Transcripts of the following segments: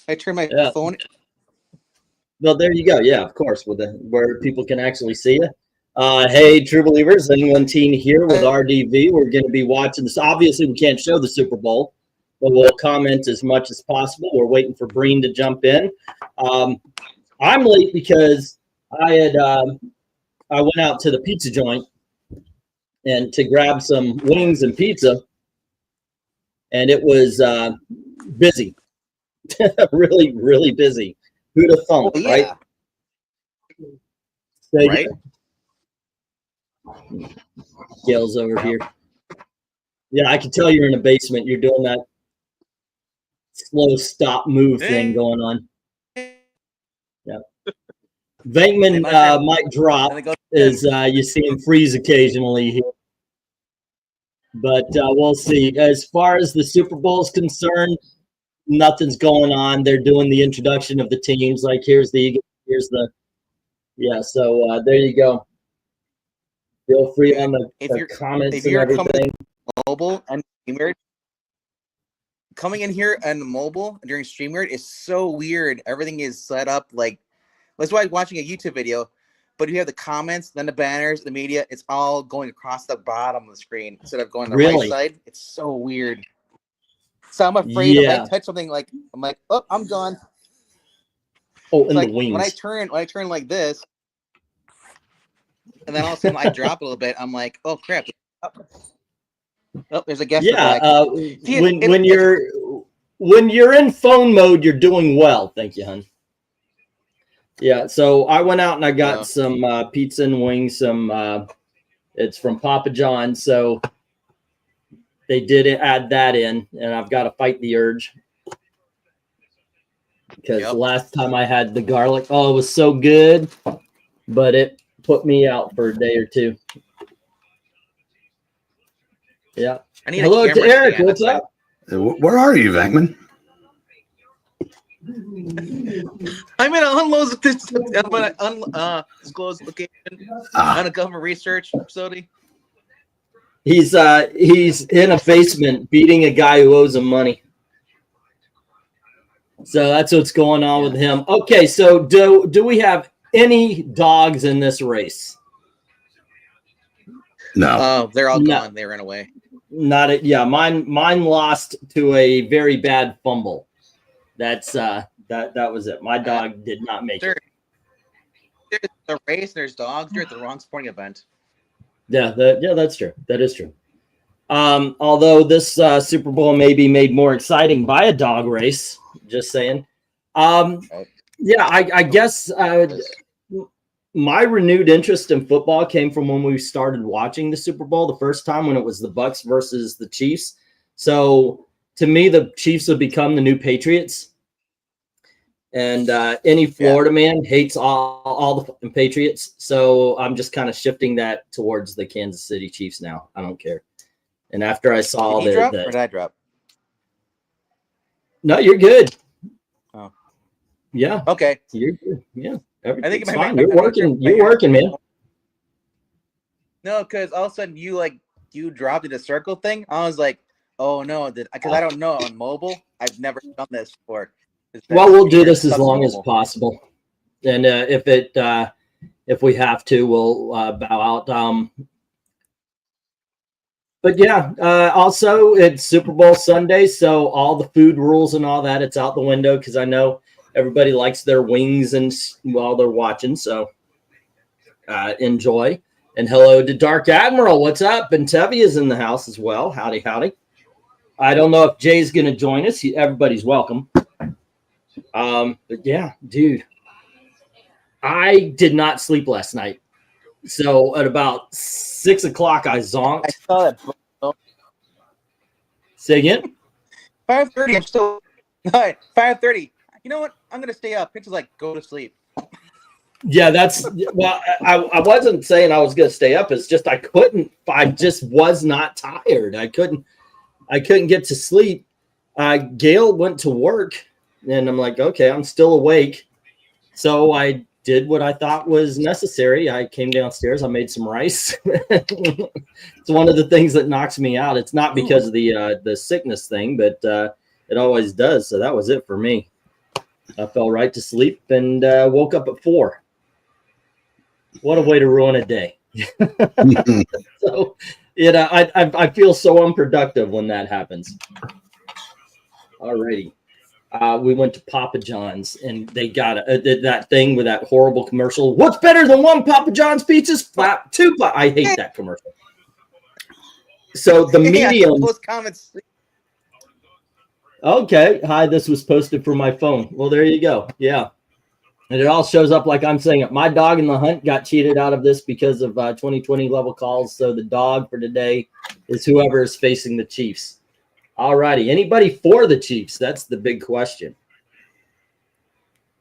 I turn my phone. Well, there you go. Yeah, of course, with where people can actually see you. Hey, true believers, anyone teen here with RDV. We're going to be watching this. Obviously, we can't show the Super Bowl, but we'll comment as much as possible. We're waiting for Breen to jump in. I'm late because I went out to the pizza joint and to grab some wings and pizza, and it was busy, really, really busy. Who'd have thunk, right? Right. Gail's over here. Yeah, I can tell you're in the basement. You're doing that slow stop move thing going on. Yeah. Venkman might drop as you see him freeze occasionally here. But we'll see. As far as the Super Bowl is concerned, nothing's going on. They're doing the introduction of the teams. Like here's the Eagles, here's the so there you go. Feel free on the comments and everything. Mobile and StreamYard. Coming in here and mobile during StreamYard is so weird. Everything is set up like that's why I'm watching a YouTube video. But you have the comments, then the banners, the media. It's all going across the bottom of the screen instead of going the right side. It's so weird. So I'm afraid if I touch something like I'm like, oh, I'm gone. Oh, and like the wings. When I turn like this, and then all of a sudden I drop a little bit. I'm like, oh crap! Oh, there's a guest. Yeah, when you're in phone mode, you're doing well. Thank you, hon. Yeah, so I went out and I got some pizza and wings. It's from Papa John's, so they did add that in, and I've got to fight the urge because last time I had the garlic, oh, it was so good, but it put me out for a day or two. Yeah. Hello to Eric. What's up? Where are you, Venkman? I'm in an undisclosed location on a government research facility. He's in a basement beating a guy who owes him money. So that's what's going on with him. Okay, so do we have any dogs in this race? No. Oh, they're all gone. They ran away. Not it. Yeah, mine lost to a very bad fumble. That's that was it. My dog did not make it. There's a race. There's dogs. You're at the wrong sporting event. Yeah, that's true. That is true. Although this Super Bowl may be made more exciting by a dog race. Just saying. Yeah, I guess my renewed interest in football came from when we started watching the Super Bowl the first time when it was the Bucs versus the Chiefs. So to me, the Chiefs have become the new Patriots. And any Florida man hates all the Patriots. So I'm just kind of shifting that towards the Kansas City Chiefs now. I don't care. And after I saw did or did I drop? No, you're good. Oh. Yeah. Okay. You're good. Yeah. Everything's fine. You're working, man. No, because all of a sudden you dropped in the circle thing. I was like, oh no, because I don't know on mobile. I've never done this before. Well, we'll do this as long as possible, and if we have to, we'll bow out. But yeah, also it's Super Bowl Sunday, so all the food rules and all that, it's out the window because I know everybody likes their wings and while they're watching. So enjoy. And hello to Dark Admiral. What's up? And Tevi is in the house as well. Howdy, howdy. I don't know if Jay's going to join us. Everybody's welcome. But yeah, dude, I did not sleep last night. So at about 6 o'clock, I zonked. I saw that. Say again? 5:30. I'm still. All right, 5:30. You know what? I'm gonna stay up. It's like go to sleep. Yeah, that's well. I wasn't saying I was gonna stay up. It's just I couldn't. I just was not tired. I couldn't get to sleep. Gail went to work. And I'm like, okay, I'm still awake. So I did what I thought was necessary. I came downstairs. I made some rice. It's one of the things that knocks me out. It's not because of the sickness thing, but it always does. So that was it for me. I fell right to sleep and woke up at 4. What a way to ruin a day. So, you know, I feel so unproductive when that happens. Alrighty. We went to Papa John's and they got that thing with that horrible commercial. What's better than 1 Papa John's pizza? 2. I hate that commercial. So the medium. Comments. Okay. Hi, this was posted from my phone. Well, there you go. Yeah. And it all shows up like I'm saying it. My dog in the hunt got cheated out of this because of 2020 level calls. So the dog for today is whoever is facing the Chiefs. All righty. Anybody for the Chiefs? That's the big question.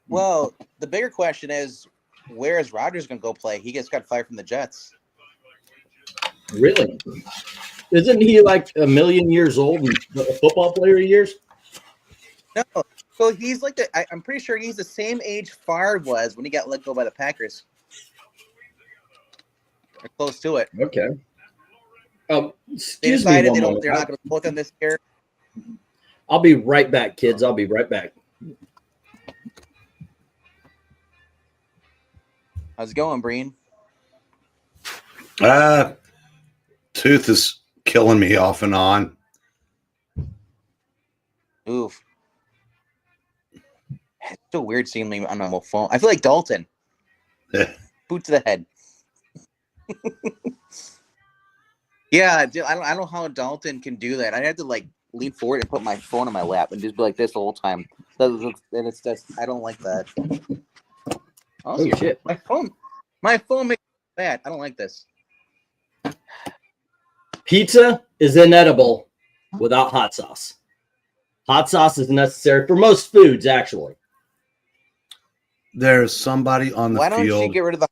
Well, the bigger question is, where is Rodgers going to go play? He just got fired from the Jets. Really? Isn't he like 1,000,000 years old and a football player years? No. So he's like I'm pretty sure he's the same age Favre was when he got let go by the Packers. Or close to it. Okay. They Excuse decided me. they're not going to book him this year. I'll be right back, kids. I'll be right back. How's it going, Breen? Tooth is killing me off and on. Oof. It's so weird seeing me on my phone. I feel like Dalton. Boot to the head. Yeah, dude, I don't know how Dalton can do that. I had to like lean forward and put my phone on my lap and just be like this the whole time. And it's just I don't like that. Oh shit! My phone makes me bad. I don't like this. Pizza is inedible without hot sauce. Hot sauce is necessary for most foods, actually. There's somebody on the field. Why don't you get rid of the?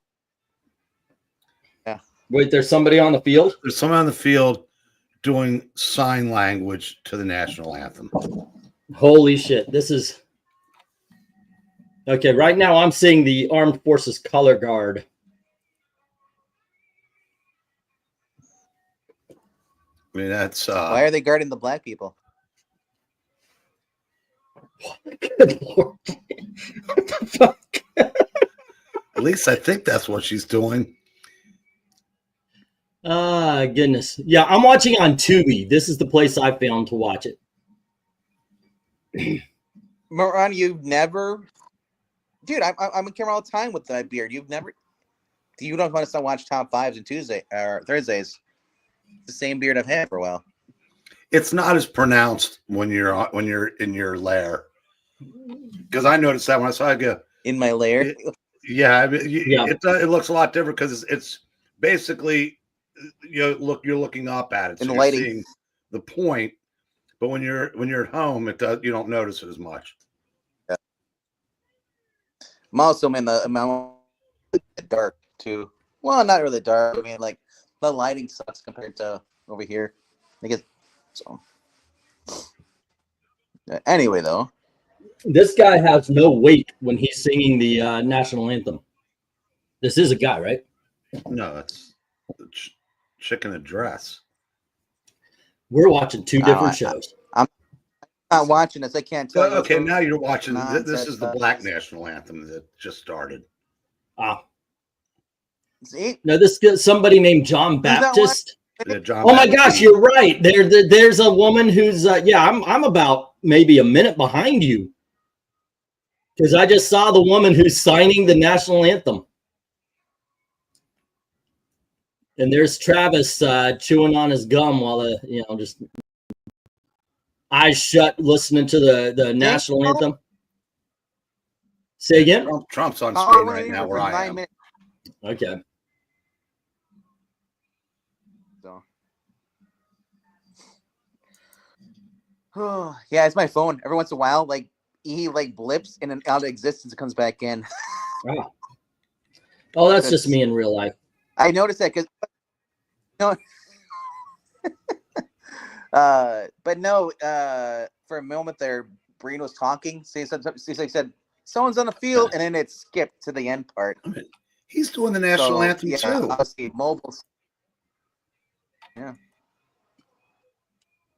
Yeah. Wait, there's somebody on the field? There's someone on the field doing sign language to the national anthem. Holy shit. This is... Okay, right now I'm seeing the Armed Forces color guard. I mean, that's... Why are they guarding the black people? Good Lord. What the fuck? At least I think that's what she's doing. Ah, goodness. Yeah, I'm watching on Tubi. This is the place I found to watch it. Moran, you've never... Dude, I'm in camera all the time with that beard. You don't want to watch top 5s and Tuesday or Thursdays. It's the same beard I've had for a while. It's not as pronounced when you're in your lair. Because I noticed that when I saw it go in my lair. It looks a lot different because it's basically you're looking up at it, so you're seeing the point. But when you're at home, you don't notice it as much. Yeah. I'm also in the dark too. Well, not really dark. I mean, like the lighting sucks compared to over here. I guess so. Anyway, though. This guy has no weight when he's singing the national anthem. This is a guy, right? No, that's the chick in a dress. We're watching two different shows. I'm not watching this. I can't tell you. Okay, now you're watching. This is the black national anthem that just started. Ah. See? No, somebody named John Baptist. Yeah, John oh my gosh, you're right. There's a woman who's I'm about maybe a minute behind you. Because I just saw the woman who's signing the national anthem. And there's Travis chewing on his gum while just eyes shut, listening to the national anthem. Say again? Trump's on screen right now where I am. Okay. So. Yeah, it's my phone. Every once in a while, like he blips and then out of existence, it comes back in. Oh, that's just me in real life. I noticed that because, but no, for a moment there, Breen was talking. So he said, someone's on the field, and then it skipped to the end part. I mean, he's doing the national anthem too. Obviously, mobile. Yeah.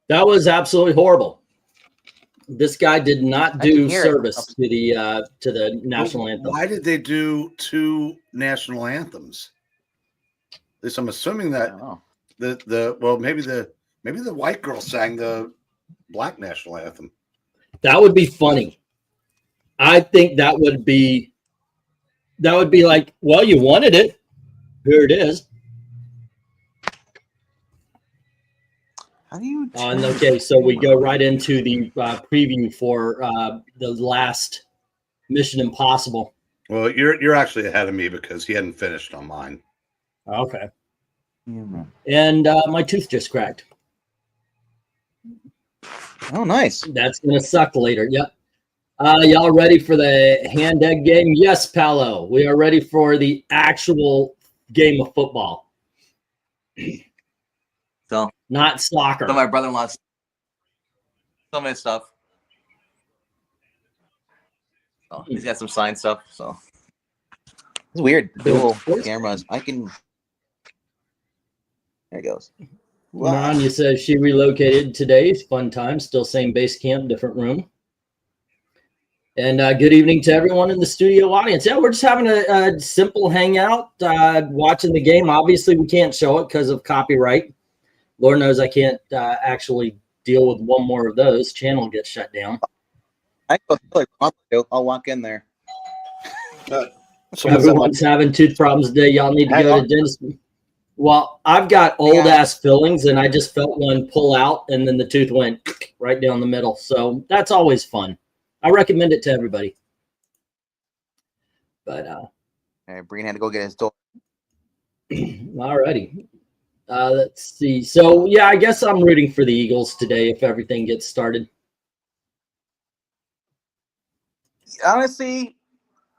That was absolutely horrible. This guy did not do service to the national anthem. Why did they do 2 national anthems? At least I'm assuming that maybe the white girl sang the black national anthem. That would be funny. I think that would be like, well, you wanted it. Here it is. How do you? Okay, so we go right into the preview for the last Mission Impossible. Well, you're actually ahead of me because he hadn't finished on mine. Okay. And my tooth just cracked. Oh, nice. That's gonna suck later. Yep. Y'all ready for the hand egg game? Yes, Paolo. We are ready for the actual game of football. So not soccer. So my brother-in-law's some of his stuff. So he's got some signed stuff. So it's weird. Dual cameras. I can. There it goes. Wow. Maranya says she relocated today. Fun time. Still same base camp, different room. And good evening to everyone in the studio audience. Yeah, we're just having a simple hangout, watching the game. Obviously, we can't show it because of copyright. Lord knows I can't actually deal with one more of those. Channel gets shut down. I'll walk in there. So everyone's having tooth problems today. Y'all need to go to the dentist. Well, I've got old ass fillings, and I just felt one pull out, and then the tooth went right down the middle. So that's always fun. I recommend it to everybody. But Breen had to go get his door. Alrighty. Let's see. So yeah, I guess I'm rooting for the Eagles today if everything gets started. Honestly,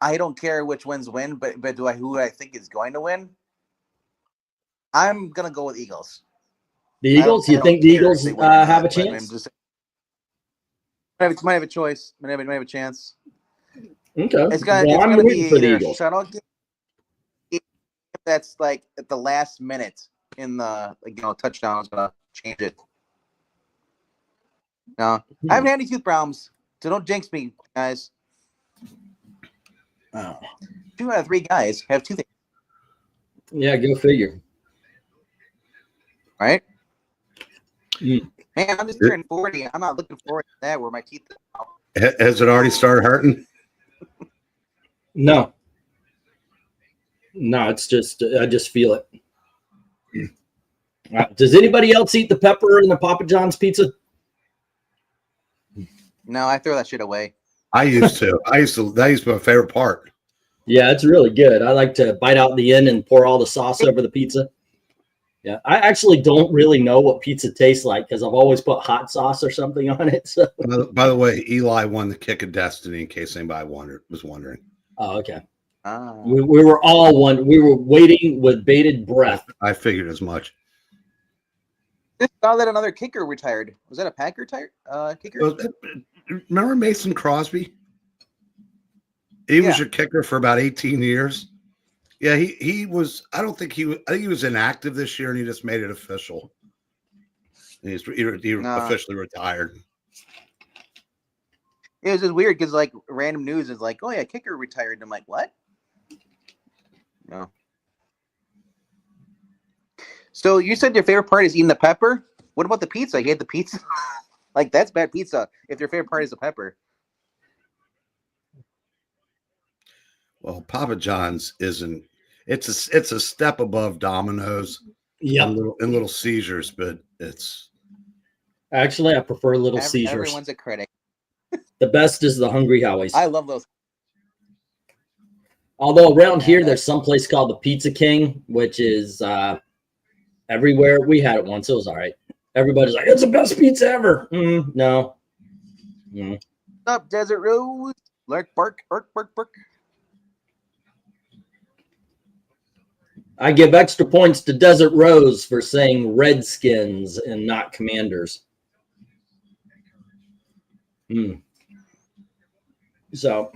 I don't care which ones win, but who I think is going to win? I'm gonna go with Eagles. The Eagles? You think the Eagles have a chance? Might have a choice. Might have a chance. Okay. It's gonna be for the Eagles. That's like at the last minute in the touchdown is gonna change it. No, I haven't had any tooth problems, so don't jinx me, guys. Oh. 2 out of 3 guys have toothache. Yeah, go figure. Right? Man, I'm just turning 40. I'm not looking forward to that where my teeth are out. Has it already started hurting? No. No, it's just, I just feel it. Does anybody else eat the pepper in the Papa John's pizza? No, I throw that shit away. I used to. That used to be my favorite part. Yeah, it's really good. I like to bite out the end and pour all the sauce over the pizza. Yeah, I actually don't really know what pizza tastes like because I've always put hot sauce or something on it. So. By the way, Eli won the kick of destiny in case anybody was wondering. Oh, okay. We were all we were waiting with bated breath. I figured as much. I saw that another kicker retired. Was that a Packer kicker? Remember Mason Crosby? He was your kicker for about 18 years. Yeah, he was. I think he was inactive this year, and he just made it official. And he officially retired. It was just weird because like random news is like, oh yeah, kicker retired. And I'm like, what? No. So you said your favorite part is eating the pepper. What about the pizza? You ate the pizza? Like that's bad pizza if your favorite part is the pepper. Well, Papa John's isn't. It's a step above Domino's. Yeah, and Little Caesars, but it's actually I prefer Little Caesars. Everyone's a critic. The best is the Hungry Howie's. I love those. Although around here there's some place called the Pizza King, which is everywhere. We had it once. It was all right. Everybody's like, it's the best pizza ever. No. What's up, Desert Rose? Bark. I give extra points to Desert Rose for saying Redskins and not Commanders. So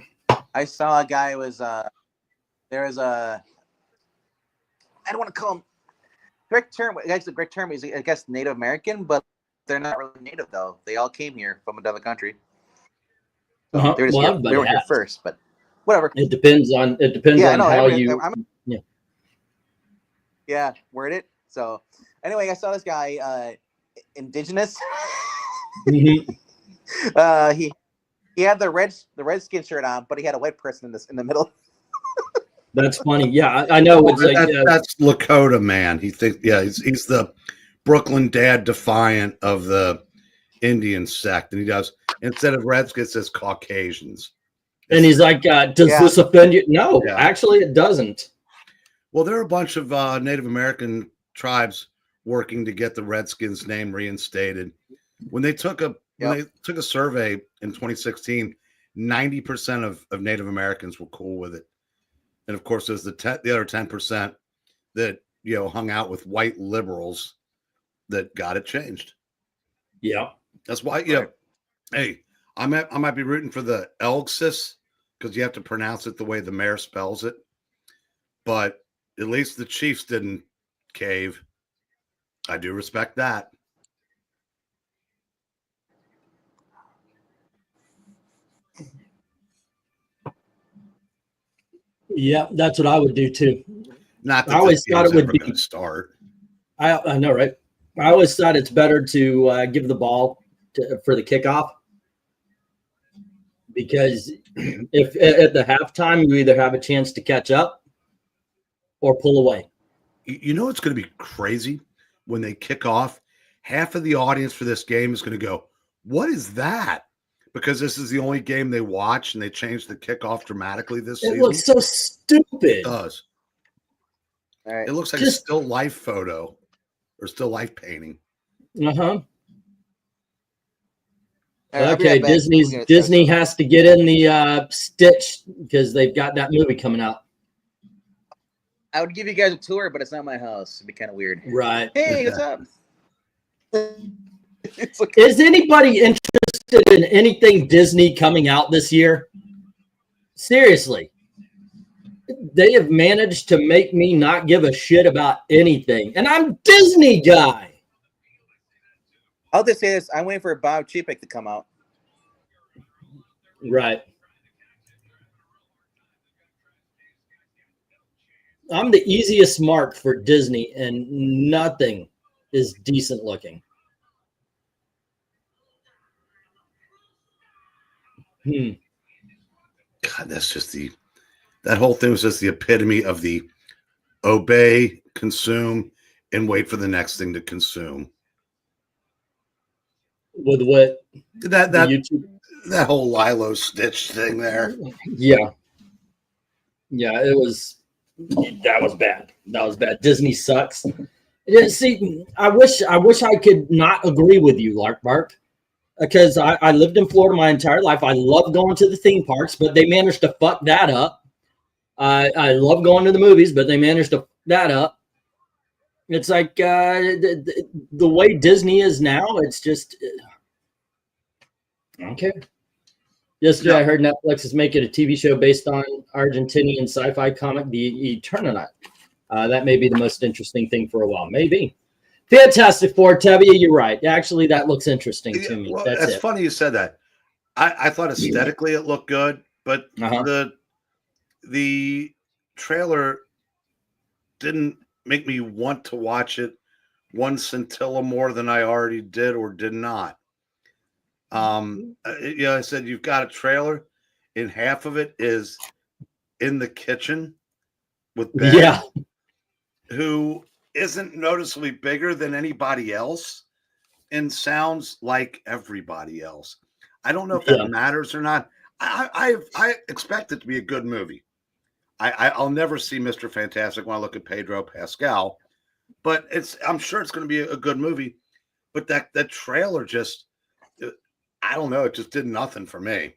I saw a guy was there was a I don't want to call him correct term. That's the correct term. He's I guess Native American, but they're not really native though. They all came here from another country. So they were here first, but whatever. It depends on how you word it. So anyway, I saw this guy, indigenous. Mm-hmm. He had the redskin shirt on, but he had a white person in the middle. That's funny. Yeah, I know. It's that's Lakota man. He thinks he's the Brooklyn Dad Defiant of the Indian sect, and he does, instead of redskins, it says Caucasians. And he's like, does this offend you? No, actually it doesn't. Well, there are a bunch of Native American tribes working to get the Redskins name reinstated. When they took a survey in 2016, 90% of Native Americans were cool with it. And of course, there's the other 10% that hung out with white liberals that got it changed. Yeah, that's why. Hey, I might be rooting for the Elgsis because you have to pronounce it the way the mayor spells it. But at least the Chiefs didn't cave. I do respect that. Yeah, that's what I would do too. Not that I always thought it would be start. I know, right? I always thought it's better to give the ball for the kickoff, because if at the halftime you either have a chance to catch up or pull away. You know it's going to be crazy when they kick off. Half of the audience for this game is going to go, "What is that?" Because this is the only game they watch, and they changed the kickoff dramatically this season. It looks so stupid. It does. All right. It looks like a still life photo or still life painting. Uh-huh. Okay, Disney has to get in the Stitch because they've got that movie coming out. I would give you guys a tour, but it's not my house. It'd be kind of weird. Right. Hey, what's up? Is anybody interested in anything Disney coming out this year? Seriously. They have managed to make me not give a shit about anything. And I'm a Disney guy. I'll just say this. I'm waiting for Bob Chapek to come out. Right. I'm the easiest mark for Disney, and nothing is decent looking. God, that's just that whole thing was just the epitome of the obey, consume, and wait for the next thing to consume. With what? That whole Lilo Stitch thing there. Yeah. Yeah, that was bad. That was bad. Disney sucks. See, I wish I could not agree with you, Lark Bark, because I lived in Florida my entire life. I love going to the theme parks, but they managed to fuck that up. I love going to the movies, but they managed to fuck that up. It's like the way Disney is now, it's just okay. Yesterday, I heard Netflix is making a TV show based on Argentinian sci-fi comic, The Eternaut. That may be the most interesting thing for a while. Maybe. Fantastic Four, Tevye, you're right. Actually, that looks interesting to me. Well, that's funny you said that. I thought aesthetically it looked good, but the trailer didn't make me want to watch it one scintilla more than I already did or did not. I said you've got a trailer, and half of it is in the kitchen with Ben, who isn't noticeably bigger than anybody else and sounds like everybody else. I don't know if that matters or not. I expect it to be a good movie. I'll never see Mr. Fantastic when I look at Pedro Pascal, but I'm sure it's going to be a good movie. But that trailer just, I don't know, it just did nothing for me.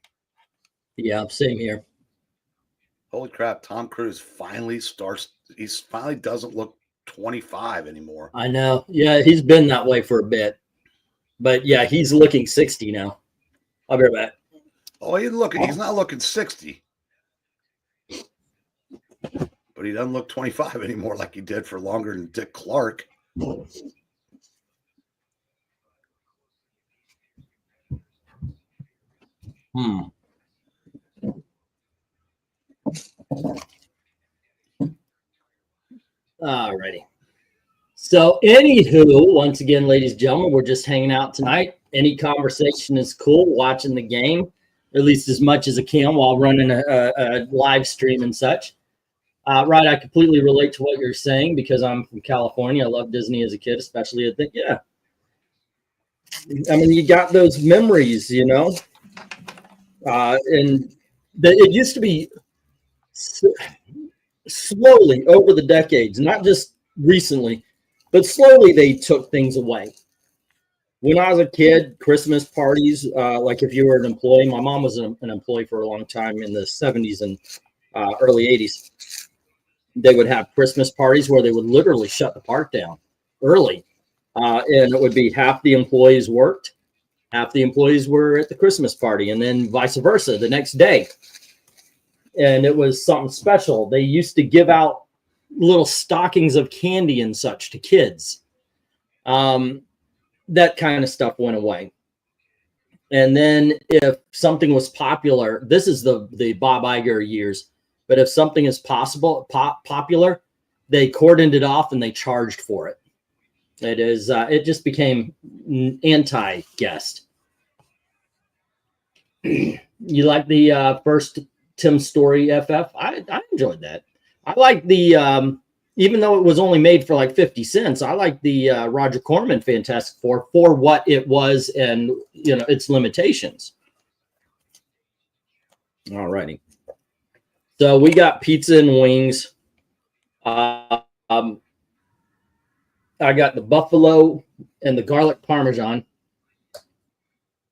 Yeah, same here. Holy crap, Tom Cruise finally doesn't look 25 anymore. I know. Yeah, he's been that way for a bit. But yeah, he's looking 60 now. I'll be right back. Oh, he's not looking 60. But he doesn't look 25 anymore like he did for longer than Dick Clark. Alrighty. So, anywho, once again, ladies and gentlemen, we're just hanging out tonight. Any conversation is cool. Watching the game, at least as much as I can while running a live stream and such. Right, I completely relate to what you're saying because I'm from California. I loved Disney as a kid, especially. I think, yeah. I mean, you got those memories, you know, and it used to be slowly over the decades, not just recently, but slowly they took things away. When I was a kid, Christmas parties, like if you were an employee, my mom was an employee for a long time in the 70s and early 80s. They would have Christmas parties where they would literally shut the park down early. And it would be half the employees worked, half the employees were at the Christmas party, and then vice versa the next day. And it was something special. They used to give out little stockings of candy and such to kids. That kind of stuff went away. And then if something was popular, this is the Bob Iger years, but if something is popular, they cordoned it off and they charged for it. It just became anti-guest. You like the first Tim Story FF? I enjoyed that. I like the, even though it was only made for like 50 cents, I like the Roger Corman Fantastic Four for what it was and, you know, its limitations. All righty. So we got pizza and wings. I got the buffalo and the garlic parmesan.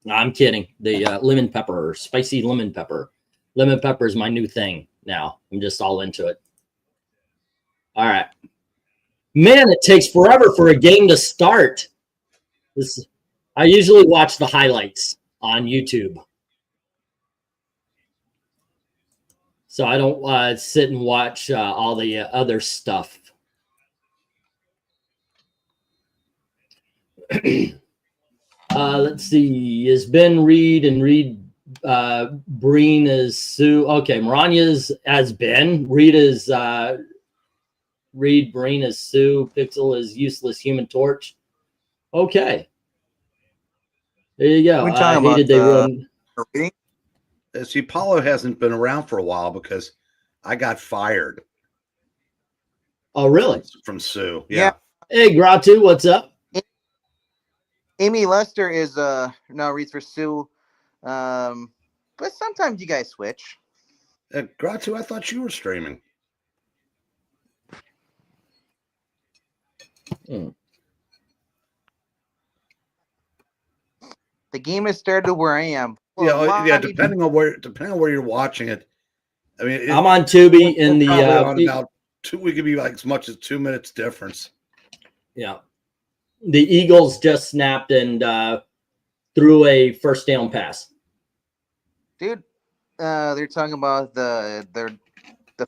No, I'm kidding. The lemon pepper, spicy lemon pepper. Lemon pepper is my new thing now. I'm just all into it. All right. Man, it takes forever for a game to start. I usually watch the highlights on YouTube. So I don't sit and watch all the other stuff. Let's see. Is Ben Reed and Breen as Sue? Okay, Maranya's as Ben. Reed is Breen as Sue. Pixel is Useless Human Torch. Okay. There you go. I hated they won. See, Paulo hasn't been around for a while because I got fired. Oh, really? From Sue. Yeah. Hey, Gratu, what's up? Amy Lester is now reads for Sue, but sometimes you guys switch. Gratu, I thought you were streaming. The game has started where I am. Well, yeah. Depending on where you're watching it, I mean, I'm on Tubi in the. We could be like as much as 2 minutes difference. Yeah. The Eagles just snapped and threw a first down pass. Dude, they're talking about the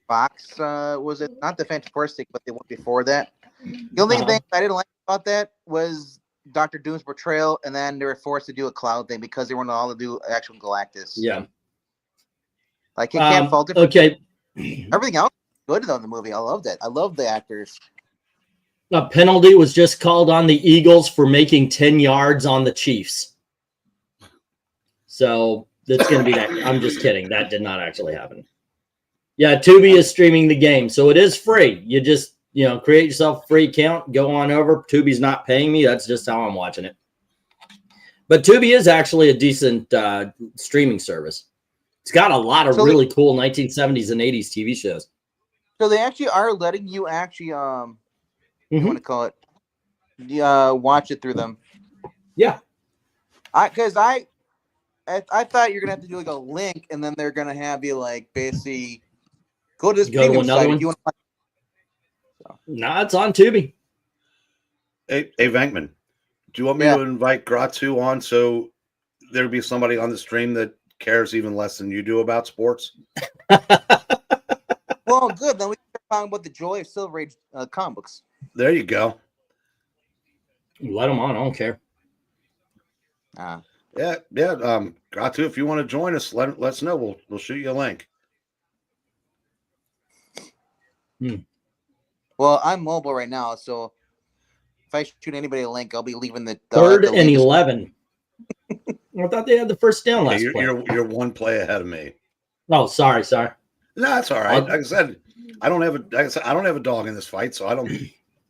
Fox. Was it not the Fantastic, but the one before that? The only thing I didn't like about that was Dr. Doom's portrayal, and then they were forced to do a cloud thing because they weren't all to do actual Galactus. Yeah. Like, it can't fault it. Okay. Everything else was good though in the movie. I loved it. I love the actors. A penalty was just called on the Eagles for making 10 yards on the Chiefs. So that's going to be that. I'm just kidding. That did not actually happen. Yeah, Tubi is streaming the game, so it is free. You just, create yourself a free account, go on over. Tubi's not paying me. That's just how I'm watching it. But Tubi is actually a decent streaming service. It's got a lot of really cool 1970s and 80s TV shows. So they actually are letting you actually you want to call it watch it through them. Yeah. Because I thought you're gonna have to do like a link and then they're gonna have you like basically go to this premium site if you want to. Nah, it's on Tubi. Hey Venkman, do you want me to invite Gratu on so there'll be somebody on the stream that cares even less than you do about sports? Well, good. Then we can talk about the joy of Silver Age comic books. There you go. Let them on. I don't care. Yeah. Gratu, if you want to join us, let us know. We'll shoot you a link. Well, I'm mobile right now, so if I shoot anybody a link, I'll be leaving the 3rd and 11. I thought they had the first down last play. You're one play ahead of me. Oh, sorry. No, that's all right. Like I said, I don't have a dog in this fight, so I don't.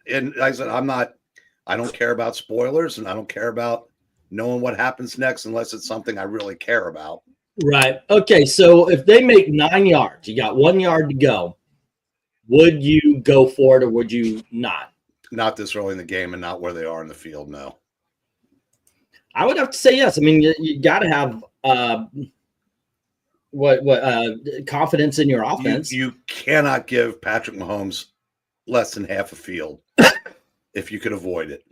And like I said, I don't care about spoilers, and I don't care about knowing what happens next unless it's something I really care about. Right. Okay. So if they make 9 yards, you got 1 yard to go. Would you go for it or would you not? Not this early in the game and not where they are in the field. No. I would have to say yes. I mean, you got to have confidence in your offense. You cannot give Patrick Mahomes less than half a field if you could avoid it.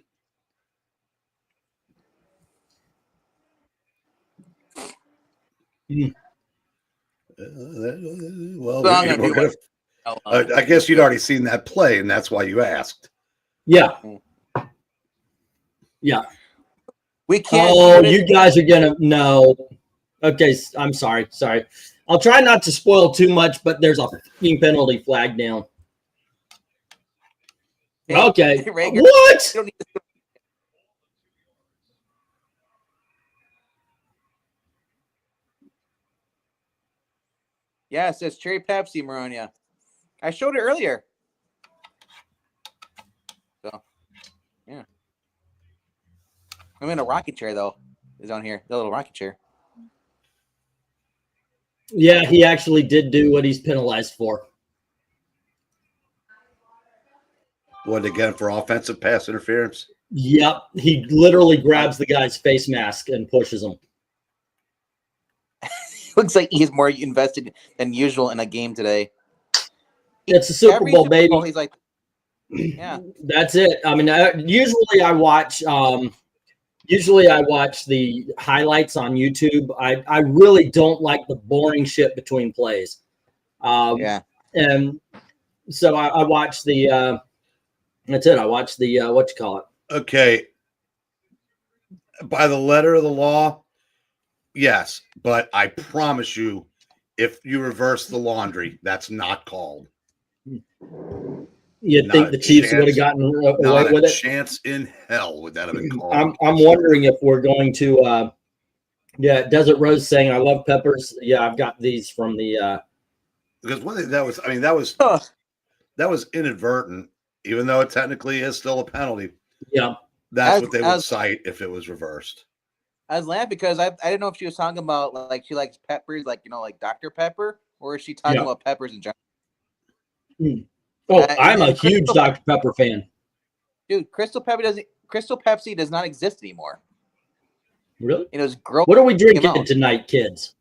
Well, I guess you'd already seen that play, and that's why you asked. Yeah. We can't. Oh, you guys are gonna know. Okay, I'm sorry. I'll try not to spoil too much, but there's a fucking penalty flag down. Okay. What? Yeah, it says cherry Pepsi, Maranya. I showed it earlier. So, yeah. I'm in a rocking chair, though. Is on here. The little rocking chair. Yeah, he actually did do what he's penalized for. What, again, for offensive pass interference? Yep. He literally grabs the guy's face mask and pushes him. Looks like he's more invested than usual in a game today. It's a Super Bowl, baby. He's like, yeah. That's it. I mean, usually I watch the highlights on YouTube. I really don't like the boring shit between plays. Yeah. And so I watch the that's it. I watch the what you call it. Okay. By the letter of the law, yes, but I promise you, if you reverse the laundry, that's not called. You'd think the Chiefs would have gotten away with it? Chance in hell would that have been called. I'm wondering if we're going to Desert Rose saying I love peppers. Yeah, I've got these from the because one thing that was inadvertent, even though it technically is still a penalty. Yeah. That's what they would cite if it was reversed. I was laughing because I didn't know if she was talking about like she likes peppers, like like Dr. Pepper, or is she talking about peppers in general? Oh, I'm a huge Dr. Pepper fan. Dude, Crystal Pepsi does not exist anymore. Really? It was gross. What are we drinking tonight, kids?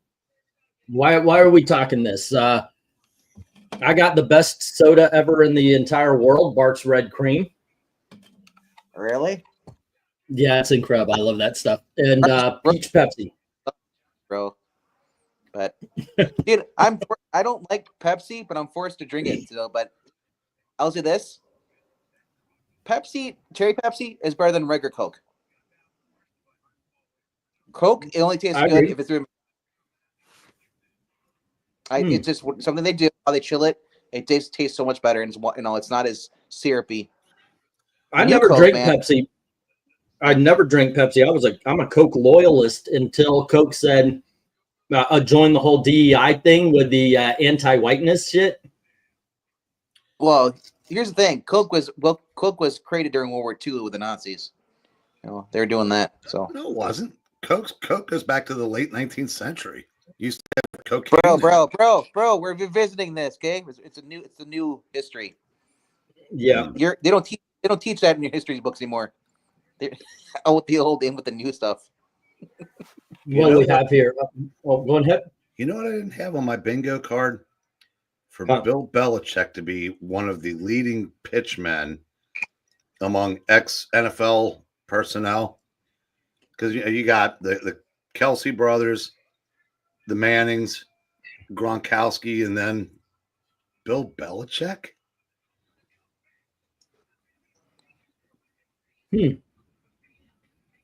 Why are we talking this? I got the best soda ever in the entire world, Bart's Red Cream. Really? Yeah, it's incredible. I love that stuff. And peach Pepsi. Bro. But dude, I don't like Pepsi, but I'm forced to drink it. So, but I'll say this: cherry Pepsi is better than regular Coke. Coke, it only tastes good if it's through. It's just something they do. How they chill it, it tastes so much better, and it's not as syrupy. I never drank Pepsi. I never drank Pepsi. I'm a Coke loyalist until Coke said, join the whole DEI thing with the anti-whiteness shit. Well, here's the thing: Coke was created during World War II with the Nazis. They were doing that. So no, it wasn't. Coke goes back to the late 19th century. Used to have cocaine. Bro, we're revisiting this. Okay, it's a new history. Yeah, they don't teach that in your history books anymore. With the old in with the new stuff. What do we have here? Oh, go ahead. You know what I didn't have on my bingo card? For Bill Belichick to be one of the leading pitchmen among ex-NFL personnel. Because you got the Kelsey brothers, the Mannings, Gronkowski, and then Bill Belichick.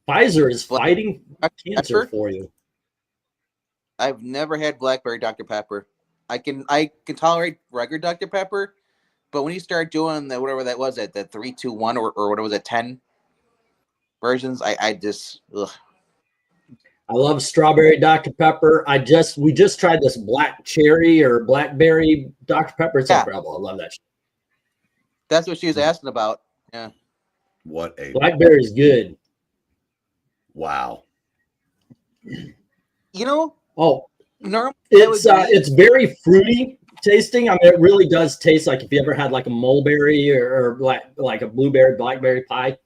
Pfizer is fighting cancer for you. I've never had blackberry Dr. Pepper. I can tolerate regular Dr. Pepper, But when you start doing the whatever that was, at the 3, 2, 1 or whatever was it, 10 versions, I just ugh. I love strawberry Dr. Pepper. We just tried this black cherry or blackberry Dr. Pepper. It's incredible. I love that shit. That's what she was asking about. Yeah. What a blackberry's good. Wow. You know? Oh, normally it's very fruity tasting. I mean, it really does taste like if you ever had like a mulberry or like a blueberry, blackberry pie.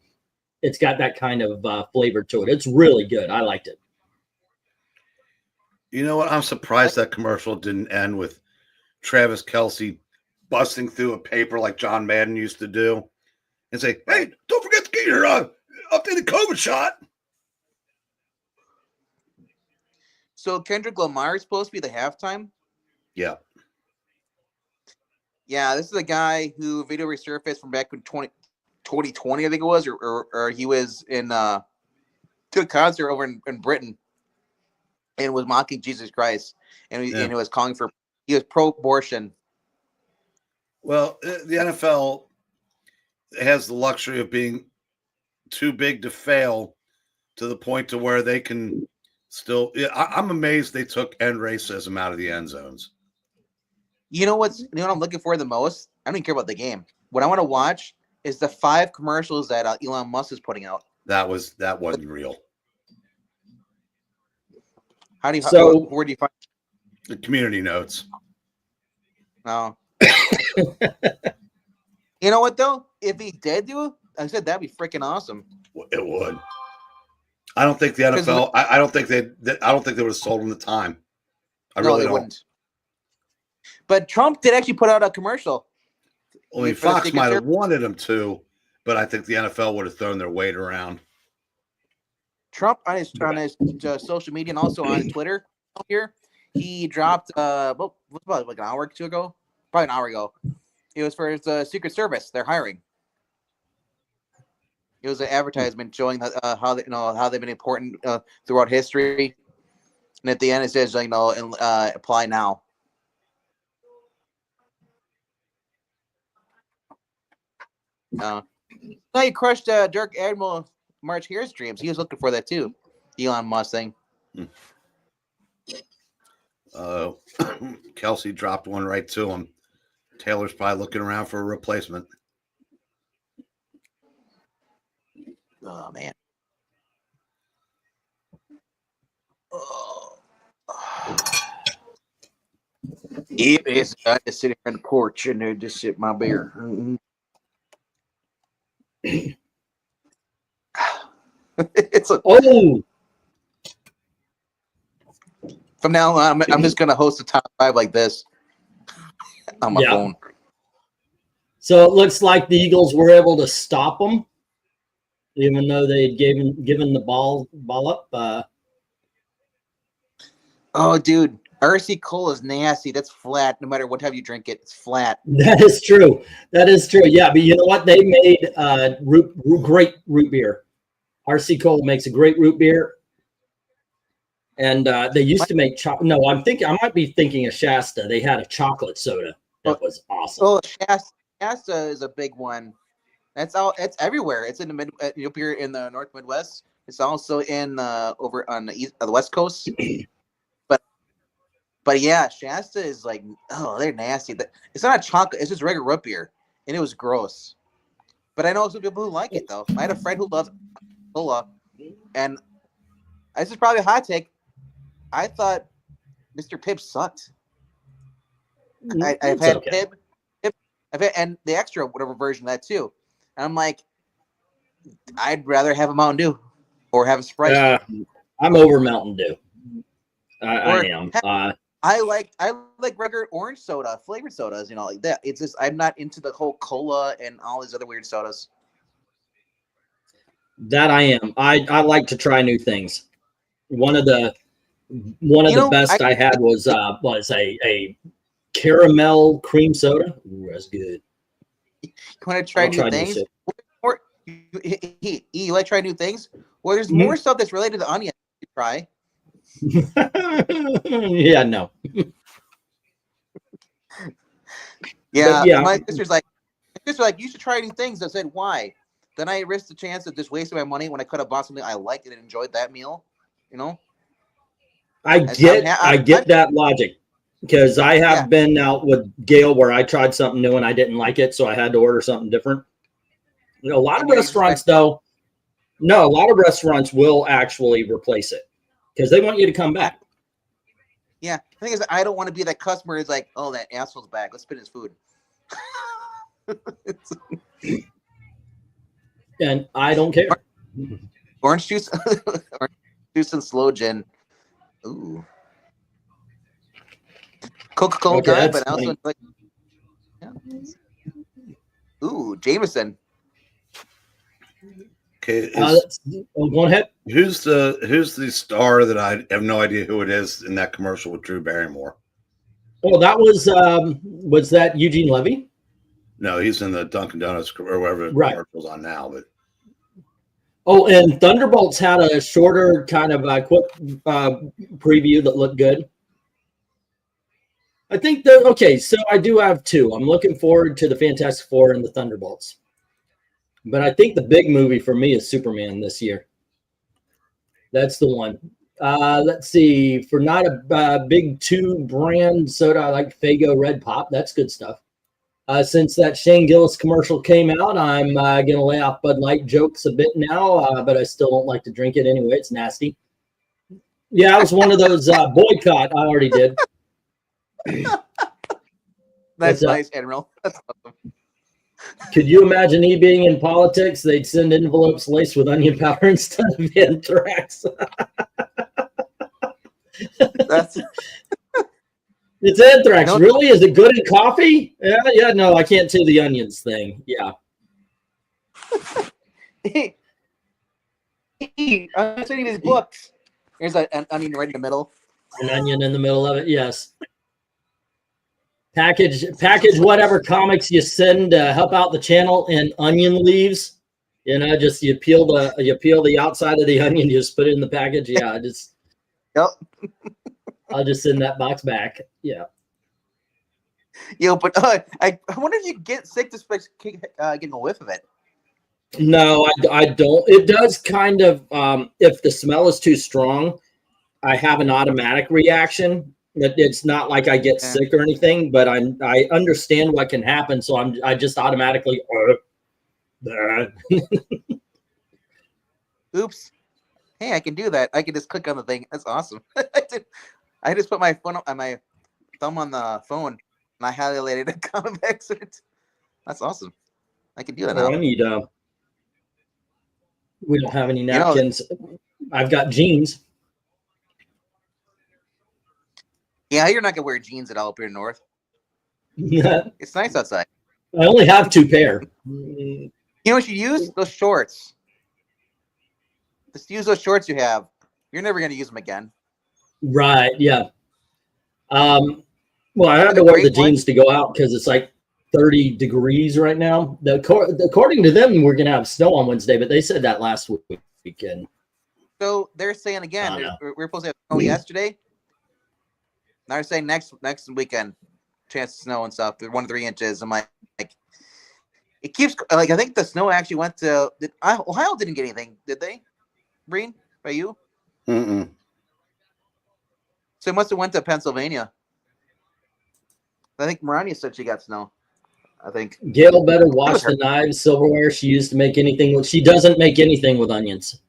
It's got that kind of flavor to it. It's really good. I liked it. You know what? I'm surprised that commercial didn't end with Travis Kelce busting through a paper like John Madden used to do and say, "Hey, don't forget to get your updated COVID shot." So Kendrick Lamar is supposed to be the halftime? Yeah. Yeah, this is a guy who video resurfaced from back in 2020, I think it was, or he was in to a concert over in Britain and was mocking Jesus Christ, and he was calling for, he was pro-abortion. Well, the NFL has the luxury of being too big to fail to the point to where they can still. I'm amazed they took end racism out of the end zones. You know what I'm looking for the most? I don't even care about the game. What I want to watch is the 5 commercials that Elon Musk is putting out. That wasn't real. How do you? So where do you find the community notes? No. You know what though? If he did do it, I said that'd be freaking awesome. It would. I don't think the NFL. I don't think they would have sold him the time. I really don't. Wouldn't. But Trump did actually put out a commercial. I mean, Fox might have wanted him to, but I think the NFL would have thrown their weight around. Trump on his social media and also on Twitter here, he dropped what about like an hour or two ago? Probably an hour ago. It was for his Secret Service. They're hiring. It was an advertisement showing how they've been important throughout history, and at the end it says apply now. Now you crushed Dirk Admiral March Here's dreams. He was looking for that too. Elon Musk thing. Kelsey dropped one right to him. Taylor's probably looking around for a replacement. Oh man. Oh. It's I just sitting on the porch and they just sip my beer. It's a From now on, I'm just gonna host a top 5 like this on my phone. So it looks like the Eagles were able to stop them, even though they had given the ball up. Oh, dude, RC Cola is nasty. That's flat. No matter what time you drink it, it's flat. That is true. That is true. Yeah, but you know what? They made great root beer. RC Cola makes a great root beer. And they used to make no, I might be thinking of Shasta. They had a chocolate soda that was awesome. Oh, Shasta is a big one. It's everywhere. It's in the up here in the North Midwest. It's also in over on the West Coast. But yeah, Shasta is like, oh, they're nasty. It's not a chocolate. It's just regular root beer, and it was gross. But I know some people who like it though. I had a friend who loves cola, and this is probably a hot take. I thought Mr. Pibb sucked. I've had okay. Pibb, and the extra whatever version of that too. And I'm like, I'd rather have a Mountain Dew or have a Sprite. I'm over Mountain Dew. I am. I like regular orange soda, flavored sodas, like that. It's just I'm not into the whole cola and all these other weird sodas. That I am. I like to try new things. One of the best I had was a caramel cream soda. Ooh, that's good. You want to try new things? You like to try new things? Well, there's more stuff that's related to onion to try. Yeah, no. Yeah, my sister's like, just like, you should try new things. I said, why? Then I risked the chance of just wasting my money when I could have bought something I liked and enjoyed that meal. You know, I get that logic, because I have been out with Gail where I tried something new and I didn't like it, so I had to order something different. You know, a lot of restaurants though, no, a lot of restaurants will actually replace it because they want you to come back. Yeah, the thing is, I don't want to be that customer who's like, oh, that asshole's back. Let's spit his food. And I don't care. Orange juice, orange juice and slow gin. Ooh. Coca-Cola guy, but I also like. Yeah. Ooh, Jameson. Okay, go ahead. Who's the star that I have no idea who it is in that commercial with Drew Barrymore? Oh, that was that Eugene Levy? No, he's in the Dunkin' Donuts or wherever the commercial's on now. But oh, and Thunderbolts had a shorter kind of quick preview that looked good. I think that okay, so I do have two. I'm looking forward to the Fantastic Four and the Thunderbolts. But I think the big movie for me is Superman this year. That's the one. Let's see. For not a big two brand soda, I like Faygo Red Pop. That's good stuff. Since that Shane Gillis commercial came out, I'm going to lay off Bud Light jokes a bit now, but I still don't like to drink it anyway. It's nasty. Yeah, I was one of those boycott. I already did. That's nice, Admiral. That's awesome. Could you imagine me being in politics? They'd send envelopes laced with onion powder instead of anthrax. That's it's anthrax. No, really? Is it good in coffee? Yeah. No, I can't do the onions thing. Yeah. I'm sending these books. Here's an onion right in the middle. An onion in the middle of it. Yes. Package whatever comics you send to help out the channel in onion leaves. You know, just you peel the outside of the onion, you just put it in the package. Yeah, just yep. I'll just send that box back. Yeah. Yo, but I wonder if you get sick just by getting a whiff of it. No, I don't. It does kind of if the smell is too strong, I have an automatic reaction. It's not like I get sick or anything, but I understand what can happen, so I just automatically. Oops! Hey, I can do that. I can just click on the thing. That's awesome. I just put my phone on my thumb on the phone, and I highlighted a comic excerpt. That's awesome. I can do that now. I need. We don't have any napkins. You know, I've got jeans. Yeah, you're not gonna wear jeans at all up here in North. Yeah, it's nice outside. I only have 2 pair. You know what you use? Those shorts. Just use those shorts you have. You're never gonna use them again. Right? Yeah. Well, I had to wear the jeans to go out because it's like 30 degrees right now. According to them, we're gonna have snow on Wednesday, but they said that last weekend. So they're saying again, we're supposed to have snow yesterday. Now they're saying next weekend, chance of snow and stuff. 1 to 3 inches. I'm like, it keeps like I think the snow actually went to. Ohio didn't get anything, did they? Breen, by you? Mm-mm. So it must have went to Pennsylvania. I think Maranya said she got snow. I think Gail better wash the knives, silverware she used to make anything with. She doesn't make anything with onions.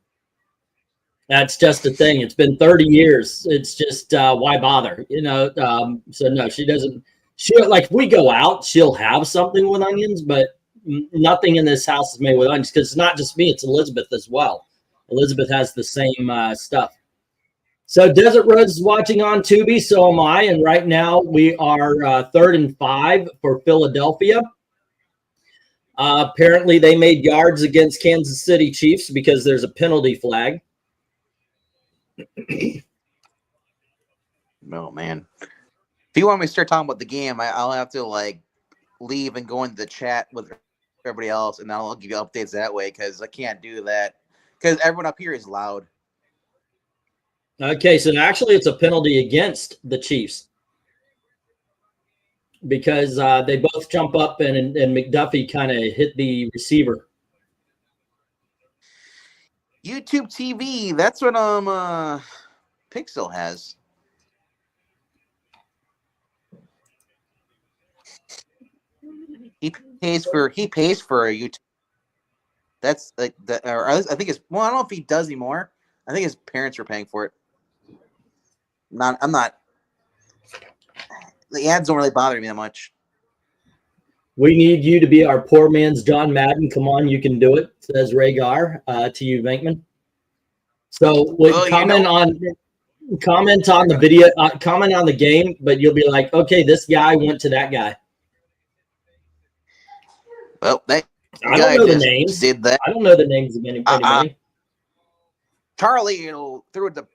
That's just a thing. It's been 30 years. It's just why bother, you know? So no, she doesn't. She like if we go out, she'll have something with onions, but nothing in this house is made with onions because it's not just me; it's Elizabeth as well. Elizabeth has the same stuff. So Desert Rose is watching on Tubi, so am I, and right now we are 3rd and 5 for Philadelphia. Apparently, they made yards against Kansas City Chiefs because there's a penalty flag. No, man. If you want me to start talking about the game, I'll have to like leave and go into the chat with everybody else, and I'll give you updates that way because I can't do that because everyone up here is loud. Okay, so actually it's a penalty against the Chiefs. because they both jump up and McDuffie kind of hit the receiver. YouTube TV. That's what Pixel has. He pays for a YouTube. That's like that, or I think it's, well, I don't know if he does anymore. I think his parents are paying for it. I'm not. The ads don't really bother me that much. We need you to be our poor man's John Madden. Come on, you can do it, says Rhaegar to you, Venkman. So comment on the video, comment on the game, but you'll be like, okay, this guy went to that guy. Well, that I don't know the names. Did that. I don't know the names of anybody. Charlie threw it to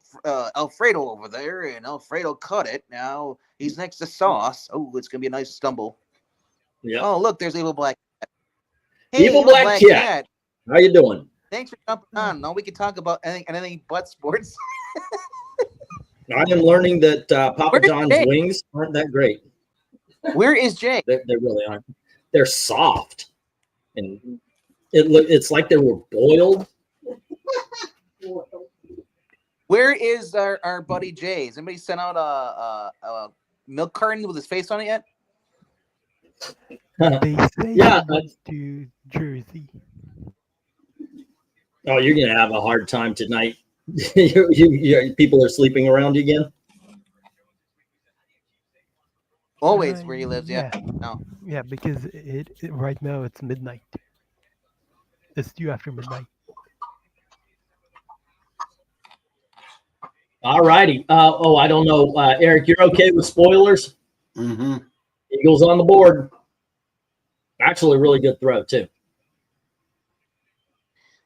Alfredo over there, and Alfredo cut it. Now he's next to Sauce. Oh, it's gonna be a nice stumble. Yeah. Oh, look, there's Evil Black Cat. Hey, Evil Black Cat. How you doing? Thanks for jumping on. No, we can talk about anything but sports. I am learning that Papa John's wings aren't that great. Where is Jay? They really aren't. They're soft, and it's like they were boiled. Where is our buddy Jay? Has anybody sent out a milk carton with his face on it yet? They say yeah, to Jersey. Oh, you're gonna have a hard time tonight. People are sleeping around you again. Always where he lives, yeah. No. Yeah, because it right now it's midnight. It's due after midnight. All righty. I don't know, Eric. You're okay with spoilers? Mm-hmm. Eagles on the board. Actually, a really good throw too.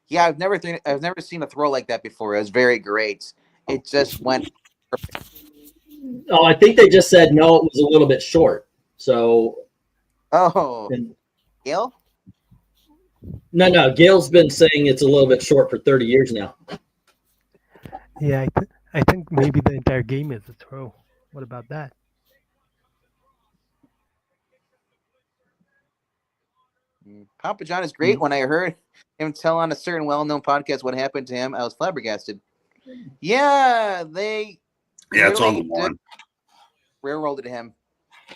Yeah, I've never seen a throw like that before. It was very great. It just went perfect. Oh, I think they just said no. It was a little bit short. So. Oh. Gail? No. Gail's been saying it's a little bit short for 30 years now. Yeah, I think maybe the entire game is a throw. What about that? Papa John is great. When I heard him tell on a certain well-known podcast what happened to him, I was flabbergasted. Yeah, it's on the one. Railroaded him.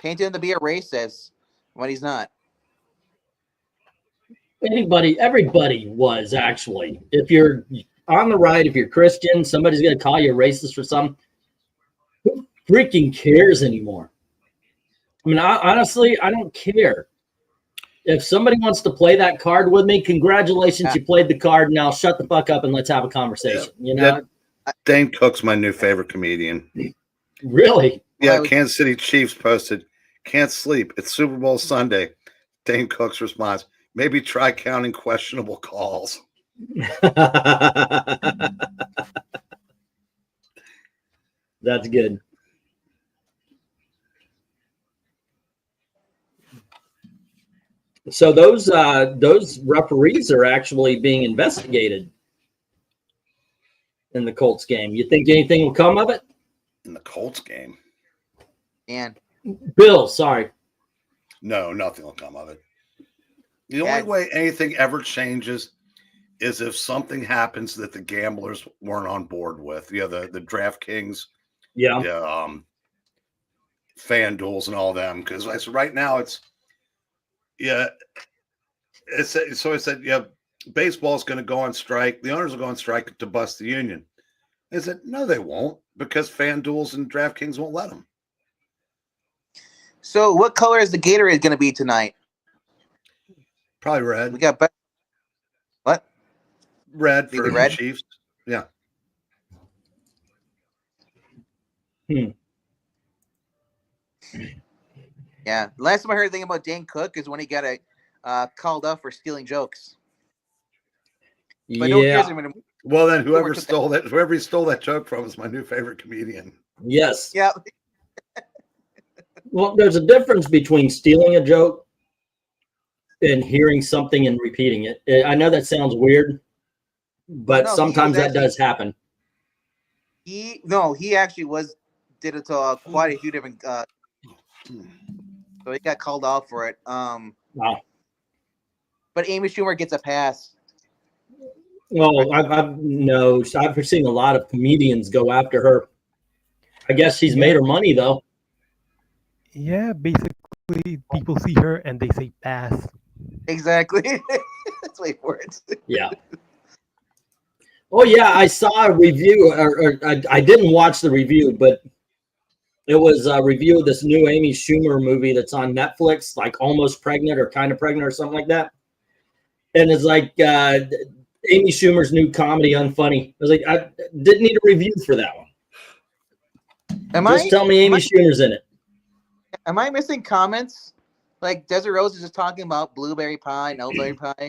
Painted him to be a racist when he's not. Everybody was actually. If you're on the right, if you're Christian, somebody's going to call you a racist for something. Who freaking cares anymore? I mean, honestly, I don't care. If somebody wants to play that card with me, congratulations, you played the card. Now shut the fuck up and let's have a conversation. Yeah. You know, Dane Cook's my new favorite comedian. Really? Yeah, Kansas City Chiefs posted, "Can't sleep. It's Super Bowl Sunday." Dane Cook's response, "Maybe try counting questionable calls." That's good. So those referees are actually being investigated in the Colts game. You think anything will come of it? In the Colts game? And Bill, sorry. No, nothing will come of it. The only way anything ever changes is if something happens that the gamblers weren't on board with. The DraftKings, FanDuels and all them. Because right now it's baseball's going to go on strike. The owners will go on strike to bust the union. I said, no, they won't, because FanDuels and DraftKings won't let them. So what color is the Gatorade going to be tonight? Probably red. We got what? Red for the Chiefs. Yeah. Yeah. Last time I heard anything about Dane Cook is when he got called up for stealing jokes. But well, then whoever he stole that joke from is my new favorite comedian. Yes. Yeah. Well, there's a difference between stealing a joke and hearing something and repeating it. I know that sounds weird, but sometimes that does happen. He actually did it to quite a few different So he got called out for it. Wow. But Amy Schumer gets a pass. Well, I've seen a lot of comedians go after her. I guess she's made her money though. Yeah, basically people see her and they say pass. Exactly. Let's wait for it. Yeah. Oh yeah, I saw a review, or I didn't watch the review, but it was a review of this new Amy Schumer movie that's on Netflix, like Almost Pregnant or Kind of Pregnant or something like that. And it's like Amy Schumer's new comedy, Unfunny. I was like, I didn't need a review for that one. Just tell me Amy Schumer's in it. Am I missing comments? Like Desert Rose is just talking about blueberry pie, no berry pie,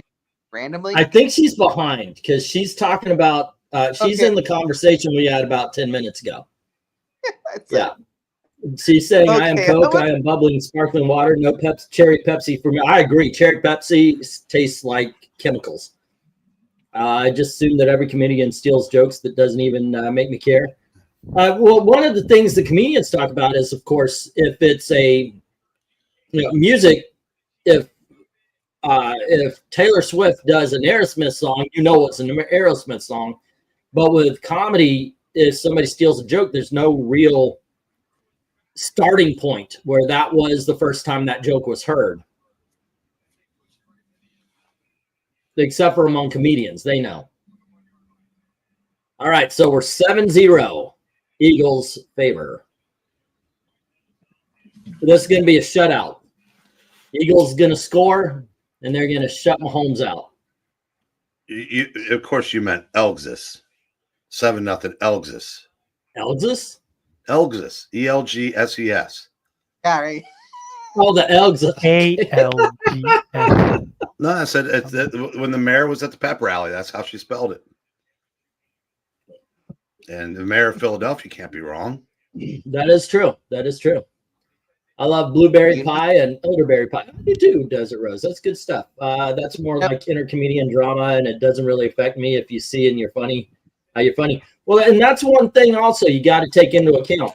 randomly. I think she's behind because she's talking about. She's in the conversation we had about 10 minutes ago. Yeah, she's saying, "I am Coke, I am bubbling sparkling water, no cherry Pepsi for me." I agree. Cherry Pepsi tastes like chemicals. I just assume that every comedian steals jokes that doesn't even make me care. Well, one of the things the comedians talk about is, of course, if it's a music, if Taylor Swift does an Aerosmith song, you know it's an Aerosmith song. But with comedy, if somebody steals a joke, there's no real starting point where that was the first time that joke was heard. Except for among comedians, they know. All right, so we're 7-0. Eagles favor. This is going to be a shutout. Eagles going to score, and they're going to shut Mahomes out. Of course, you meant Elgsis. 7-0 Elgsis. Elgsis? Elgsis. ELGSES. Yeah, right. Oh, the Elgsis. ALGS. No, I said when the mayor was at the pep rally, that's how she spelled it. And the mayor of Philadelphia can't be wrong. That is true. That is true. I love blueberry pie and elderberry pie. I do too, Desert Rose. That's good stuff. That's more like intercomedian drama, and it doesn't really affect me if you see and you're funny. You're funny. Well, and that's one thing also you got to take into account.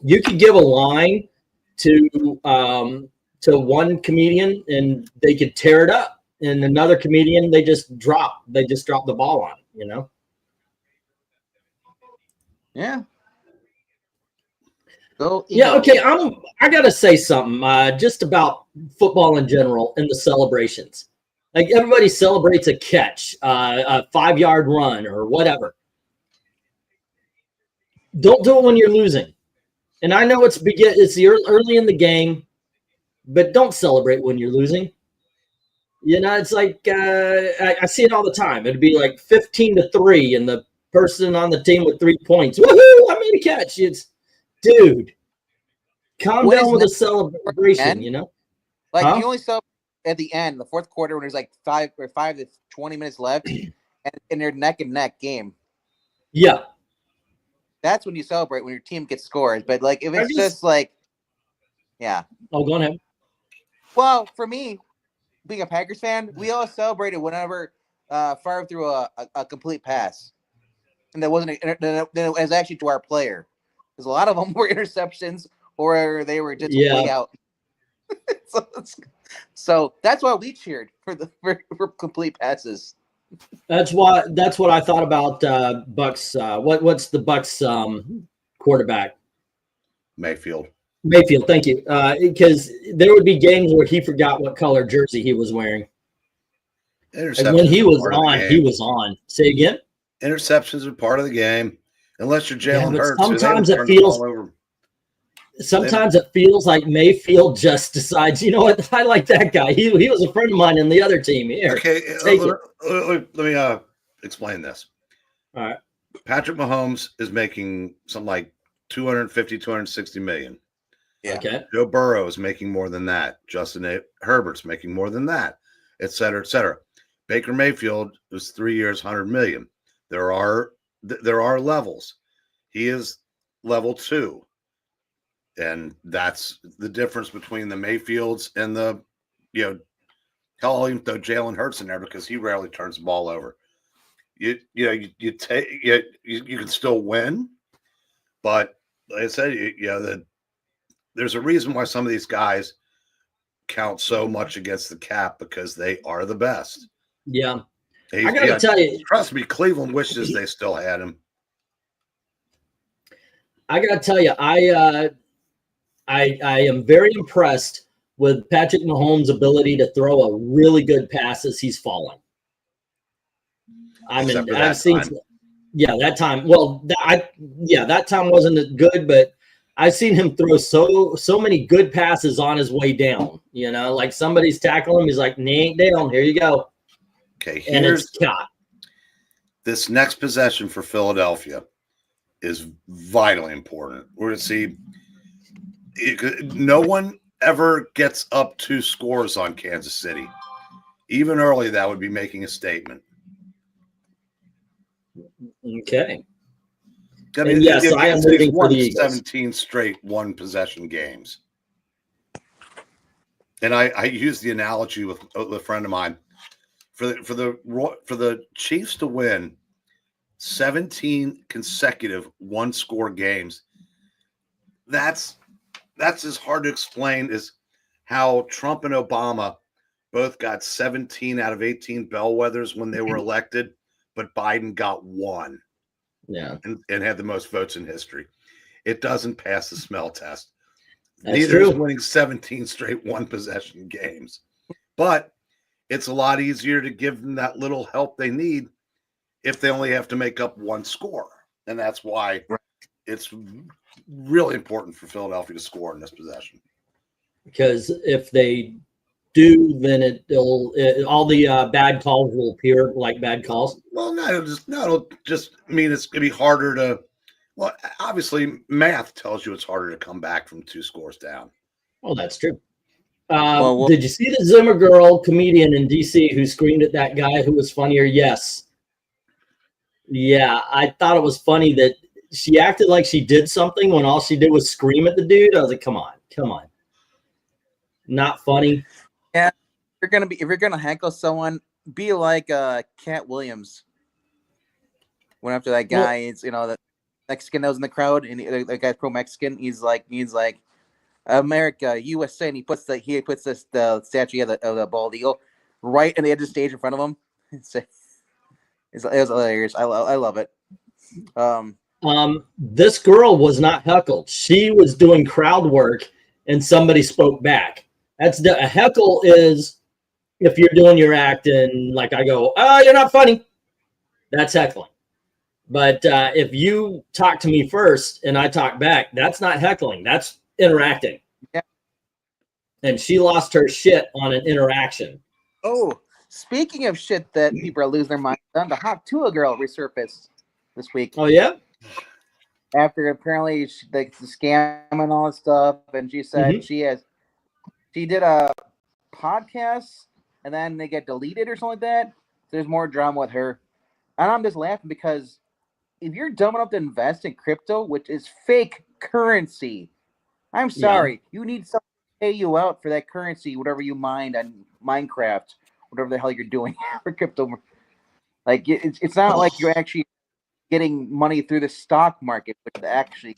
You could give a line to one comedian and they could tear it up, and another comedian they just drop the ball on, you know. Yeah. Yeah, okay. I gotta say something just about football in general and the celebrations. Like everybody celebrates a catch, a 5-yard run, or whatever. Don't do it when you're losing. And I know it's early in the game, but don't celebrate when you're losing. You know, it's like I see it all the time. It'd be like 15-3, and the person on the team with 3 points. Woohoo! I made a catch. It's dude, calm down with the celebration, you know? Like you only celebrate at the end, the fourth quarter, when there's like 5 to 20 minutes left, and they're neck and neck game. Yeah. That's when you celebrate, when your team gets scores. But like if it's just like, yeah. Oh, go ahead. Well, for me, being a Packers fan, we all celebrated whenever Favre threw a complete pass. And that wasn't it was actually to our player. Because a lot of them were interceptions, or they were just way out. So that's why we cheered for complete passes. That's what I thought about Bucks. What's the Bucks quarterback? Mayfield. Thank you. Because there would be games where he forgot what color jersey he was wearing. And when he was on, he was on. Say again. Interceptions are part of the game, unless you're Jalen Hurts. Sometimes it feels like Mayfield just decides, you know what, I like that guy. He was a friend of mine in the other team. Here, okay, let me explain this. All right. Patrick Mahomes is making something like 250, 260 million. Yeah. Okay. Joe Burrow is making more than that. Justin Herbert's making more than that, et cetera, et cetera. Baker Mayfield was 3 years, 100 million. There are levels. He is level 2. And that's the difference between the Mayfields and the, hell, I'll even throw Jalen Hurts in there because he rarely turns the ball over. You can still win, but like I said, there's a reason why some of these guys count so much against the cap because they are the best. Yeah. I gotta tell you, trust me, Cleveland wishes they still had him. I gotta tell you, I am very impressed with Patrick Mahomes' ability to throw a really good pass as he's falling. I mean, I've seen, yeah, that time. Well, that time wasn't as good, but I've seen him throw so many good passes on his way down. You know, like somebody's tackling him, he's like, "Knee ain't down. Here you go." Okay, and it's caught. This next possession for Philadelphia is vitally important. We're going to see no one ever gets up 2 scores on Kansas City. Even early, that would be making a statement. Okay. I mean, yes, I am rooting for the Eagles. 17 straight 1-possession games. And I use the analogy with a friend of mine. For the Chiefs to win 17 consecutive 1-score games, that's as hard to explain as how Trump and Obama both got 17 out of 18 bellwethers when they were elected, but Biden got 1. Yeah, and had the most votes in history. It doesn't pass the smell test. That's Neither true. is winning 17 straight 1-possession games. But it's a lot easier to give them that little help they need if they only have to make up 1 score. And that's why it's really important for Philadelphia to score in this possession. Because if they do, then all the bad calls will appear like bad calls. Well, it'll just mean it's going to be harder to. Well, obviously, math tells you it's harder to come back from 2 scores down. Well, that's true. Did you see the Zimmer girl comedian in DC who screamed at that guy who was funnier? Yes. Yeah, I thought it was funny that she acted like she did something when all she did was scream at the dude. I was like, come on. Not funny. Yeah, if you're gonna heckle someone, be like Cat Williams. Went after that guy, it's the Mexican that was in the crowd, and the guy's pro-Mexican. He's like America, USA, and he puts the statue of the bald eagle right in the edge of the stage in front of him. It was hilarious. I love it. This girl was not heckled. She was doing crowd work, and somebody spoke back. A heckle is if you're doing your act and like I go, "Oh, you're not funny." That's heckling. But if you talk to me first and I talk back, that's not heckling. That's interacting. Yeah. And she lost her shit on an interaction. Oh, speaking of shit that people are losing their minds on, the Hot Tua girl resurfaced this week. Oh, yeah? After apparently the scam and all that stuff, and she said she did a podcast and then they get deleted or something like that. There's more drama with her. And I'm just laughing because if you're dumb enough to invest in crypto, which is fake currency, I'm sorry. Yeah. You need someone to pay you out for that currency, whatever you mined on Minecraft, whatever the hell you're doing for crypto. Like, it's not like you're actually getting money through the stock market, which actually...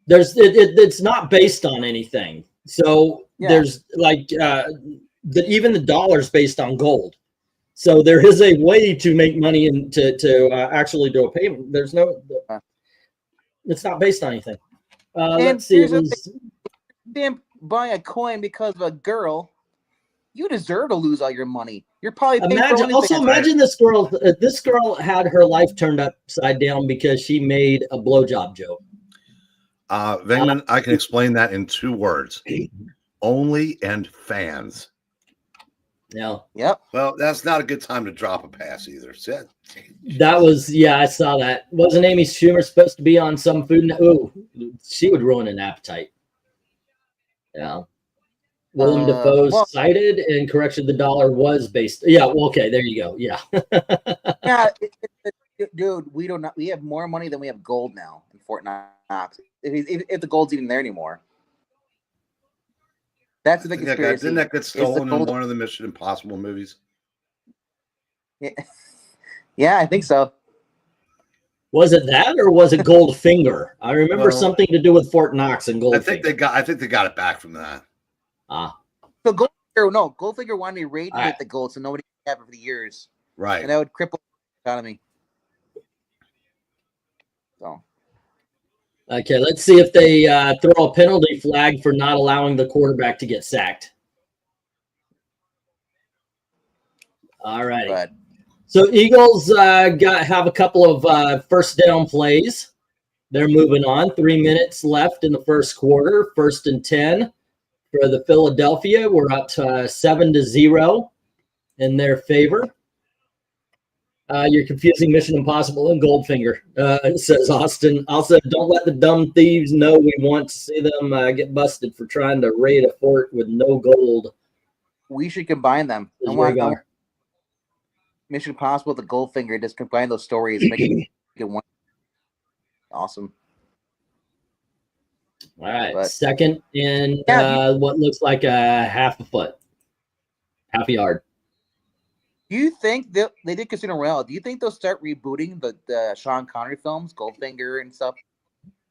it's not based on anything. So there's like even the dollar's based on gold. So there is a way to make money and to actually do a payment. There's no, it's not based on anything. Let's see. Didn't buy a coin because of a girl. You deserve to lose all your money. You're probably imagine this girl. This girl had her life turned upside down because she made a blowjob joke. VENKMAN, I can explain that in 2 words: only and fans. Yeah. Yep. Well, that's not a good time to drop a pass either. That was, I saw that. Wasn't Amy Schumer supposed to be on some food? Ooh, she would ruin an appetite. Yeah. Willem Dafoe cited and correction. The dollar was based. Yeah. Well, okay. There you go. Yeah. Yeah, dude. We have more money than we have gold now in Fort Knox. If the gold's even there anymore. That's the big conspiracy. Didn't that get stolen in one of the Mission Impossible movies? Yeah, I think so. Was it that or was it Goldfinger? I remember something to do with Fort Knox and Goldfinger. I think they got it back from that. So Goldfinger wanted to radiate the gold so nobody could have it for the years. Right. And that would cripple the economy. So. Okay, let's see if they throw a penalty flag for not allowing the quarterback to get sacked. All righty. So Eagles have a couple of first down plays. They're moving on. 3 minutes left in the first quarter. 1st and 10 for the Philadelphia. We're up to 7-0 in their favor. You're confusing Mission Impossible and Goldfinger, says Austin. Also, don't let the dumb thieves know we want to see them get busted for trying to raid a fort with no gold. We should combine them. I want Mission Impossible with the Goldfinger. Just combine those stories. Make it one. Awesome. All right. Second and what looks like a half a yard. Do you think they did Casino Royale? Do you think they'll start rebooting the Sean Connery films, Goldfinger and stuff?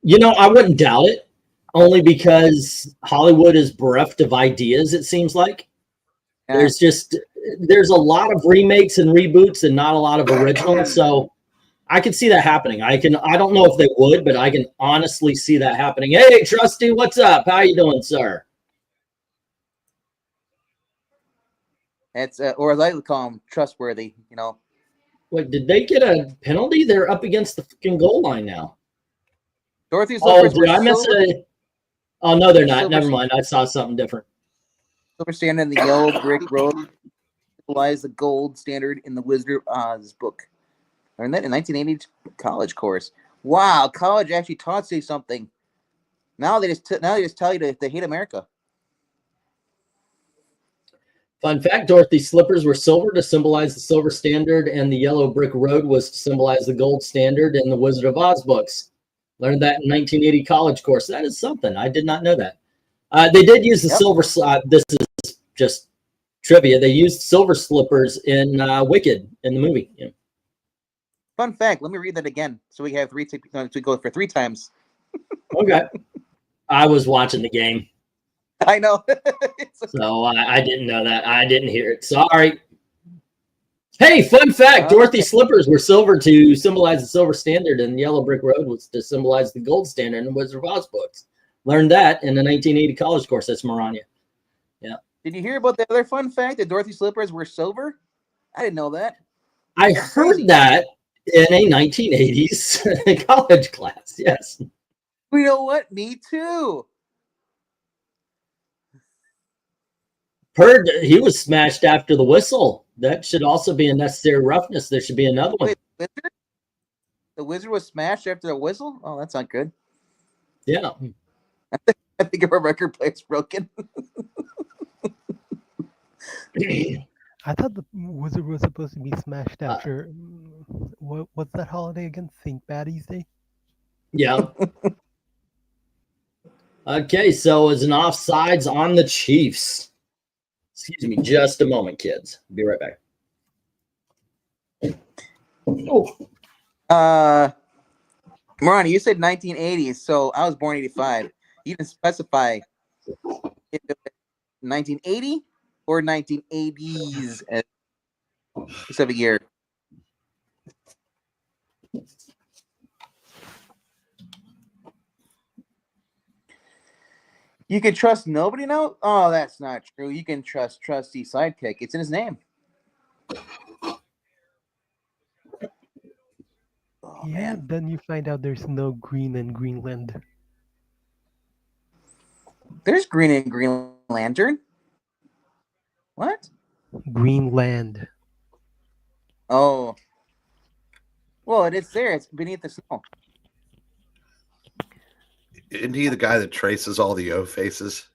You know, I wouldn't doubt it, only because Hollywood is bereft of ideas, it seems like. Yeah. There's a lot of remakes and reboots and not a lot of originals, so I can see that happening. I don't know if they would, but I can honestly see that happening. Hey, Trusty, what's up? How you doing, sir? It's or as I would call them, trustworthy. You know. Wait, did they get a penalty? They're up against the freaking goal line now. Dorothy's. Oh, did I miss it? Oh no, they're not. Never mind. I saw something different. Silver standard in the yellow brick road lies the gold standard in the Wizard of Oz book. Learned that in 1980 college course. Wow, college actually taught you something. Now they just tell you they hate America. Fun fact, Dorothy's slippers were silver to symbolize the silver standard, and the yellow brick road was to symbolize the gold standard in the Wizard of Oz books. Learned that in 1980 college course. That is something. I did not know that. They did use the silver. This is just trivia. They used silver slippers in Wicked in the movie. Yeah. Fun fact. Let me read that again, so we have we go for 3 times. Okay. I was watching the game. I know. So I didn't know that. I didn't hear it. Sorry. Hey, fun fact. Dorothy's slippers were silver to symbolize the silver standard, and the yellow brick road was to symbolize the gold standard in the Wizard of Oz books. Learned that in the 1980 college course. That's MARANYA. Yeah. Did you hear about the other fun fact that Dorothy's slippers were silver? I didn't know that. I heard that in a 1980s college class. Yes. You know what? Me too. Heard he was smashed after the whistle. That should also be a necessary roughness. There should be another one. Wait, the wizard was smashed after the whistle? Oh, that's not good. Yeah. I think if our record player's broken. I thought the wizard was supposed to be smashed after what's that holiday again? St. Patty's Day? Yeah. Okay, so it's an offsides on the Chiefs. Excuse me just a moment, kids. Be right back. Oh. Marani, you said 1980s, so I was born 85. You didn't specify if it was 1980 or 1980s as a specific year. You can trust nobody now? Oh, that's not true. You can trust Trusty Sidekick. It's in his name. Oh, yeah, man. Then you find out there's no green in Greenland. There's green in Green Lantern. What? Greenland. Oh. Well, it is there. It's beneath the snow. Isn't he the guy that traces all the O faces?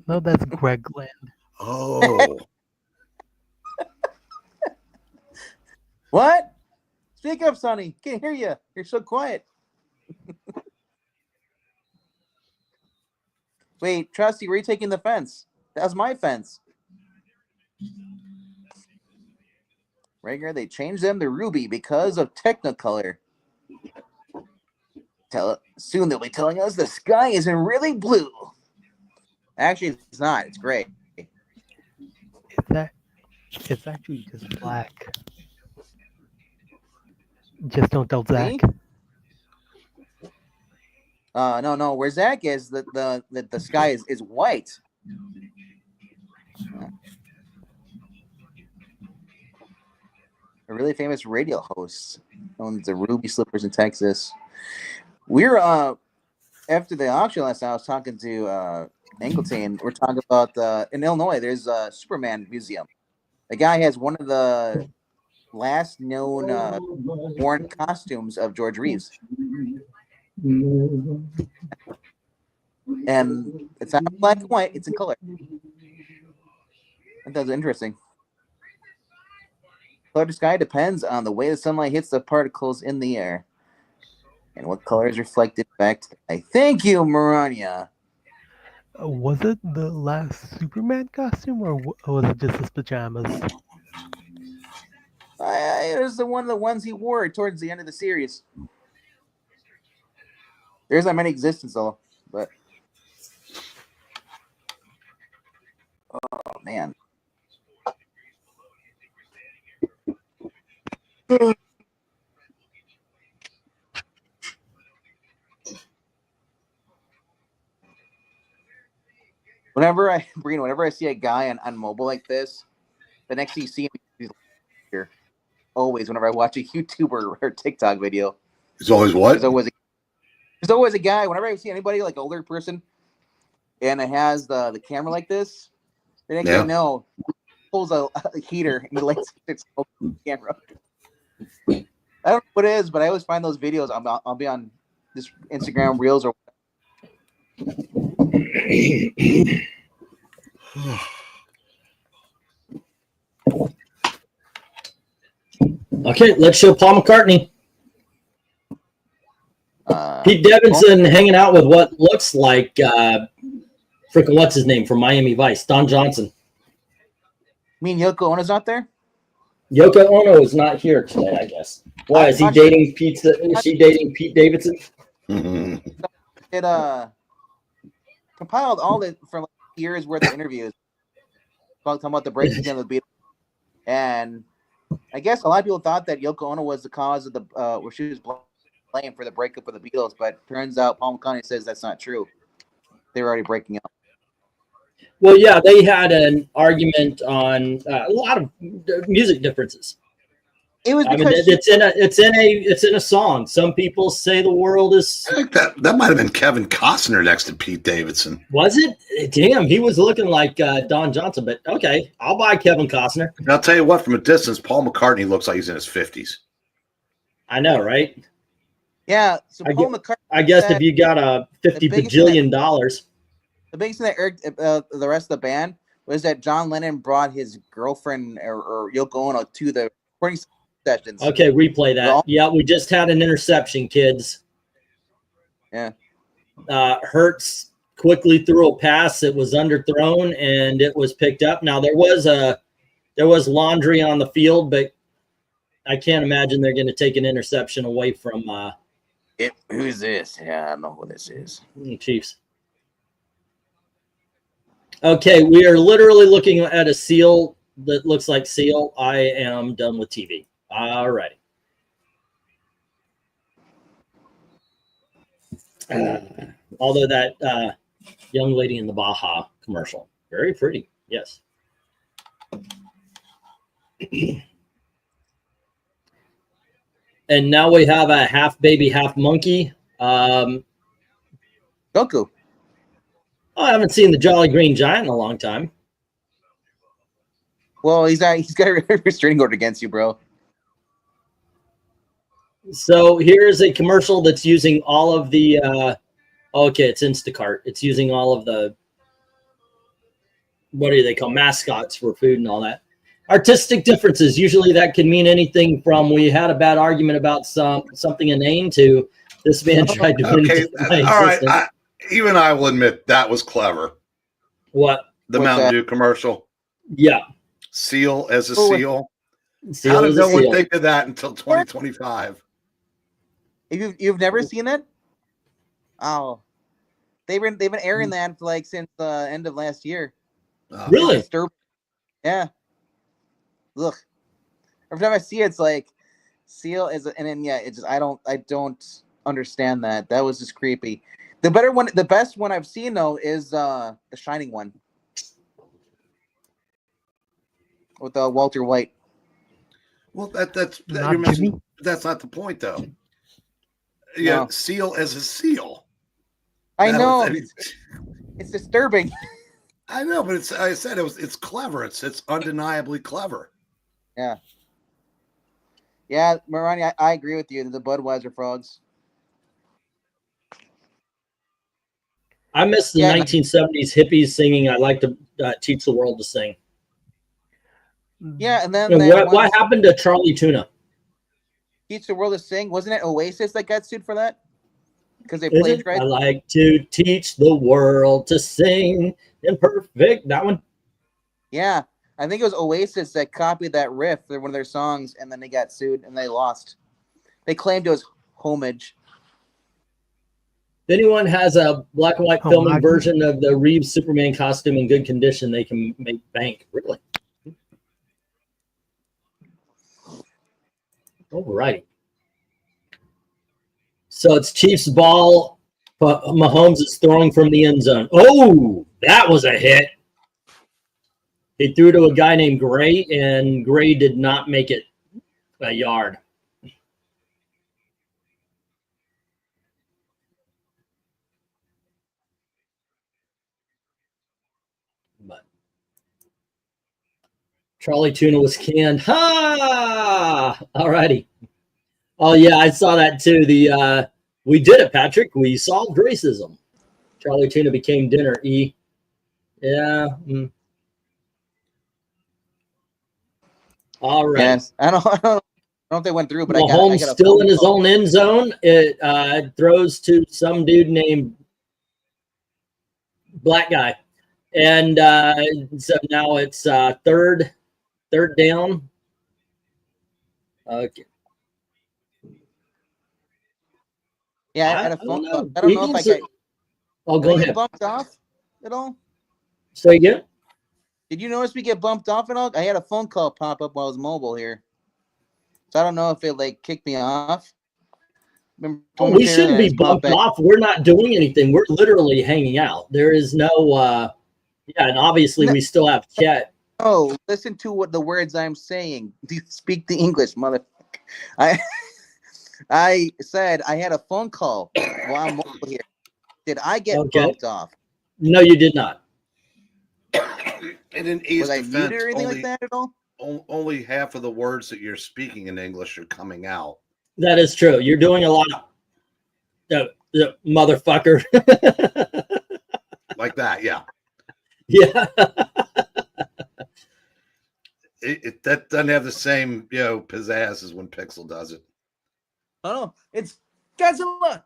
No, that's Gregland. Oh. What? Speak up, Sonny. Can't hear you. You're so quiet. Wait, Trusty, where are you taking the fence? That was my fence. Rager, they changed them to ruby because of Technicolor. Soon they'll be telling us the sky isn't really blue. Actually, it's not. It's gray. It's actually just black. Just don't tell Zach. No. Where Zach is, the sky is white. A really famous radio host owns the Ruby Slippers in Texas. We're after the auction last night, I was talking to Angleton. We're talking about in Illinois. There's a Superman museum. The guy has one of the last known worn costumes of George Reeves, and it's not black and white; it's in color. That's interesting. Color of the sky depends on the way the sunlight hits the particles in the air and what color is reflected back to the eye. Thank you, Maranya. Was it the last Superman costume, or was it just his pajamas? It was one of the ones he wore towards the end of the series. There's not many existence, though, but... Oh, man. Whenever I see a guy on mobile like this, the next thing you see him, he's here. Always, whenever I watch a YouTube or TikTok video. It's always what? There's always a guy. Whenever I see anybody, like an older person, and it has the camera like this, the next thing you know, he pulls a heater and he lights it on the camera. I don't know what it is, but I always find those videos. I'll be on this Instagram Reels or Okay, let's show Paul McCartney. Pete Davidson hanging out with what looks like freaking what's his name from Miami Vice, Don Johnson. You mean Yoko Ono's not there? Yoko Ono is not here today, I guess. Why is he dating Pete? Is she dating Pete Davidson? It compiled all the from years worth of interviews talking about the breaking down of the Beatles, and I guess a lot of people thought that Yoko Ono was the cause of the where she was blamed for the breakup of the Beatles, but turns out Paul McCartney says that's not true. They were already breaking up. Well, yeah, they had an argument on a lot of music differences. It was because it's in a song. Some people say the world is. I think that might have been Kevin Costner next to Pete Davidson. Was it? Damn, he was looking like Don Johnson. But okay, I'll buy Kevin Costner. And I'll tell you what, from a distance, Paul McCartney looks like he's in his 50s. I know, right? Yeah. So Paul McCartney. I guess if you got a $50 bajillion dollars. The biggest thing that irked the rest of the band was that John Lennon brought his girlfriend or Yoko Ono to the recording sessions. Okay, replay that. Yeah, we just had an interception, kids. Yeah. Hertz quickly threw a pass. It was underthrown and it was picked up. Now there was laundry on the field, but I can't imagine they're going to take an interception away from. Who's this? Yeah, I don't know who this is. Chiefs. Okay, we are literally looking at a seal that looks like seal. I am done with TV. All righty. Although that young lady in the Baja commercial, very pretty. Yes. And now we have a half baby, half monkey. Goku. I haven't seen the Jolly Green Giant in a long time. Well, he's got a restraining order against you, bro. So here's a commercial that's using all of the okay, it's Instacart. It's using all of the what do they call mascots for food and all that. Artistic differences. Usually that can mean anything from we had a bad argument about something inane to this man tried to okay, all right. Even I will admit that was clever. What? The Mountain Dew commercial. Yeah. Seal as a seal. How did no one think of that until 2025? You've never seen it? Oh, They've been airing that like since the end of last year. Really? Yeah. Look, every time I see it, it's like Seal is, and then yeah, it's just I don't understand that. That was just creepy. The best one I've seen though is the Shining one with Walter White. Well, that's not the point though. Yeah, No. Seal as a seal. I know. It's disturbing. I know, but it's clever. It's undeniably clever. Yeah. Yeah, Marani, I agree with you. The Budweiser frogs. I miss the 1970s hippies singing "I Like to Teach the World to Sing." Yeah, and then what happened to Charlie Tuna? Teach the World to Sing. Wasn't it Oasis that got sued for that? Because they plagiarized. I like to teach the world to sing imperfect. That one. Yeah, I think it was Oasis that copied that riff for one of their songs, and then they got sued and they lost. They claimed it was homage. If anyone has a black and white filming version of the Reeves Superman costume in good condition, they can make bank. Really? All right. So it's Chiefs ball. But Mahomes is throwing from the end zone. Oh, that was a hit. He threw to a guy named Gray, and Gray did not make it a yard. But Charlie Tuna was canned. Ha! All righty. Oh, yeah, I saw that too. We did it, Patrick. We solved racism. Charlie Tuna became dinner. E. Yeah. All right. Yes. I don't know if they went through, but Mahomes I got still in his own end zone. It throws to some dude named Black Guy. And so now it's third down. Okay. Yeah, I had a phone call. I don't know if I got. Oh, go ahead. Bumped off at all? Say again? Did you notice we get bumped off at all? I had a phone call pop up while I was mobile here, so I don't know if it like kicked me off. We shouldn't be bumped off. We're not doing anything. We're literally hanging out. There is no. Yeah, and obviously we still have chat. Oh, listen to what the words I'm saying. Do you speak the English, motherfucker? I said I had a phone call while I'm mobile here. Did I get bumped off? No, you did not. And in East was I muted or anything like that at all? Only half of the words that you're speaking in English are coming out. That is true. You're doing a lot of motherfucker. Like that, yeah. Yeah. That doesn't have the same, pizzazz as when Pixel does it. Oh, it's Godzilla.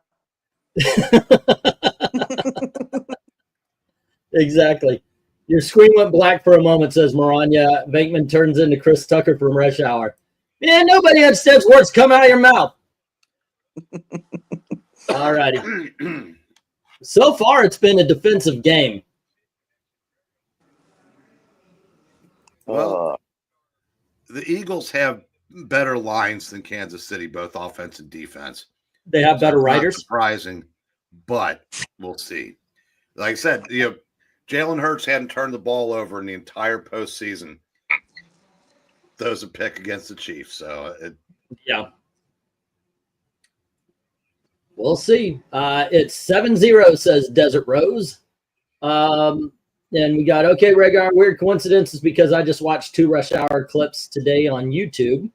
Exactly. Your screen went black for a moment, says Maranya. Venkman turns into Chris Tucker from Rush Hour. Man, nobody understands words come out of your mouth. All righty. So far, it's been a defensive game. Well, the Eagles have better lines than Kansas City, both offense and defense. They have better writers. Not surprising, but we'll see. Like I said, Jalen Hurts hadn't turned the ball over in the entire postseason. Those a pick against the Chiefs. So yeah, we'll see. It's 7-0, says Desert Rose. And we got Rhaegar. Weird coincidences because I just watched 2 Rush Hour clips today on YouTube.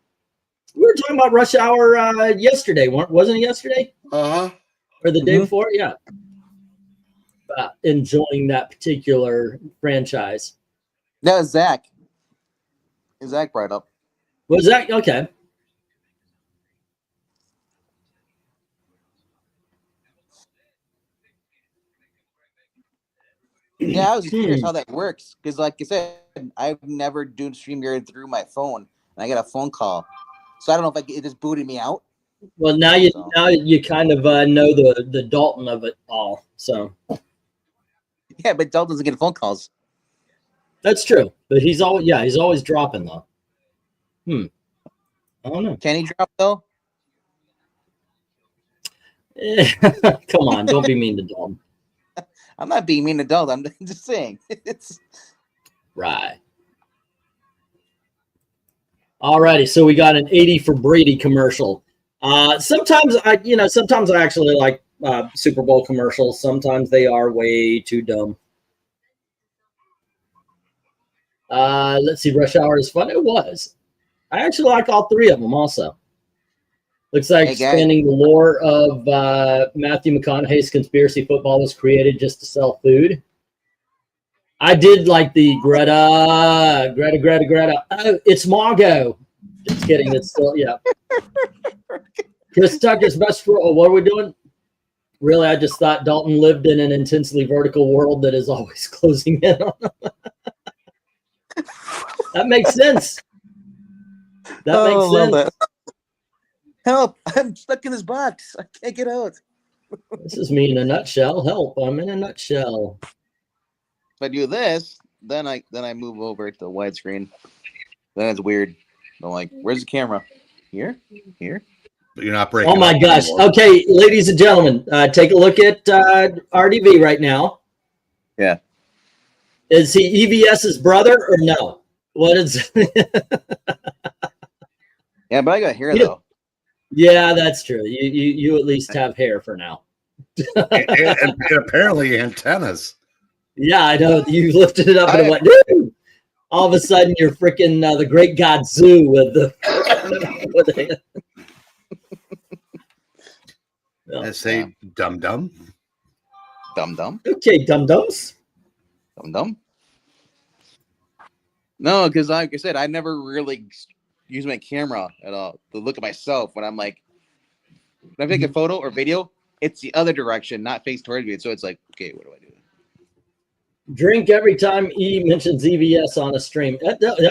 We were talking about Rush Hour yesterday, wasn't it yesterday? Uh-huh. Or the day before? Yeah. Enjoying that particular franchise. That was Zach. Zach brought up. Was that okay? Yeah, I was curious how that works because, like I said, I've never done StreamYard through my phone, and I got a phone call, so I don't know if it just booted me out. Well, now you kind of know the Dalton of it all. So Yeah, but Dalton doesn't get phone calls. That's true, but he's always dropping though. I don't know. Can he drop though? Come on, don't be mean to Dalton. I'm not being mean to Dalton. I'm just saying. It's right. Alrighty, so we got an 80 for Brady commercial. Sometimes I actually like Super Bowl commercials. Sometimes they are way too dumb. Let's see, Rush Hour is fun. It was. I actually like all three of them also. Looks like expanding the lore of Matthew McConaughey's conspiracy football was created just to sell food. I did like the Greta. Oh, it's Margot. Just kidding. It's still, yeah. Chris Tucker's best for, what are we doing? Really, I just thought Dalton lived in an intensely vertical world that is always closing in on him. That makes sense. That makes sense. That. Help! I'm stuck in this box. I can't get out. This is me in a nutshell. Help! I'm in a nutshell. If I do this, then I move over to the widescreen. Then it's weird. I'm like, where's the camera? Here? Here? But you're not breaking. Oh my gosh. Anymore. Okay, ladies and gentlemen, take a look at RDV right now. Yeah. Is he EVS's brother or no? What is? Yeah, but I got hair though. Yeah, that's true. You at least have hair for now. and apparently antennas. Yeah, I know. You lifted it up and it went, woo! All of a sudden you're freaking the Great God Zoo with the. I say dum dum. Dum dum. Okay, dum dums. Dum dum. No, because like I said, I never really use my camera at all to look at myself when I'm like, when I take a photo or video, it's the other direction, not face toward me. So it's like, okay, what do I do? Drink every time E mentions EVS on a stream.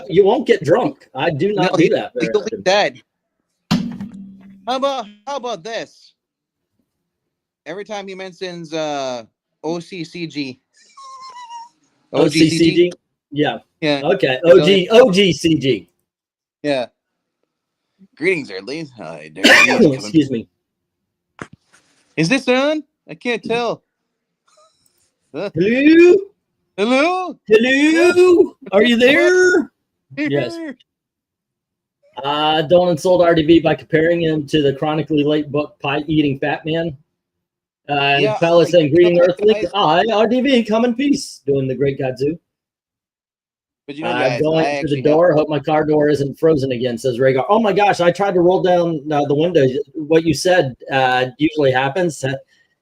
You won't get drunk. I do not do that. He'll be dead. How about this? Every time he mentions OCCG. OCCG? Yeah. Yeah. Okay. OGCG. Yeah. Greetings, Early. Hi, excuse me. Is this on? I can't tell. Hello? Hello? Hello? Are you there? Yes. Don't insult RDV by comparing him to the chronically late book pie-eating fat man. Pella saying, greeting Earthlink. Hi, RDV, come in peace. Doing the Great Godzu. But you know, guys, going to the door. Hope my car door isn't frozen again, says Rhaegar. Oh my gosh, I tried to roll down the window. What you said usually happens.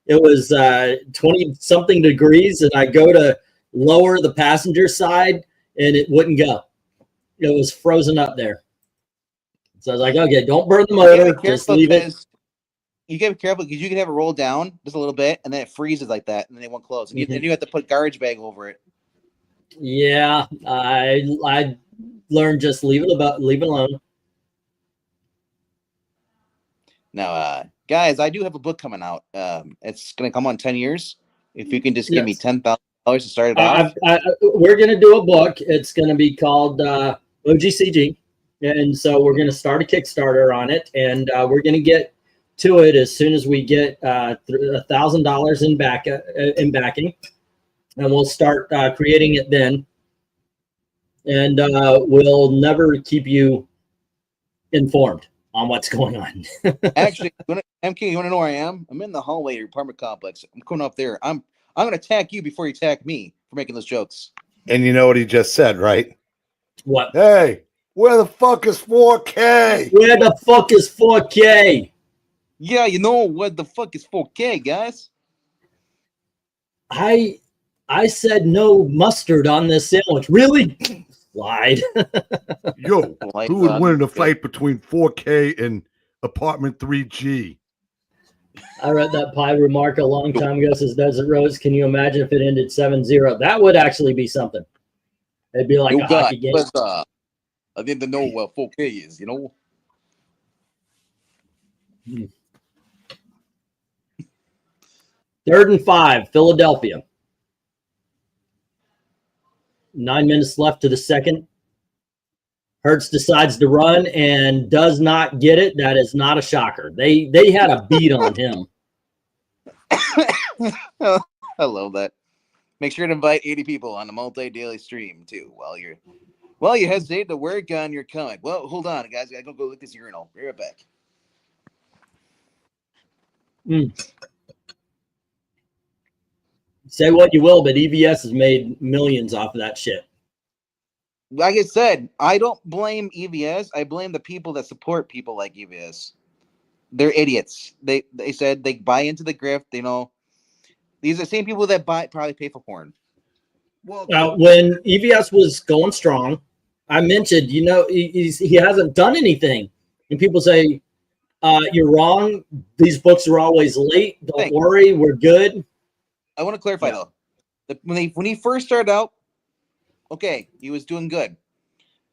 It was 20-something degrees, and I go to lower the passenger side, and it wouldn't go. It was frozen up there. So I was like, okay, don't burn the motor. Just leave it. You gotta be careful because you can have it roll down just a little bit, and then it freezes like that, and then it won't close. And you have to put a garbage bag over it. Yeah, I learned just leave it alone. Now, guys, I do have a book coming out. It's gonna come on 10 years. If you can just give me $10,000 to start it off. We're gonna do a book. It's gonna be called OGCG, and so we're gonna start a Kickstarter on it, and we're gonna get to it as soon as we get $1,000 in backing. And we'll start creating it then. And we'll never keep you informed on what's going on. Actually, MK, you want to know where I am? I'm in the hallway of your apartment complex. I'm going up there. I'm going to attack you before you attack me for making those jokes. And you know what he just said, right? What? Hey, where the fuck is 4K? Where the fuck is 4K? Yeah, you know what the fuck is 4K, guys? I said no mustard on this sandwich. Really? Lied. Yo, who would win in a fight between 4K and apartment 3G? I read that pie remark a long time ago. Says Desert Rose, can you imagine if it ended 7-0? That would actually be something. It'd be like a hockey game. I didn't know what 4K is, you know? Third and 5, Philadelphia. 9 minutes left to the second. Hertz decides to run and does not get it. That is not a shocker. They had a beat on him. I love that. Make sure to invite 80 people on the multi-daily stream too while you hesitate to work on your comic. Well, hold on, guys. I gotta go look this urinal. Be right back. Say what you will, but EVS has made millions off of that shit. Like I said, I don't blame EVS. I blame the people that support people like EVS. They're idiots. They said they buy into the grift. They know these are the same people that probably pay for porn. Well, when EVS was going strong, I mentioned, you know, he hasn't done anything, and people say, "You're wrong. These books are always late. Don't worry, we're good." I want to clarify though. When he first started out, okay, he was doing good,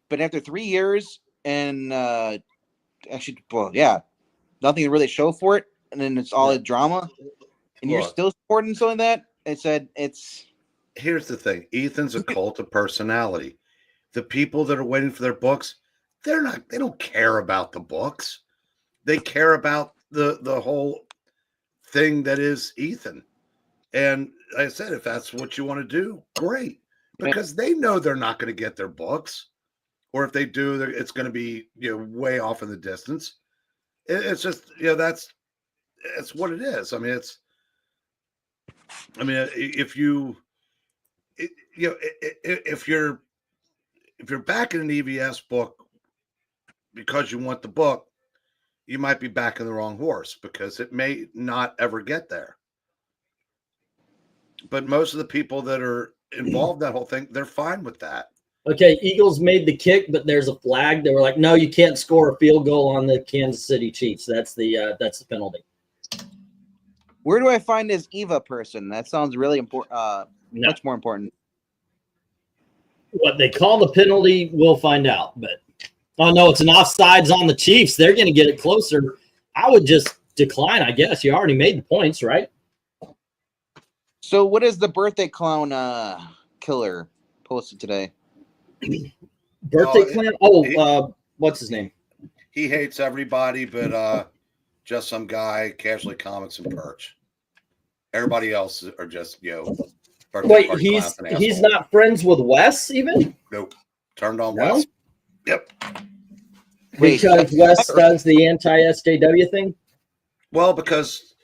but after 3 years and actually, well, yeah, nothing to really show for it, and then it's all a drama, and you're still supporting something like that. I said it's. Here's the thing: Ethan's a cult of personality. The people that are waiting for their books, they don't care about the books. They care about the whole thing that is Ethan. And like I said, if that's what you want to do, great. Because they know they're not going to get their books. Or if they do, it's going to be, you know, way off in the distance. It's just, you know, that's what it is. I mean, if you know, if you're backing an EVS book because you want the book, you might be backing the wrong horse because it may not ever get there. But most of the people that are involved in that whole thing, they're fine with that. Okay, Eagles made the kick, but there's a flag. They were like, no, you can't score a field goal on the Kansas City Chiefs. That's the penalty. Where do I find this Eva person? That sounds really important. Much more important. What they call the penalty, we'll find out. But oh no, it's an offsides on the Chiefs. They're going to get it closer. I would just decline, I guess. You already made the points, right? So what is the birthday clown killer posted today? Birthday clown? What's his name? He hates everybody, but just some guy, Casually Comics and Perch. Everybody else are just, you know. Wait, he's not friends with Wes even? Nope. Turned on Wes. Yep. Because Wes does the anti-SJW thing? Well, because,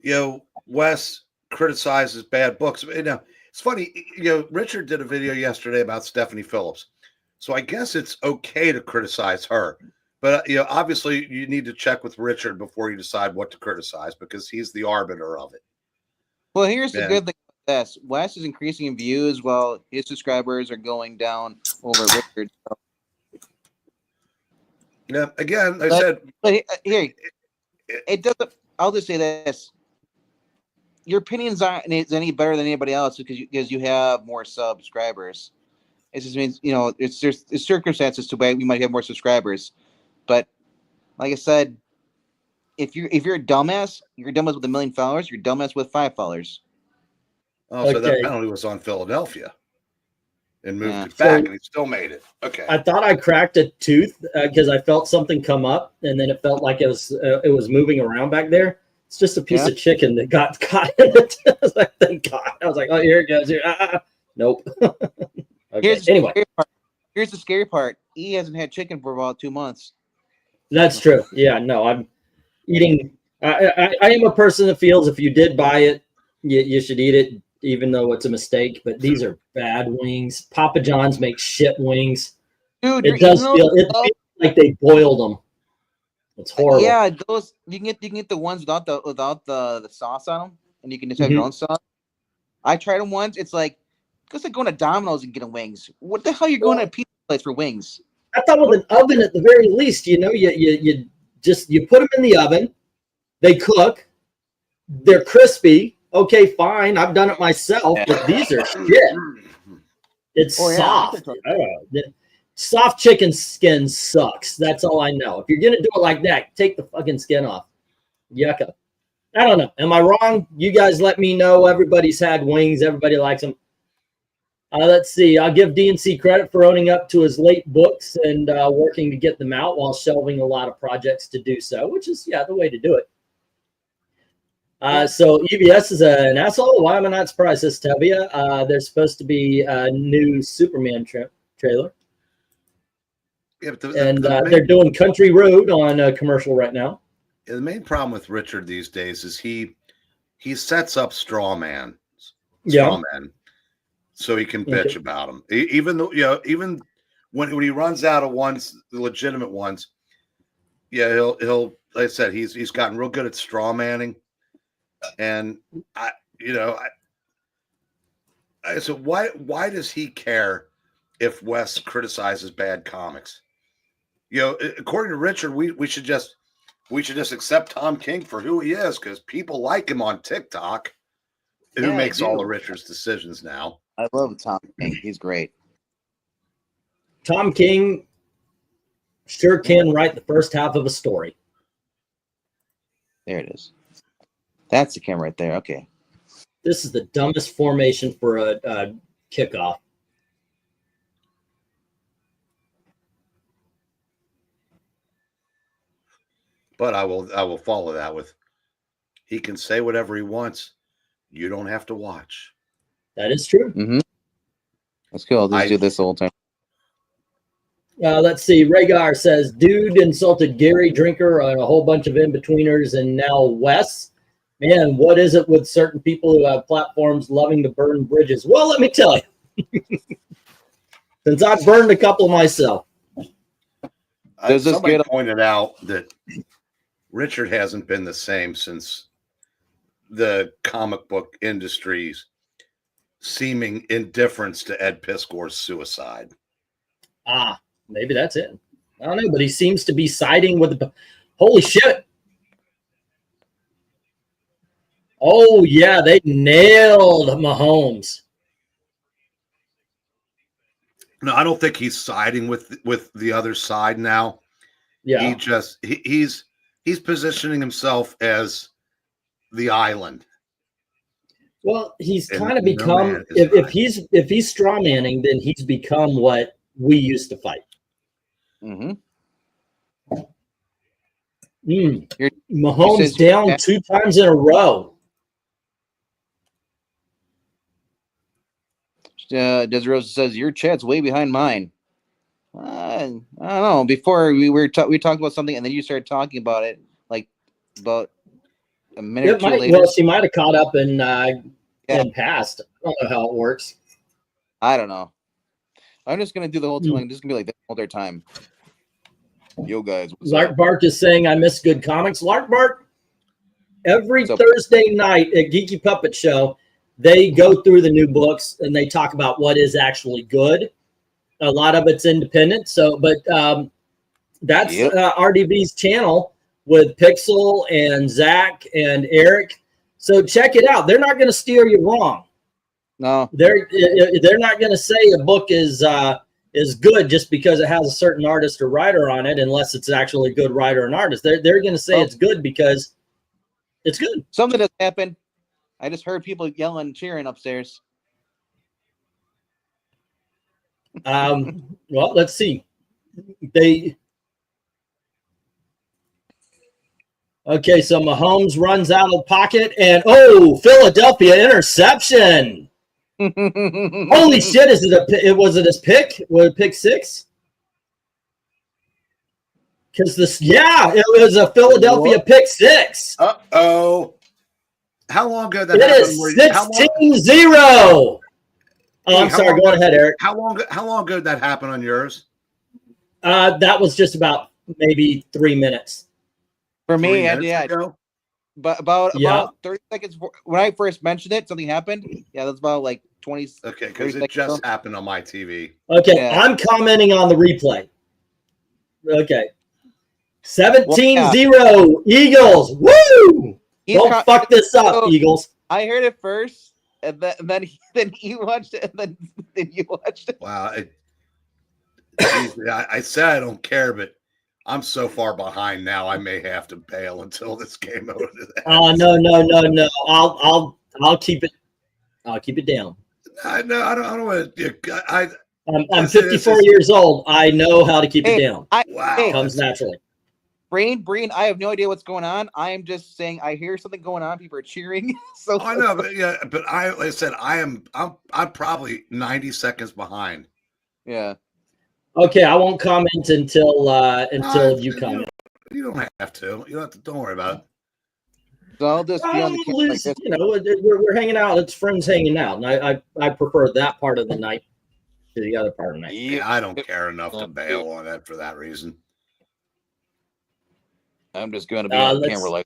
you know, Wes criticizes bad books. You know, it's funny, you know, Richard did a video yesterday about Stephanie Phillips. So I guess it's okay to criticize her. But, you know, obviously you need to check with Richard before you decide what to criticize because he's the arbiter of it. Well, here's the good thing about this. Wes is increasing in views while his subscribers are going down over Richard. So. Yeah, again, I said. But here, it doesn't. I'll just say this. Your opinions aren't any better than anybody else because you have more subscribers. It just means, you know, it's circumstances to where we might have more subscribers. But like I said, if you're a dumbass, you're a dumbass with 1 million followers, you're a dumbass with 5 followers. Oh, so that penalty was on Philadelphia and moved it back, and he still made it. Okay. I thought I cracked a tooth because I felt something come up, and then it felt like it was moving around back there. It's just a piece of chicken that got caught in it. I was like, thank God. I was like, oh, here it goes. Here. Nope. Okay. Here's the scary part. He hasn't had chicken for about 2 months. That's true. Yeah, no, I'm eating. I am a person that feels if you did buy it, you should eat it, even though it's a mistake. But these are bad wings. Papa John's makes shit wings. Dude, it feels like they boiled them. It's horrible. Yeah, those you can get the ones without the sauce on them, and you can just have your own sauce. I tried them once. It's like going to Domino's and getting wings. What the hell are you going to a pizza place for wings? I thought with an oven at the very least, you know, you put them in the oven, they cook, they're crispy. Okay, fine. I've done it myself, but these are shit. It's soft. Soft chicken skin sucks. That's all I know. If you're gonna do it like that, take the fucking skin off. Yucca. I don't know. Am I wrong? You guys let me know. Everybody's had wings. Everybody likes them. Let's see. I'll give DNC credit for owning up to his late books and working to get them out while shelving a lot of projects to do so, which is, yeah, the way to do it. So EBS is an asshole. Why am I not surprised? This Tevia. There's supposed to be a new Superman trailer. Yeah, but they're doing Country Road on a commercial right now. The main problem with Richard these days is he sets up straw men, so he can bitch about them. Even though, even when he runs out of ones, the legitimate ones, he'll like I said, he's gotten real good at straw manning. And so why does he care if Wes criticizes bad comics? According to Richard, we should just accept Tom King for who he is, because people like him on TikTok. Who makes all of Richard's decisions now? I love Tom King. He's great. Tom King sure can write the first half of a story. There it is. That's the camera right there. Okay. This is the dumbest formation for a kickoff. But I will follow that with, he can say whatever he wants. You don't have to watch. That is true. Mm-hmm. Let's go. I'll just do this the whole time. Let's see. Rhaegar says, dude insulted Gary Drinker and a whole bunch of in-betweeners, and now Wes. Man, what is it with certain people who have platforms loving to burn bridges? Well, let me tell you. Since I've burned a couple myself. Somebody pointed out that Richard hasn't been the same since the comic book industry's seeming indifference to Ed Piskor's suicide. Maybe that's it. I don't know, but he seems to be siding with the... Holy shit. Oh, yeah, they nailed Mahomes. No, I don't think he's siding with the other side now. Yeah. He's positioning himself as the island. Well, he's kind of become, if he's straw manning, then he's become what we used to fight. Mm-hmm. Mahomes down 2 times in a row. Desiree says your chat's way behind mine. I don't know. Before we talked about something, and then you started talking about it, like about a minute or two later. Well, she might have caught up and passed. I don't know how it works. I don't know. I'm just gonna do the whole thing. I'm just gonna be like that all their time. Yo, guys. Lark Bark is saying I miss good comics. Lark Bark, every Thursday night at Geeky Puppet Show, they go through the new books and they talk about what is actually good. A lot of it's independent. So, but that's RDV's channel with Pixel and Zach and Eric. So check it out. They're not going to steer you wrong. No, they're not going to say a book is good just because it has a certain artist or writer on it, unless it's actually a good writer and artist. They're going to say it's good because it's good. Something has happened. I just heard people yelling, cheering upstairs. Well, let's see. Okay, so Mahomes runs out of the pocket, and Philadelphia interception. Holy shit! Was it his pick? Was it pick 6? Because it was a Philadelphia pick 6. How long ago that happened? It is 16-0. Oh, I'm sorry. Go ahead, Eric. How long ago did that happen on yours? That was just about maybe 3 minutes. For me, but about 30 seconds when I first mentioned it, something happened. Yeah, that's about like 20. Okay, because it just happened on my TV. Okay, I'm commenting on the replay. Okay, 17-0 Eagles. Woo! Don't fuck this up, Eagles. I heard it first, and then you watched it, and then you watched it. Wow, I said I don't care, but I'm so far behind now. I may have to bail until this game over. Oh no! I'll keep it. I'll keep it down. No, I don't want to. I'm 54 years old. I know how to keep it down. Wow, it comes naturally. Breen, I have no idea what's going on. I am just saying I hear something going on. People are cheering. So I know, but yeah, but like I said, I'm probably 90 seconds behind. Yeah. Okay, I won't comment until you comment. You don't have to. You don't have to. Don't worry about it. So I'll just be on the camera like this. You know, we're hanging out. It's friends hanging out, and I prefer that part of the night to the other part of the night. Yeah, I don't care enough to bail on that for that reason. I'm just going to be on the camera like,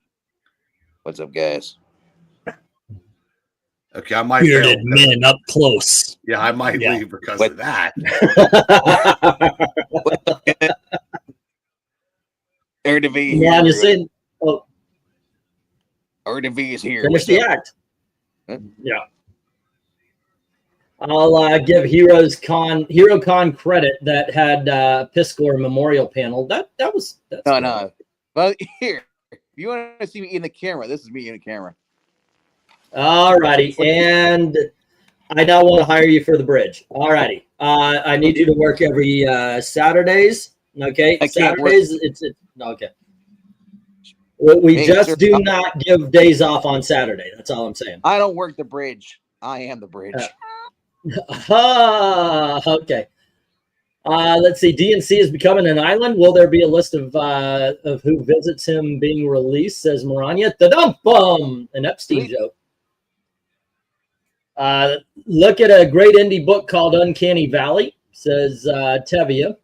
what's up, guys? Okay, I might bearded men up close. Yeah, I might leave because of that. RDV yeah, you said, oh, RDV is here. Finish the act. Yeah. I'll give HeroCon credit that had Piscor Memorial panel. That's no. Well, here, if you want to see me in the camera, this is me in the camera. All righty, and I now want to hire you for the bridge. All righty, I need you to work every Saturdays. Okay, Saturdays. It's okay. We just do not give days off on Saturday. That's all I'm saying. I don't work the bridge. I am the bridge. Okay. Let's see. DNC is becoming an island. Will there be a list of who visits him being released? Says Maranya. Da-dum-bum! An Epstein joke. Look at a great indie book called Uncanny Valley, says Tevia.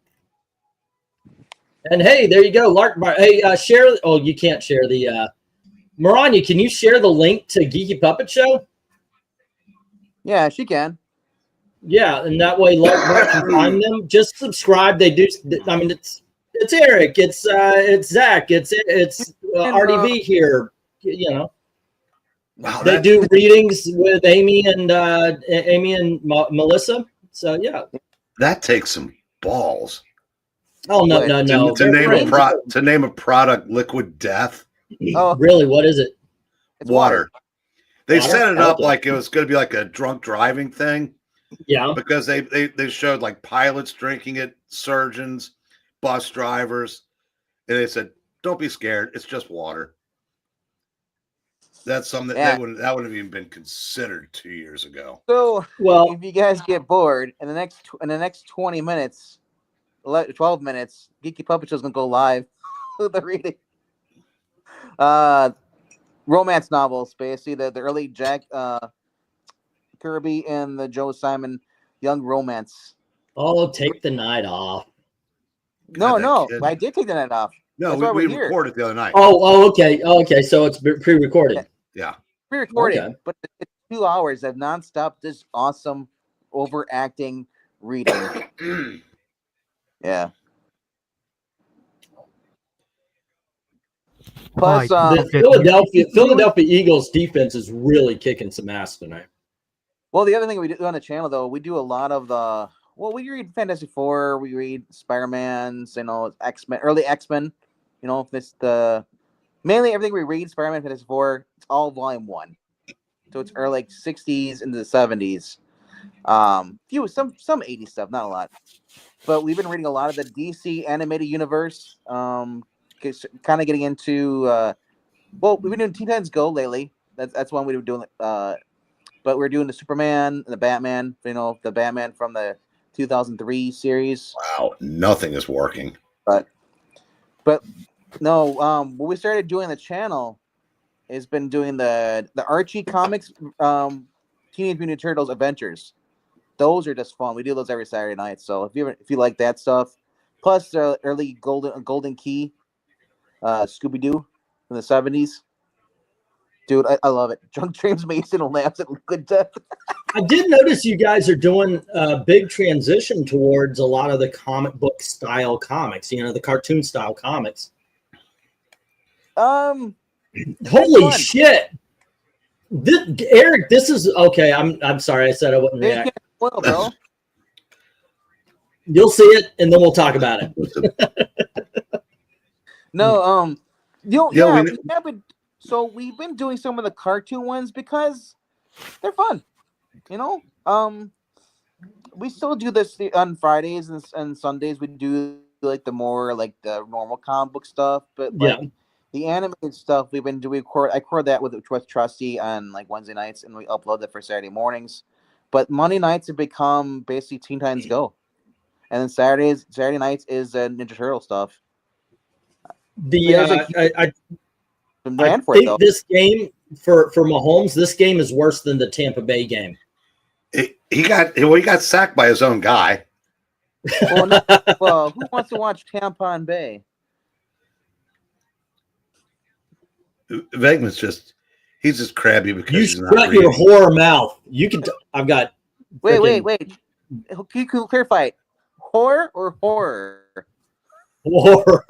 And hey, there you go, Lark Bar. Hey, share. Oh, you can't share the. Maranya, can you share the link to Geeky Puppet Show? Yeah, she can. Yeah, and that way Lark Bar can find them. Just subscribe. They do. I mean, it's Eric. It's Zach. It's RDV here. You know. Wow, they do readings with Amy and Melissa. So yeah, that takes some balls. Oh no. To name a product, Liquid Death. Oh, really? What is it? It's water. They set it up like it was going to be like a drunk driving thing. Yeah, because they showed like pilots drinking it, surgeons, bus drivers, and they said, "Don't be scared. It's just water." That's something that wouldn't have even been considered 2 years ago. So, well, if you guys get bored in the next 20 minutes, 12 minutes, Geeky Puppet Show is gonna go live with the reading. Romance novels, basically the early Jack Kirby and the Joe Simon young romance. Oh, take the night off. No, I did take the night off. No, we recorded the other night. Oh, okay. So it's pre-recorded. Yeah. Pre-recorded, but it's 2 hours of nonstop, this awesome overacting reading. Yeah. Plus, the Philadelphia Eagles defense is really kicking some ass tonight. Well, the other thing we do on the channel, though, we do a lot of the. Well, we read Fantastic Four, we read Spider-Man's, X-Men, early X-Men. Mainly everything we read, Spider-Man, Fantastic Four, it's all volume 1. So it's early 60s into the 70s. Some 80s stuff, not a lot. But we've been reading a lot of the DC animated universe. Kind of getting into we've been doing Teen Titans Go lately. That's one we were doing. But we're doing the Superman and the Batman. The Batman from the 2003 series. Wow, nothing is working. But no, what we started doing on the channel has been doing the Archie comics, Teenage Mutant Turtles Adventures. Those are just fun. We do those every Saturday night. So if you like that stuff, plus the early Golden Key, Scooby-Doo in the 70s. Dude, I love it. Drunk Dreams, Mason, and laughs at Good Death. I did notice you guys are doing a big transition towards a lot of the comic book style comics, the cartoon style comics. Holy shit. Eric, this is okay. I'm sorry I said I wouldn't react. Well, bro. You'll see it and then we'll talk about it. No, so we've been doing some of the cartoon ones because they're fun. You know, we still do this on Fridays and Sundays. We do like the more like the normal comic book stuff, but like the animated stuff we've been doing. I record that with Trusty on like Wednesday nights, and we upload that for Saturday mornings. But Monday nights have become basically Teen Titans Go, and then Saturday nights is Ninja Turtle stuff. I think this game for Mahomes, this game is worse than the Tampa Bay game. He got sacked by his own guy. Well, who wants to watch Tampon Bay? Venkman's he's just crabby because you he's not shut your whore mouth. You can. I've got. Wait. Can you clarify? Whore or horror? Horror.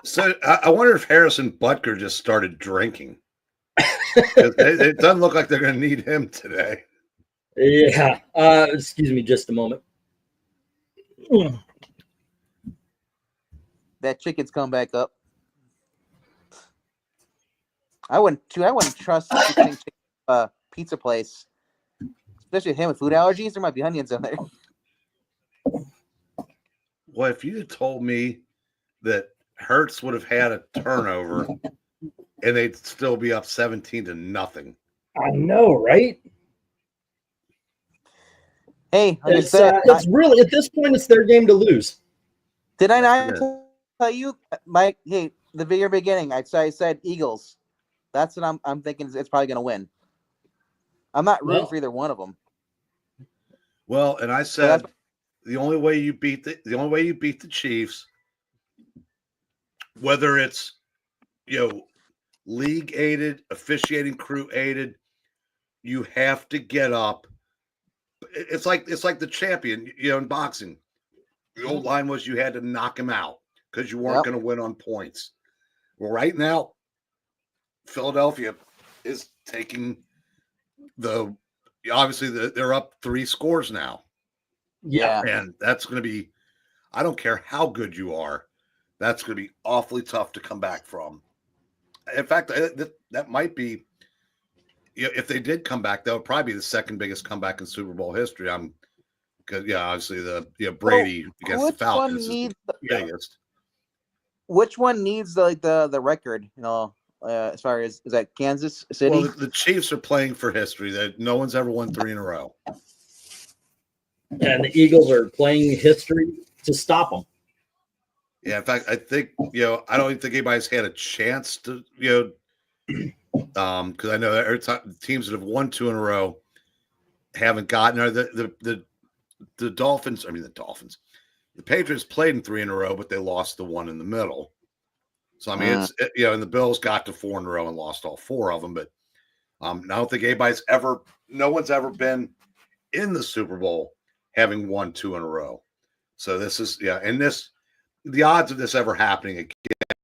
So I wonder if Harrison Butker just started drinking. It doesn't look like they're going to need him today. Yeah. Excuse me, just a moment. That chicken's come back up. I wouldn't trust pizza place, especially him with food allergies. There might be onions in there. Well, if you had told me that Hurts would have had a turnover and they'd still be up 17-0. I know, right? Hey, it's really at this point it's their game to lose. Did I not tell you, Mike? Hey, the very beginning, I said Eagles. That's what I'm thinking. It's probably going to win. I'm not rooting for either one of them. Well, and I said the only way you beat the Chiefs, whether it's league aided, officiating crew aided, you have to get up. It's like the champion, in boxing. The old line was you had to knock him out because you weren't going to win on points. Well, right now, Philadelphia is taking obviously they're up 3 scores now. Yeah. And that's going to be, I don't care how good you are, that's going to be awfully tough to come back from. In fact, that might be, if they did come back, that would probably be the second biggest comeback in Super Bowl history. Because obviously the Brady against the Falcons is the biggest. Which one needs the record? As far as is that Kansas City? Well, the Chiefs are playing for history. That no one's ever won 3 in a row. And the Eagles are playing history to stop them. Yeah, in fact, I think I don't even think anybody's had a chance to because I know every time teams that have won 2 in a row haven't gotten the Dolphins. I mean, the Dolphins, the Patriots played in 3 in a row, but they lost the one in the middle. So I mean, and the Bills got to 4 in a row and lost all 4 of them. But I don't think no one's ever been in the Super Bowl having won 2 in a row. So this is and the odds of this ever happening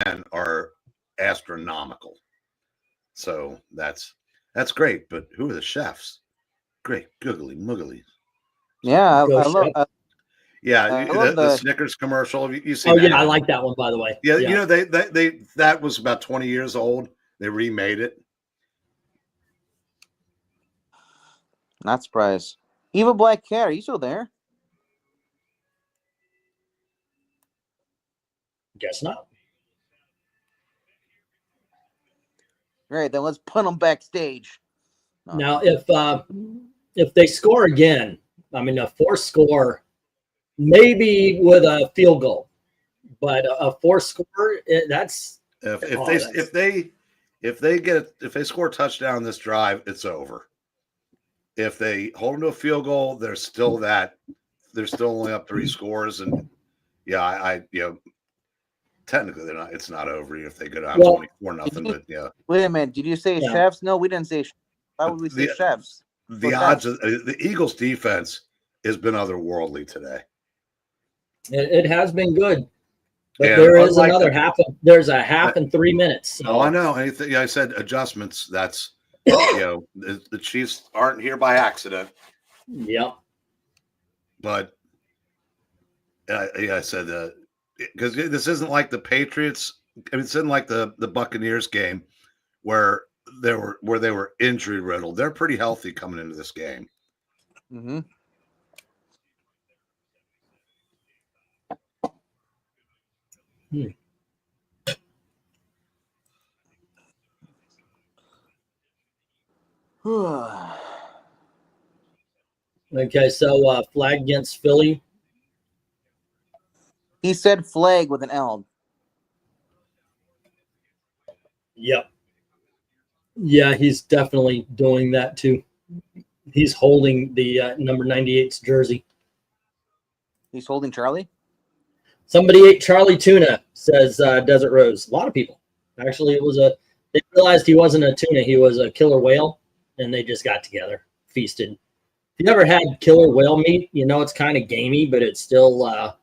again are astronomical. So that's great. But who are the chefs? Great, googly muggly. Yeah, I love. The Snickers commercial. You see? Oh yeah, I like that one, by the way. Yeah, they that was about 20 years old. They remade it. Not surprised. Evil Black Cat, are you still there? Guess not. All right, then let's put them backstage. Now, if they score again, I mean a forced score, maybe with a field goal, but a forced score, that's if they score a touchdown this drive, it's over. If they hold them to a field goal, they're still only up 3 scores, and technically they're not. It's not over if they go down 24-0. But wait a minute, did you say chefs? No, we didn't say. Why would we say chefs? The odds of the Eagles' defense has been otherworldly today. It has been good, but there is another half. There's a half in 3 minutes. So. Oh, I know. I said adjustments. That's the Chiefs aren't here by accident. Yep. But I said that because this isn't like the Patriots. I mean, this isn't like the Buccaneers game where where they were injury riddled. They're pretty healthy coming into this game. Mm-hmm. Okay, so flag against Philly. He said flag with an L. Yep. Yeah, he's definitely doing that too. He's holding the number 98's jersey. He's holding Charlie? Somebody ate Charlie tuna, says Desert Rose. A lot of people. Actually, it was they realized he wasn't a tuna, he was a killer whale, and they just got together, feasted. If you ever had killer whale meat, you know it's kind of gamey, but it's still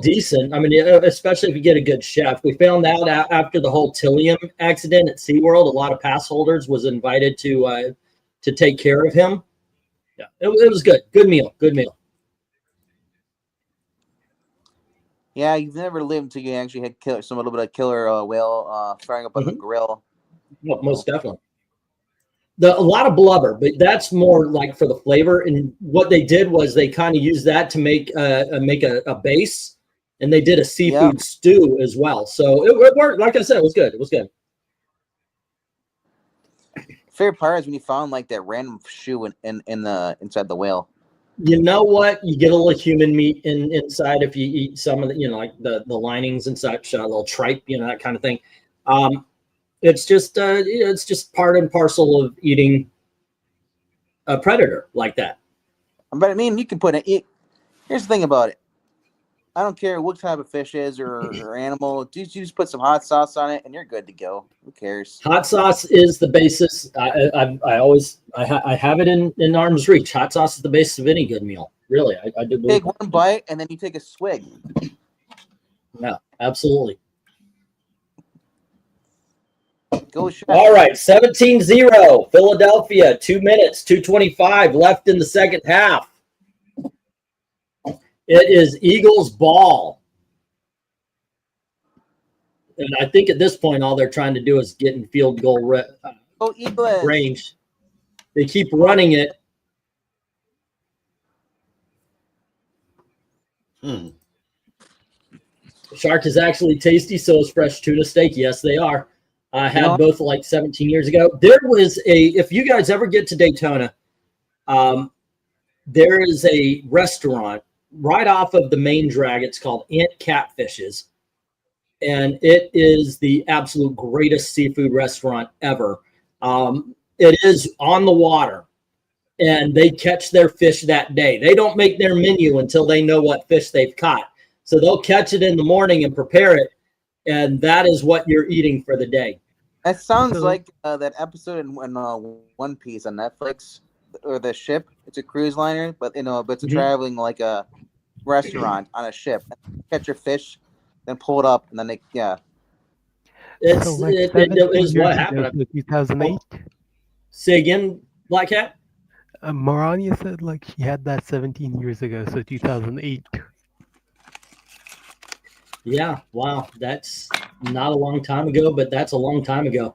decent. I mean, especially if you get a good chef. We found out after the whole Tillium accident at SeaWorld, a lot of pass holders was invited to take care of him. Yeah, it was good. Good meal. Good meal. Yeah, you've never lived until you actually had a little bit of killer whale firing up on the grill. Well, most definitely. A lot of blubber, but that's more like for the flavor. And what they did was they kind of used that to make a base, and they did a seafood stew as well. So it worked. Like I said, it was good. It was good. Favorite part is when you found like that random shoe inside the whale. You know what? You get a little human meat inside if you eat some of the, like the linings and such, a little tripe, that kind of thing. It's just part and parcel of eating a predator like that. But I mean, you can put it. Here's the thing about it. I don't care what type of fish is or animal. You just put some hot sauce on it, and you're good to go. Who cares? Hot sauce is the basis. I have it in arm's reach. Hot sauce is the basis of any good meal. Really, I do believe. Take one bite, and then you take a swig. Yeah, absolutely. Go chef. All right, 17-0, Philadelphia, 2 minutes, 2:25 left in the second half. It is Eagles ball. And I think at this point, all they're trying to do is get in field goal range. They keep running it. Shark is actually tasty, so is fresh tuna steak. Yes, they are. I had both like 17 years ago. There was if you guys ever get to Daytona, there is a restaurant right off of the main drag. It's called Aunt Catfish's, and it is the absolute greatest seafood restaurant ever. It is on the water, and they catch their fish that day. They don't make their menu until they know what fish they've caught. So they'll catch it in the morning and prepare it, and that is what you're eating for the day. That sounds like that episode in One Piece on Netflix, or the ship. It's a cruise liner, but it's a traveling like a restaurant on a ship. Catch your fish, then pull it up, and then It is what happened. 2008. Say again, Black Hat. Maranya said like she had that 17 years ago, so 2008. Yeah, wow, that's not a long time ago, but that's a long time ago.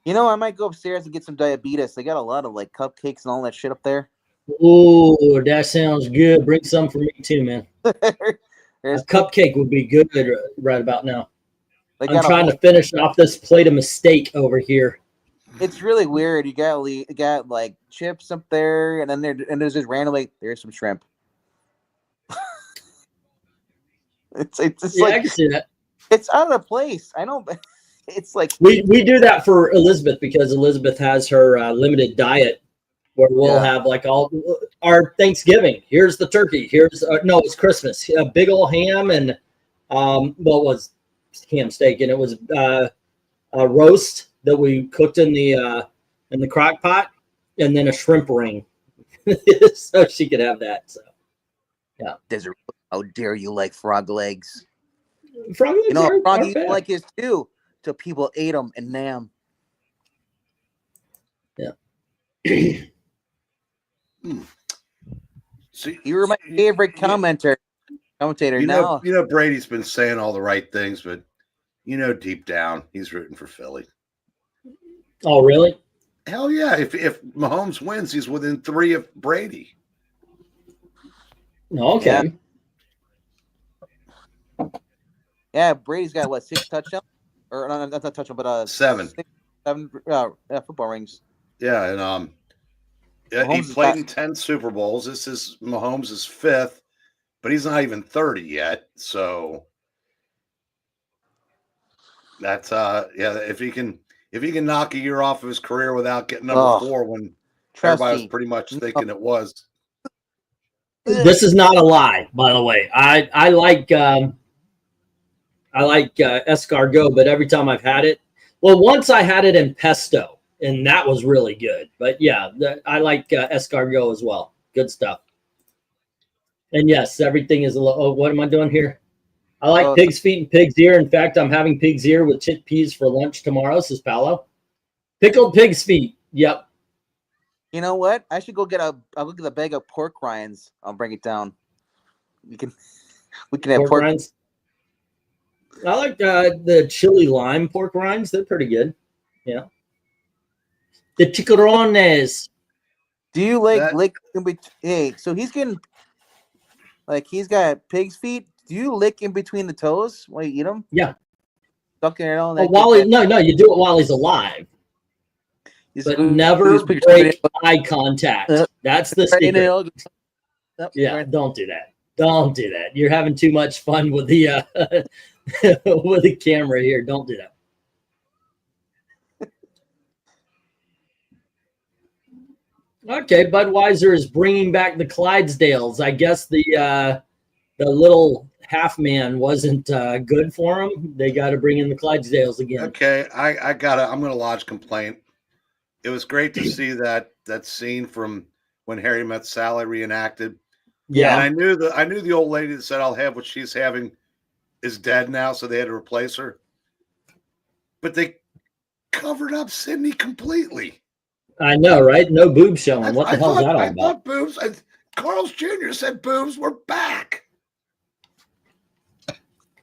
I might go upstairs and get some diabetes. They got a lot of like cupcakes and all that shit up there. Oh, that sounds good. Bring some for me too, man. A cupcake would be good right about now. I'm trying to finish off this plate of mistake over here. It's really weird. You got like chips up there, and then there's just randomly there's some shrimp. It's like, I can see that. It's out of place. I know, but it's like we do that for Elizabeth because Elizabeth has her limited diet where we'll have like all our Thanksgiving. Here's the turkey. Here's no, it's Christmas. A big old ham and it was ham steak, and it was a roast that we cooked in the crock pot, and then a shrimp ring, so she could have that. So yeah. How dare you like frog legs? Frog legs frog used to like his too, till people ate them and nam. Yeah. See, you were my favorite commentator. Now Brady's been saying all the right things, but deep down he's rooting for Philly. Oh, really? Hell yeah! If Mahomes wins, he's within 3 of Brady. Okay. Yeah, Brady's got what, 6 touchdowns? Or not touchdown, but 7. 7 football rings. Yeah, and he played in 10 Super Bowls. This is Mahomes' 5th, but he's not even 30 yet. So that's if he can knock a year off of his career without getting number 4 when everybody was pretty much thinking it was. This is not a lie, by the way. I like escargot, but every time I've had it, well, once I had it in pesto, and that was really good. But yeah, I like escargot as well. Good stuff. And yes, everything is a little. Oh, what am I doing here? I like pig's feet and pig's ear. In fact, I'm having pig's ear with chickpeas for lunch tomorrow, says Paolo. Pickled pig's feet. Yep. You know what? I should go get I'll get a bag of pork rinds. I'll bring it down. We can have pork rinds. I like the chili lime pork rinds. They're pretty good. Yeah. The chicharrones. Do you lick in between? Hey, so he's getting he's got pig's feet. Do you lick in between the toes while you eat them? Yeah. Stuck in it all. No, you do it while he's alive. But never break eye contact. That's the secret. Yeah, don't do that. Don't do that. You're having too much fun with the with the camera here. Don't do that. Okay, Budweiser is bringing back the Clydesdales. I guess the little half man wasn't good for them. They got to bring in the Clydesdales again. Okay, I'm going to lodge complaint. It was great to see that scene from When Harry Met Sally reenacted. Yeah, and I knew the old lady that said I'll have what she's having is dead now, so they had to replace her. But they covered up Sydney completely. I know, right? No boobs showing. What the hell is that all about? I thought boobs. Carl's Jr. said boobs were back.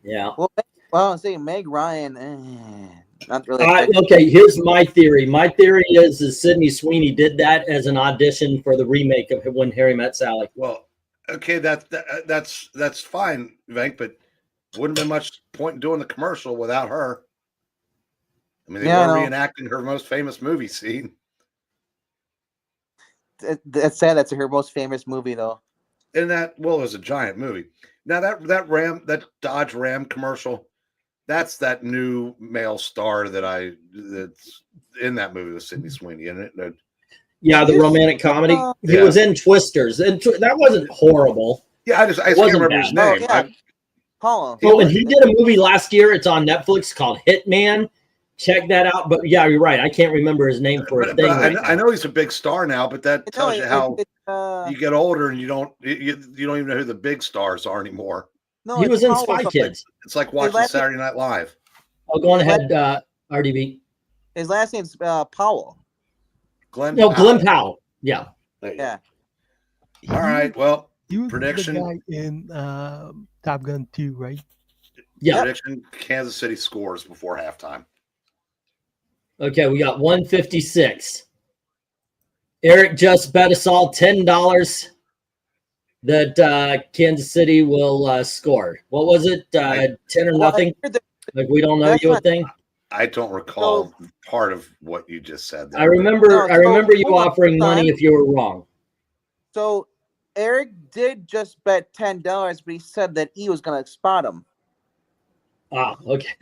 Yeah. Well, I'm saying Meg Ryan. Not really. Okay, here's my theory. My theory is Sydney Sweeney did that as an audition for the remake of When Harry Met Sally. Well, okay, that's fine, Venk, but wouldn't have been much point in doing the commercial without her. I mean, they were reenacting her most famous movie scene. That's sad. That's her most famous movie, though. And it was a giant movie. Now that Dodge Ram commercial, that's that new male star that's in that movie with Sydney Sweeney in it. Yeah, the romantic comedy. He was in Twisters, and that wasn't horrible. Yeah, I can't remember his name. Paulo. Oh, and he did a movie last year. It's on Netflix called Hitman. Check that out. But yeah, you're right. I can't remember his name for a thing. I know he's a big star now, but that tells you how you get older and you don't even know who the big stars are anymore. No, he was in Spy Kids. It's like watching Saturday Night Live. Oh, go on ahead, RDB. His last name's Powell. Glenn Powell. Yeah. Yeah. All right. Well, he was prediction. The guy in Top Gun 2, right? Yeah. Prediction: Kansas City scores before halftime. Okay, we got 156. Eric just bet us all $10 that Kansas City will score. What was it? 10 or nothing? Like we don't know you a thing? I don't recall part of what you just said there. I remember you offering money if you were wrong. So Eric did just bet $10, but he said that E was going to spot him. Ah, okay.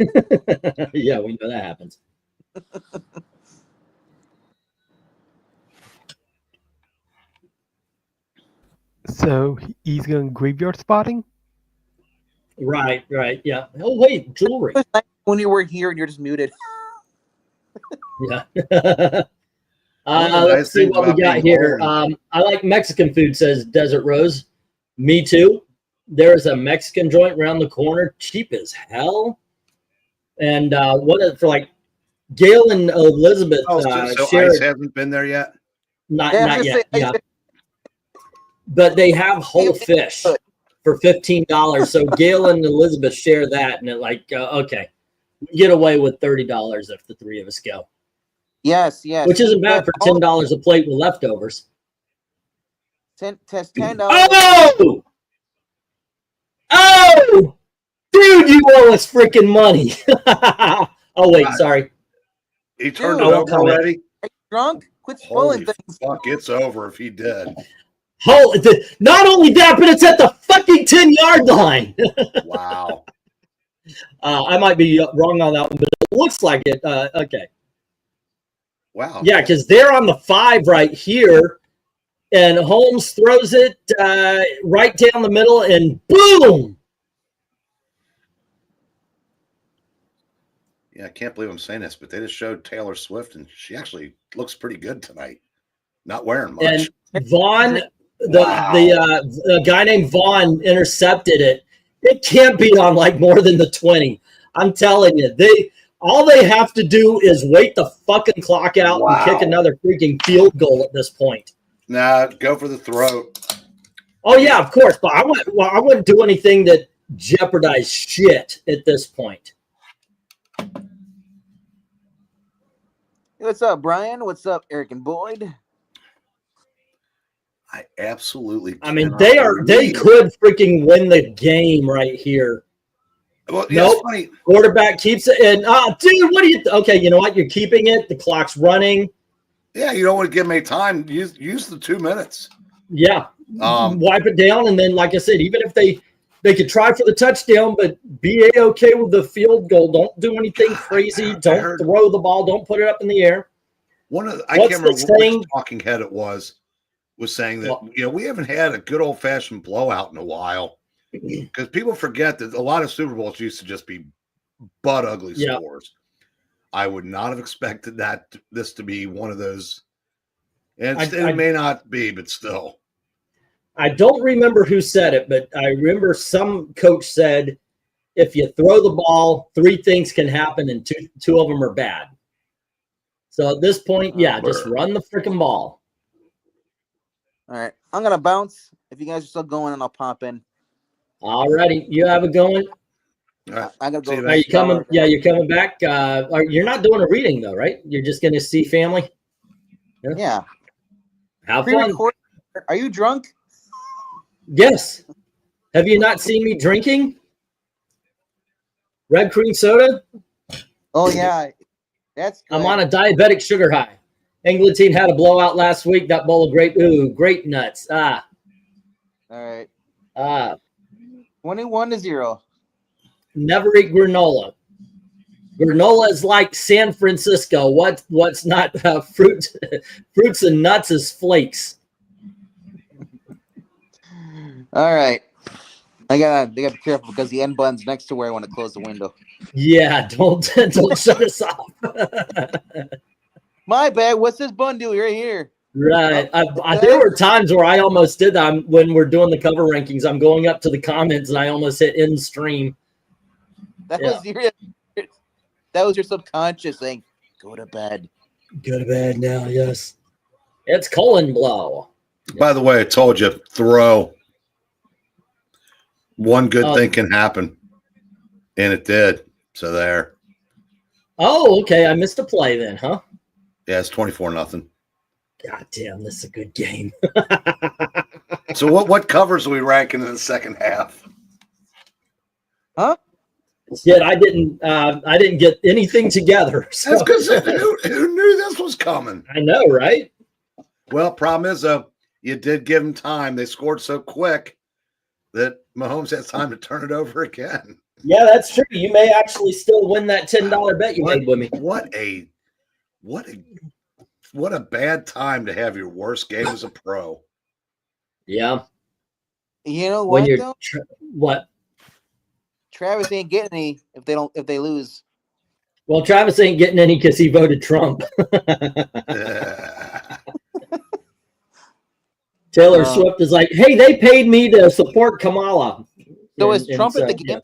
Yeah, we know that happens. So he's going graveyard spotting? Right, yeah. Oh, wait, jewelry. When you were here and you're just muted. Yeah. Let's see what we got here. I like Mexican food, says Desert Rose. Me too. There's a Mexican joint around the corner, cheap as hell. And for like Gail and Elizabeth. So Ice hasn't been there yet? Not yet. Yeah. But they have whole fish for $15. So Gail and Elizabeth share that, and it okay, we get away with $30 if the three of us go. Yes, yes. Which isn't bad for $10 a plate with leftovers. $10. Oh! Oh! Dude, you owe us freaking money. Oh, wait, sorry. He turned it over already? Are you drunk? Quit Holy spoiling things. fuck, it's over if he did. Not only that, but it's at the fucking 10-yard line. Wow. I might be wrong on that one, but it looks like it. Okay. Wow. Yeah, because they're on the 5 right here, and Holmes throws it right down the middle, and boom! Yeah, I can't believe I'm saying this, but they just showed Taylor Swift, and she actually looks pretty good tonight. Not wearing much. And Vaughn, the guy named Vaughn intercepted it. It can't be on like more than the 20. I'm telling you, all they have to do is wait the fucking clock out and kick another freaking field goal at this point. Nah, go for the throat. Oh yeah, of course, but I wouldn't do anything that jeopardized shit at this point. What's up, Brian? What's up, Eric and Boyd? I absolutely. I mean, they could freaking win the game right here. Well, yeah, nope. Funny. Quarterback keeps it, and dude, what do you? Okay, you know what? You're keeping it. The clock's running. Yeah, you don't want to give them any time. Use the 2 minutes. Yeah, wipe it down, and then, like I said, even if they could try for the touchdown, but be okay with the field goal. Don't do anything crazy. Don't throw the ball. Don't put it up in the air. I can't remember which talking head it was saying that we haven't had a good old fashioned blowout in a while, because people forget that a lot of Super Bowls used to just be butt ugly scores. I would not have expected this to be one of those, and it may not be, but still. I don't remember who said it, but I remember some coach said, if you throw the ball, 3 things can happen, and two of them are bad. So at this point, just run the freaking ball. All right, I'm gonna bounce. If you guys are still going, and I'll pop in. Alrighty, you have it going. Right. I gotta go. Are you coming? Yeah, you're coming back. You're not doing a reading though, right? You're just gonna see family. Yeah. Have fun. Are you drunk? Yes. Have you not seen me drinking red cream soda? Oh yeah, that's good. I'm on a diabetic sugar high. Englandine had a blowout last week. That bowl of grape nuts. All right. 21-0. Never eat granola. Granola is like San Francisco. What's not fruits and nuts is flakes. All right. They gotta be careful because the end button's next to where I want to close the window. Yeah, don't shut us off. My bad. What's this button do right here? Right. There were times where I almost did that when we're doing the cover rankings. I'm going up to the comments and I almost hit end stream. That was your subconscious saying, "Go to bed." Go to bed now. Yes. It's colon blow. By the way, I told you, throw. One good thing can happen, and it did. So there. Oh, okay. I missed a play then, huh? Yeah, it's 24-0. God damn, this is a good game. So what covers are we ranking in the second half? Huh? Yet I didn't get anything together. So. That's because who knew this was coming? I know, right? Well, problem is, you did give them time. They scored so quick that Mahomes has time to turn it over again. Yeah, that's true. You may actually still win that $10 bet you made with me. What a bad time to have your worst game as a pro. Yeah. You know what? What? Travis ain't getting any if they lose. Well, Travis ain't getting any because he voted Trump. Taylor Swift is like, hey, they paid me to support Kamala. So is Trump at the game?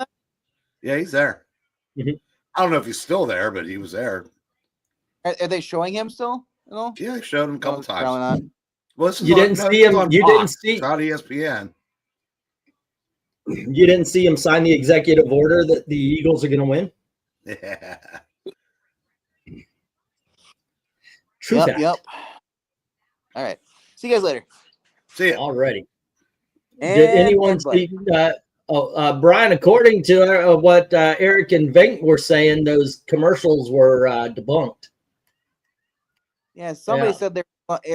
Yeah, he's there. Mm-hmm. I don't know if he's still there, but he was there. Are they showing him still? No? Yeah, I showed him a couple times. Probably not. Well, this is you didn't see him. You didn't see. It's not ESPN. You didn't see him sign the executive order that the Eagles are going to win. Yeah. True fact. Yep. All right. See you guys later. See ya. Alrighty. Did anyone see Brian, according to what Eric and Venk were saying, those commercials were debunked. Yeah, somebody said they're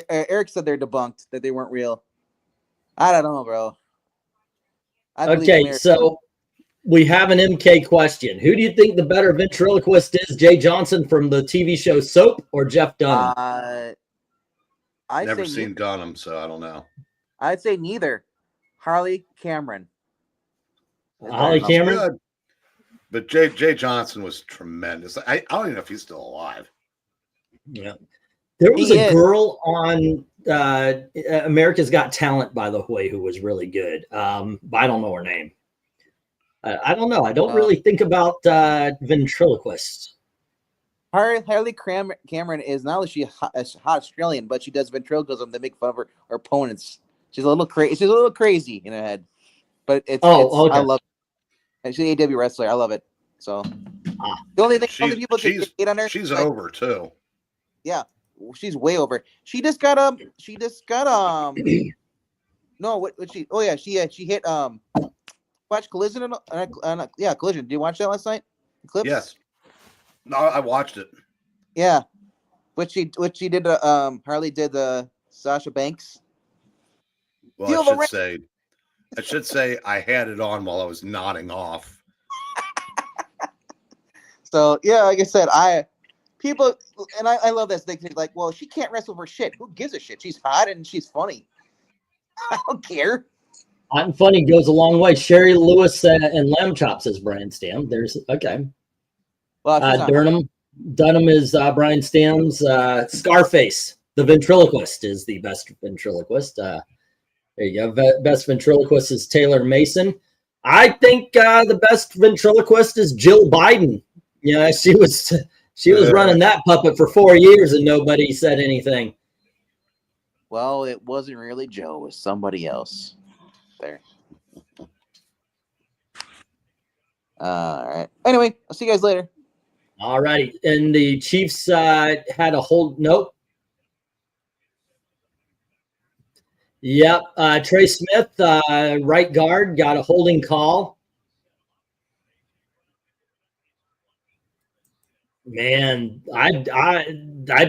Eric said they're debunked, that they weren't real. I don't know, bro. Okay, so we have an MK question. Who do you think the better ventriloquist is, Jay Johnson from the TV show Soap or Jeff Dunham? I've never seen Dunham, so I don't know. I'd say neither. Harley Cameron. Holly Cameron? Good. But Jay Johnson was tremendous. I don't even know if he's still alive. Yeah. There was a girl on America's Got Talent, by the way, who was really good. But I don't know her name. I don't know. I don't really think about ventriloquists. Harley Cameron is not only she a hot Australian, but she does ventriloquism to make fun of her opponents. She's a little crazy. She's a little crazy in her head, but it's okay. I love it. She's an AW wrestler. I love it. So the only thing people can hate on her. She's over too. Yeah, she's way over. She just got no, what she? Oh yeah, she hit watch Collision yeah, Collision. Did you watch that last night? Clips? Yes. No, I watched it. Yeah, what she did. Harley did the Sasha Banks. Well, I should say I had it on while I was nodding off. So yeah, like I said, I love this. They think like, well, she can't wrestle for shit. Who gives a shit? She's hot and she's funny. I don't care. Hot and funny goes a long way. Sherry Lewis and Lamb Chops is Brian Stam. There's okay. Well, Dunham is Brian Stam's. Scarface, the ventriloquist, is the best ventriloquist. There you go. Best ventriloquist is Taylor Mason. I think the best ventriloquist is Jill Biden. Yeah, she was running that puppet for 4 years and nobody said anything. Well, it wasn't really Joe. It was somebody else. There. All right. Anyway, I'll see you guys later. All righty. And the Chiefs had a hold. Nope. Yep. Trey Smith, right guard, got a holding call. Man, I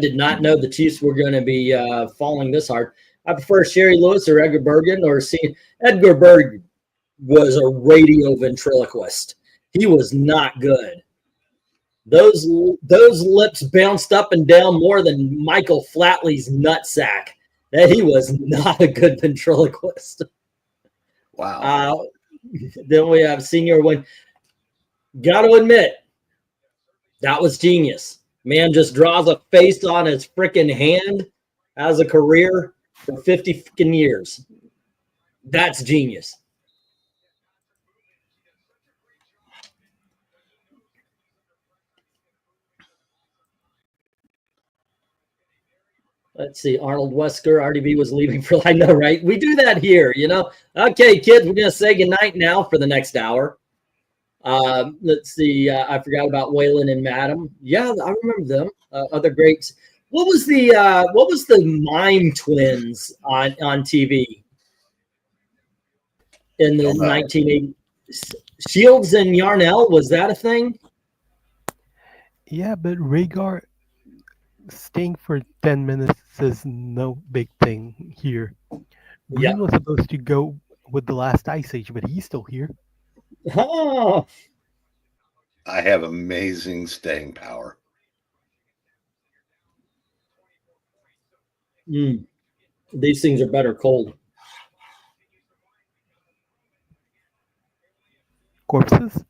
did not know the Chiefs were going to be falling this hard. I prefer Sherry Lewis or Edgar Bergen, or see Edgar Bergen was a radio ventriloquist. He was not good. Those lips bounced up and down more than Michael Flatley's nutsack. That he was not a good ventriloquist. Wow. Then we have Senior Win. Got to admit, that was genius. Man just draws a face on his freaking hand, has a career for 50 freaking years. That's genius. Let's see. Arnold Wesker, RDB was leaving for, I know, right? We do that here, you know. Okay, kids, we're going to say goodnight now for the next hour. Let's see. I forgot about Waylon and Madam. Yeah, I remember them. Other greats. What was the Mime Twins on TV in the 1980s? Shields and Yarnell, was that a thing? Yeah, but Rhaegar staying for 10 minutes is no big thing here. Breen was supposed to go with the last Ice Age, but he's still here. Oh. I have amazing staying power. These things are better cold. Corpses?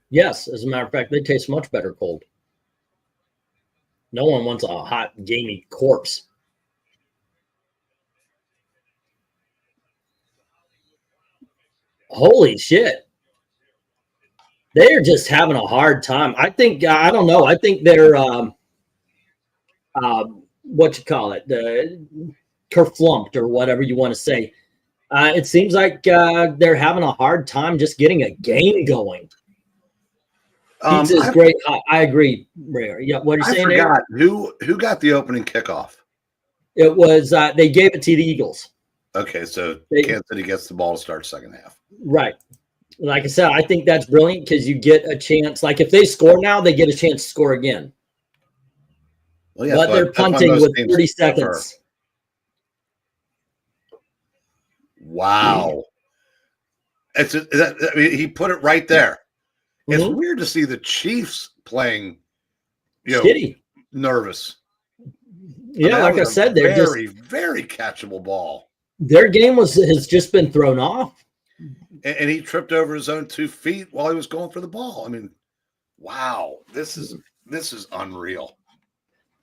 Yes, as a matter of fact, they taste much better cold. No one wants a hot, gamey corpse. Holy shit. They're just having a hard time. I think, I don't know. I think they're, what you call it, kerflumped or whatever you want to say. It seems like they're having a hard time just getting a game going. Pizza is great. I agree. Yeah, what are you saying? I forgot who got the opening kickoff. It was they gave it to the Eagles. Okay, so Kansas City gets the ball to start second half. Right. Like I said, I think that's brilliant because you get a chance. Like if they score now, they get a chance to score again. Well, yeah, but they're punting with 30 seconds. Wow. I mean, he put it right there. It's weird to see the Chiefs playing, nervous. Yeah, like I said, they're very, very catchable ball. Their game has just been thrown off. And he tripped over his own 2 feet while he was going for the ball. I mean, wow, this is unreal.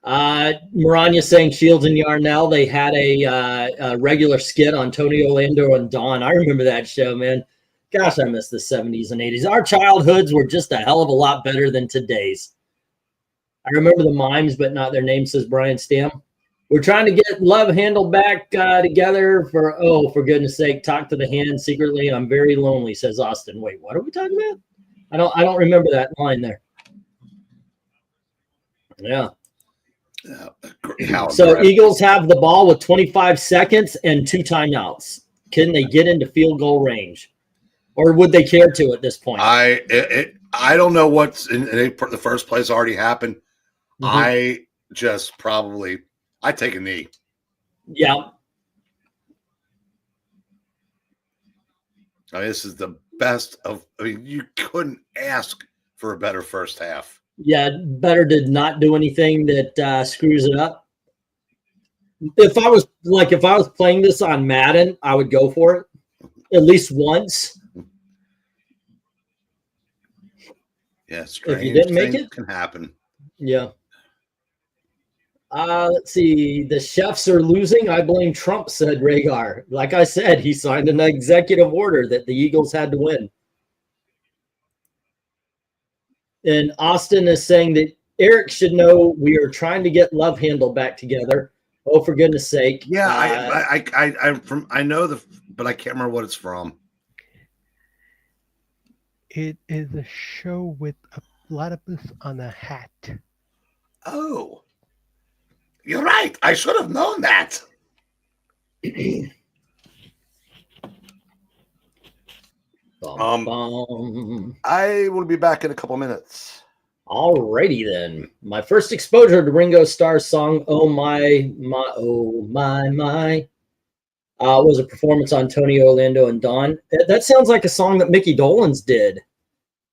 Maranya saying Shields and Yarnell, they had a regular skit on Tony Orlando and Dawn. I remember that show, man. Gosh, I miss the 70s and 80s. Our childhoods were just a hell of a lot better than today's. I remember the mimes, but not their names, says Brian Stam. We're trying to get Love Handle back together for goodness sake, talk to the hand secretly. I'm very lonely, says Austin. Wait, what are we talking about? I don't remember that line there. Yeah. So Eagles have the ball with 25 seconds and 2 timeouts. Can they get into field goal range? Or would they care to at this point? I don't know what's in the first place already happened. I just probably I take a knee. Yeah. I mean, this is the best of. I mean, you couldn't ask for a better first half. Yeah, better did not do anything that screws it up. If I was playing this on Madden, I would go for it at least once. Yeah, if you didn't make it, can happen. Yeah. Let's see. The chefs are losing. I blame Trump, said Rhaegar. Like I said, he signed an executive order that the Eagles had to win. And Austin is saying that Eric should know we are trying to get Love Handle back together. Oh, for goodness sake. Yeah, I know but I can't remember what it's from. It is a show with a platypus on a hat. Oh. You're right. I should have known that. I will be back in a couple minutes. Alrighty then. My first exposure to Ringo Starr's song "Oh My My Oh My My" was a performance on Tony Orlando and Dawn. That sounds like a song that Mickey Dolenz did,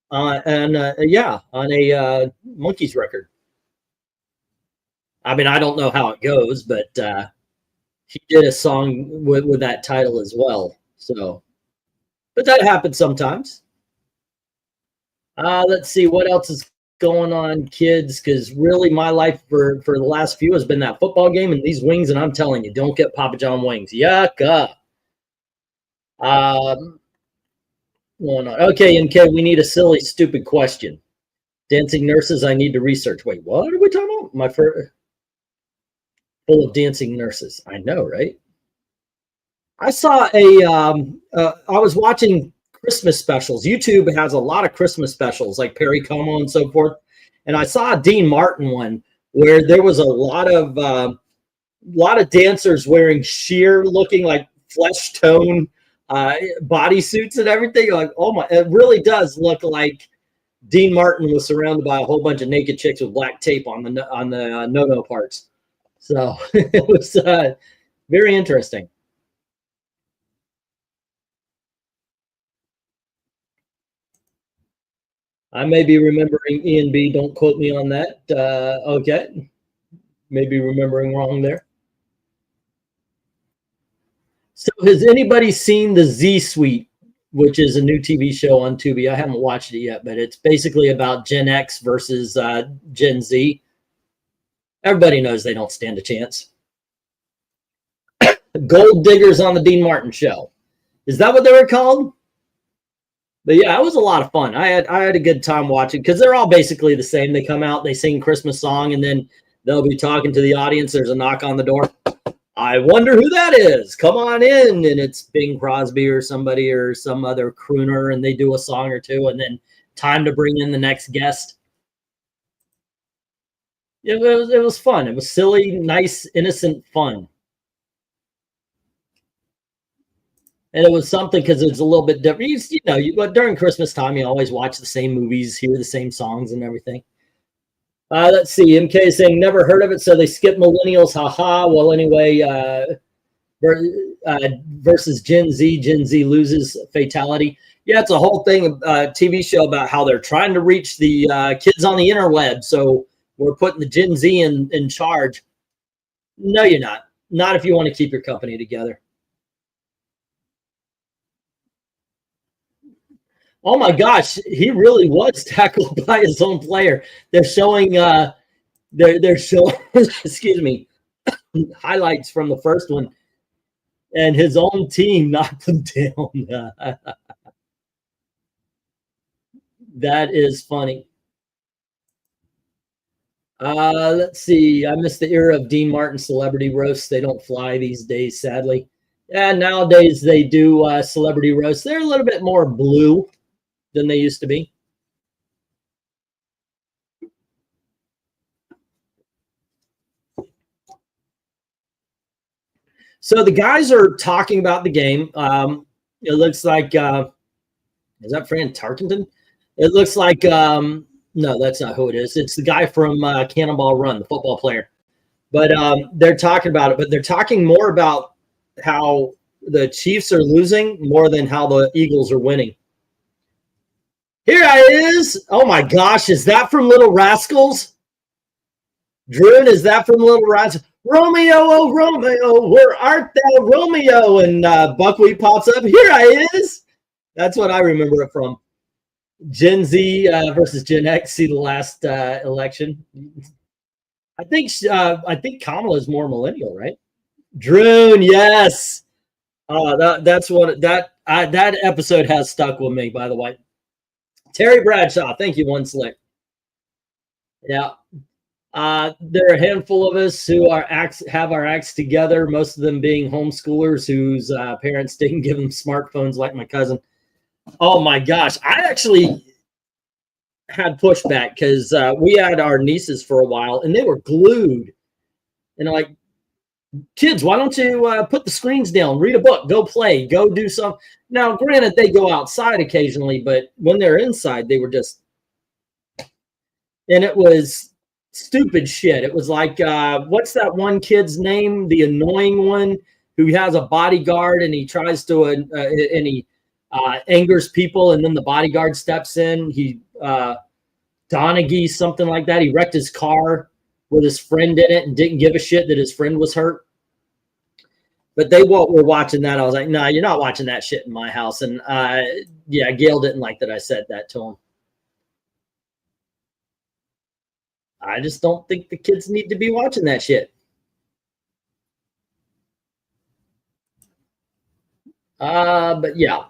on a Monkees record. I mean, I don't know how it goes, but he did a song with that title as well. So, but that happens sometimes. Let's see what else is going on, kids, because really my life for the last few has been that football game and these wings, and I'm telling you, don't get Papa John wings. Yucca. Okay, MK, we need a silly, stupid question. Dancing nurses, I need to research. Wait, what are we talking about? My first... Full of dancing nurses. I know, right? I saw I was watching Christmas specials. YouTube has a lot of Christmas specials like Perry Como and so forth. And I saw a Dean Martin one where there was a lot of dancers wearing sheer looking like flesh tone bodysuits and everything. Like, oh my, it really does look like Dean Martin was surrounded by a whole bunch of naked chicks with black tape on the no-no parts. So it was very interesting. I may be remembering Ian B. Don't quote me on that. Okay. Maybe remembering wrong there. So has anybody seen the Z Suite, which is a new TV show on Tubi? I haven't watched it yet, but it's basically about Gen X versus Gen Z. Everybody knows they don't stand a chance. Gold Diggers on the Dean Martin Show. Is that what they were called? But yeah, it was a lot of fun. I had a good time watching because they're all basically the same. They come out, they sing Christmas song, and then they'll be talking to the audience. There's a knock on the door. I wonder who that is. Come on in. And it's Bing Crosby or somebody or some other crooner, and they do a song or two, and then time to bring in the next guest. It was fun. It was silly, nice, innocent fun. And it was something because it's a little bit different. You know, during Christmas time, you always watch the same movies, hear the same songs and everything. Let's see. MK is saying, never heard of it, so they skip millennials. Haha. Well, anyway, versus Gen Z. Gen Z loses fatality. Yeah, it's a whole thing, TV show about how they're trying to reach the kids on the interweb. So we're putting the Gen Z in charge. No, you're not. Not if you want to keep your company together. Oh my gosh, he really was tackled by his own player. They're showing they're showing excuse me, highlights from the first one, and his own team knocked him down. That is funny. Let's see. I miss the era of Dean Martin celebrity roasts. They don't fly these days, sadly. Yeah, nowadays they do celebrity roasts. They're a little bit more blue than they used to be. So the guys are talking about the game. It looks like, is that Fran Tarkenton? It looks like, no, that's not who it is. It's the guy from Cannonball Run, the football player. But they're talking about it, but they're talking more about how the Chiefs are losing more than how the Eagles are winning. Here I is. Oh my gosh, is that from Little Rascals? Drew, is that from Little Rascals? Romeo, oh Romeo, where art thou, Romeo? And Buckwheat pops up. Here I is. That's what I remember it from. Gen Z versus Gen X. See the last election. I think Kamala is more millennial, right? Drew, yes. That's what that episode has stuck with me. By the way. Terry Bradshaw, thank you, One Slick. Yeah. There are a handful of us who have our acts together, most of them being homeschoolers whose parents didn't give them smartphones like my cousin. Oh my gosh. I actually had pushback because we had our nieces for a while and they were glued. And I'm like, kids, why don't you put the screens down, read a book, go play, go do something. Now, granted, they go outside occasionally, but when they're inside, they were just, and it was stupid shit. It was like, what's that one kid's name? The annoying one who has a bodyguard and he tries to, and he angers people and then the bodyguard steps in. He, Donaghy, something like that. He wrecked his car with his friend in it and didn't give a shit that his friend was hurt. But they were watching that. I was like, nah, you're not watching that shit in my house. And yeah, Gail didn't like that I said that to him. I just don't think the kids need to be watching that shit. But yeah.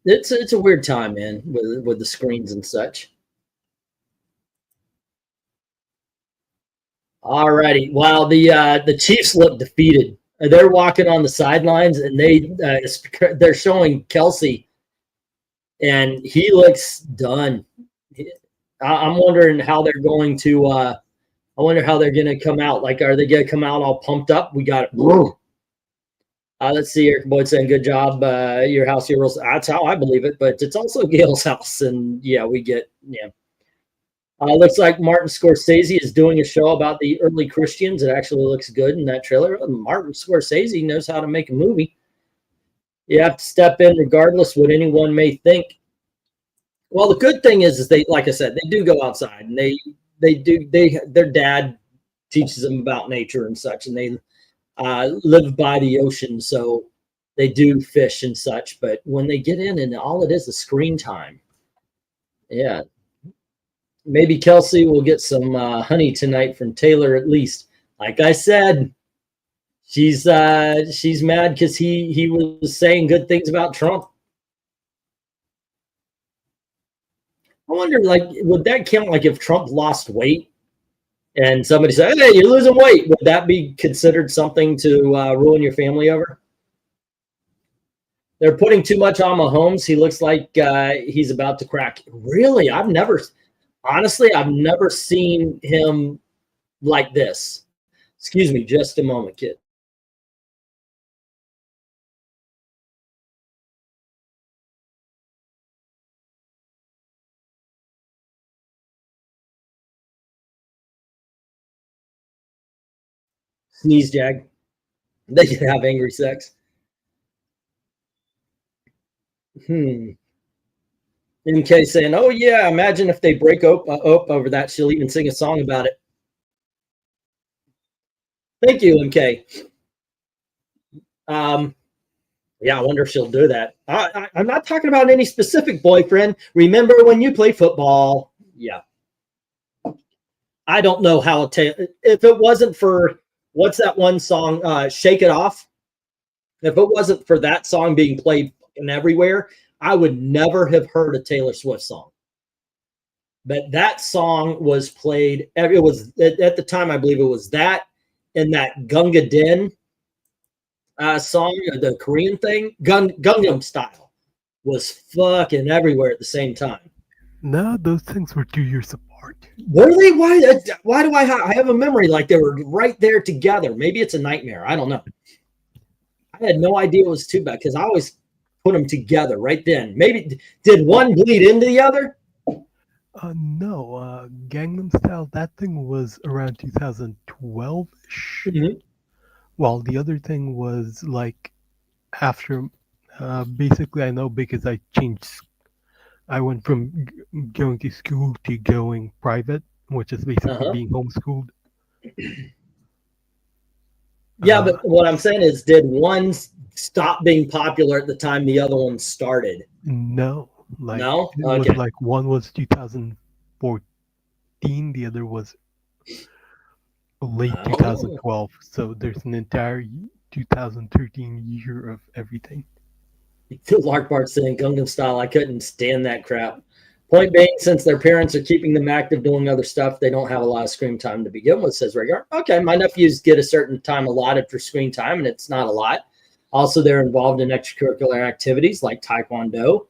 It's a weird time, man, with the screens and such. All righty. Well, the Chiefs look defeated. They're walking on the sidelines, and they're showing Kelsey, and he looks done. I'm wondering how they're going to. I wonder how they're going to come out. Like, are they going to come out all pumped up? We got it. Let's see. Eric Boyd saying, "Good job, your house heroes." That's how I believe it, but it's also Gail's house, and yeah, we get looks like Martin Scorsese is doing a show about the early Christians. It actually looks good in that trailer. Martin Scorsese knows how to make a movie. You have to step in regardless what anyone may think. Well, the good thing is they, like I said, they do go outside and their dad teaches them about nature and such, and they live by the ocean, so they do fish and such. But when they get in and all it is screen time, yeah. Maybe Kelsey will get some honey tonight from Taylor at least. Like I said, she's mad because he was saying good things about Trump. I wonder, like, would that count? Like, if Trump lost weight and somebody said, "Hey, you're losing weight," would that be considered something to ruin your family over? They're putting too much on Mahomes. He looks like he's about to crack. Really? Honestly, I've never seen him like this. Excuse me, just a moment, kid. Sneeze, Jag. They can have angry sex. MK saying, oh, yeah, imagine if they break up over that. She'll even sing a song about it. Thank you, MK. Yeah, I wonder if she'll do that. I'm not talking about any specific boyfriend. Remember when you play football? Yeah. I don't know how if it wasn't for, what's that one song, Shake It Off? If it wasn't for that song being played everywhere, I would never have heard a Taylor Swift song. But that song was played, it was, at the time, I believe it was that and that Gunga Din song, the Korean thing, Gangnam Style, was fucking everywhere at the same time. No, those things were 2 years apart. Were they? Why do I have a memory like they were right there together? Maybe it's a nightmare. I don't know. I had no idea it was too bad because I always put them together right then. Maybe did one bleed into the other? No, Gangnam Style, that thing was around 2012-ish. While the other thing was like after, basically I know because I went from going to school to going private, which is basically being homeschooled. Yeah, but what I'm saying is, did one stop being popular at the time the other one started? No. Like, no? It was like one was 2014, the other was late 2012. So there's an entire 2013 year of everything. Lark Bart saying Gangnam Style, I couldn't stand that crap. Point being, since their parents are keeping them active doing other stuff, they don't have a lot of screen time to begin with, says Rhaegar. Okay, my nephews get a certain time allotted for screen time, and it's not a lot. Also, they're involved in extracurricular activities like Taekwondo.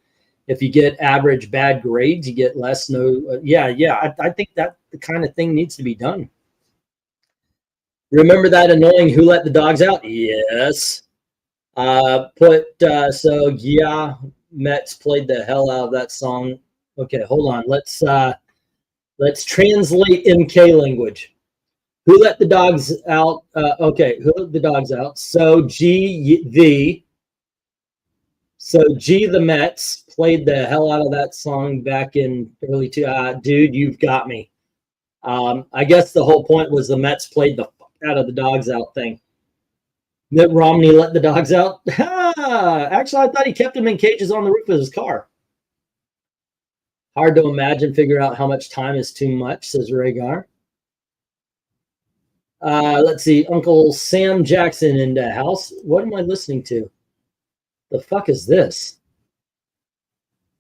If you get average bad grades, you get less. I think that the kind of thing needs to be done. Remember that annoying Who Let the Dogs Out? Yes. So yeah, Mets played the hell out of that song. Okay, hold on. Let's translate MK language. Who let the dogs out? Okay, who let the dogs out? So G the Mets played the hell out of that song back in early dude, you've got me. I guess the whole point was the Mets played the fuck out of the dogs out thing. Mitt Romney let the dogs out. Actually, I thought he kept them in cages on the roof of his car. Hard to imagine, figure out how much time is too much, says Rhaegar. Let's see. Uncle Sam Jackson in the house. What am I listening to? The fuck is this?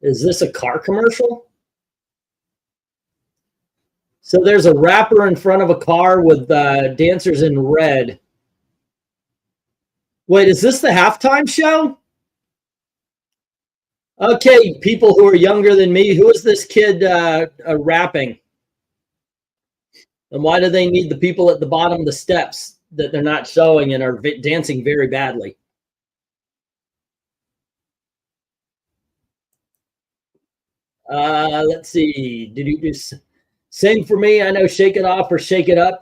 Is this a car commercial? So there's a rapper in front of a car with dancers in red. Wait, is this the halftime show? Okay, people who are younger than me, who is this kid rapping? And why do they need the people at the bottom of the steps that they're not showing and are dancing very badly? Let's see. Did you just sing for me? I know Shake It Off or Shake It Up,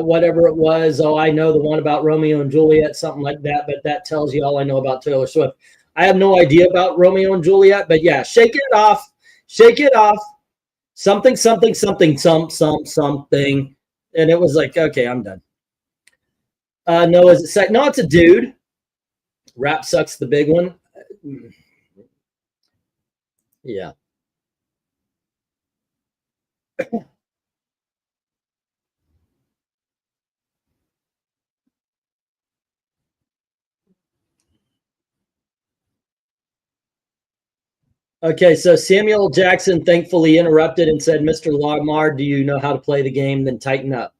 whatever it was. Oh, I know the one about Romeo and Juliet, something like that, but that tells you all I know about Taylor Swift. I have no idea about Romeo and Juliet, but yeah, Shake It Off, Shake It Off, something, something, something, something. And it was like, okay, I'm done. No, is it sex? No, it's a dude. Rap Sucks, the big one. Yeah. Okay, so Samuel Jackson thankfully interrupted and said, Mr. Lamar, do you know how to play the game? Then tighten up.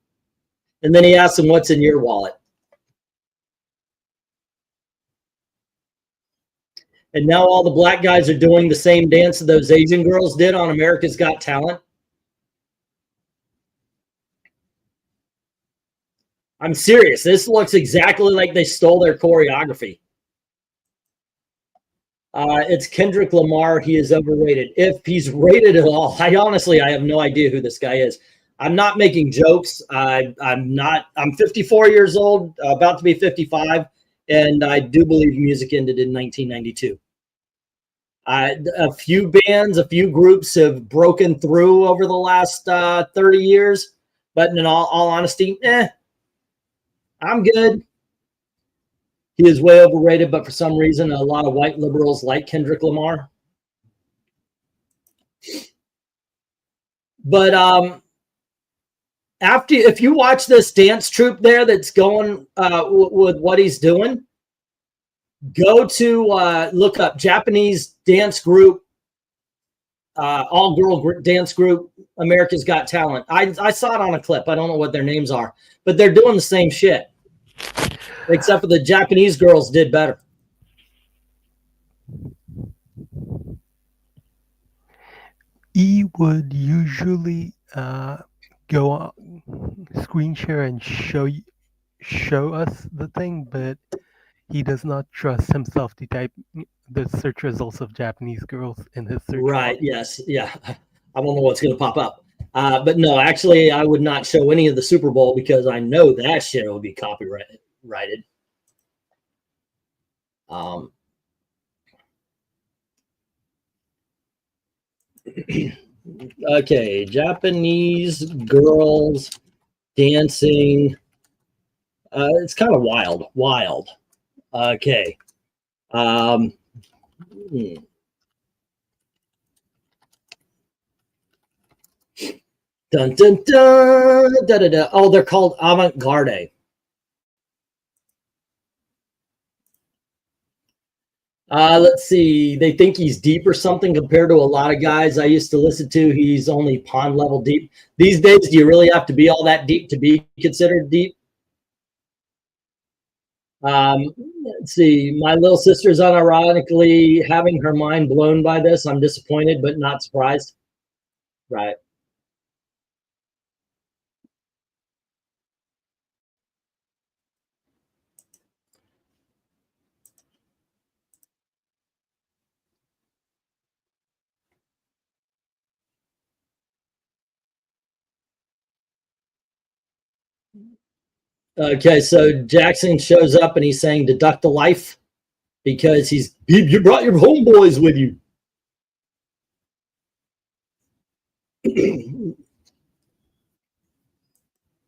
And then he asked him, what's in your wallet? And now all the black guys are doing the same dance that those Asian girls did on America's Got Talent. I'm serious. This looks exactly like they stole their choreography. It's Kendrick Lamar. He is overrated. If he's rated at all, I have no idea who this guy is. I'm not making jokes. I'm 54 years old, about to be 55, and I do believe music ended in 1992. A few bands, a few groups have broken through over the last 30 years, but in all honesty, I'm good. He is way overrated, but for some reason, a lot of white liberals like Kendrick Lamar. But if you watch this dance troupe there that's going with what he's doing, go to look up Japanese dance group, all-girl dance group, America's Got Talent. I saw it on a clip. I don't know what their names are, but they're doing the same shit. Except for the Japanese girls did better. E would usually go on screen share and show us the thing, but he does not trust himself to type the search results of Japanese girls in his search. Right. Box. Yes. Yeah. I don't know what's going to pop up. But no, actually, I would not show any of the Super Bowl because I know that shit will be copyrighted. Okay, Japanese girls dancing. It's kind of wild. Okay. Dun, dun, dun, da, da, da. Oh, they're called avant-garde. Let's see. They think he's deep or something compared to a lot of guys I used to listen to. He's only pond level deep. These days, do you really have to be all that deep to be considered deep? Let's see. My little sister's unironically having her mind blown by this. I'm disappointed, but not surprised. Right. Okay, so Jackson shows up and he's saying deduct a life because you brought your homeboys with you.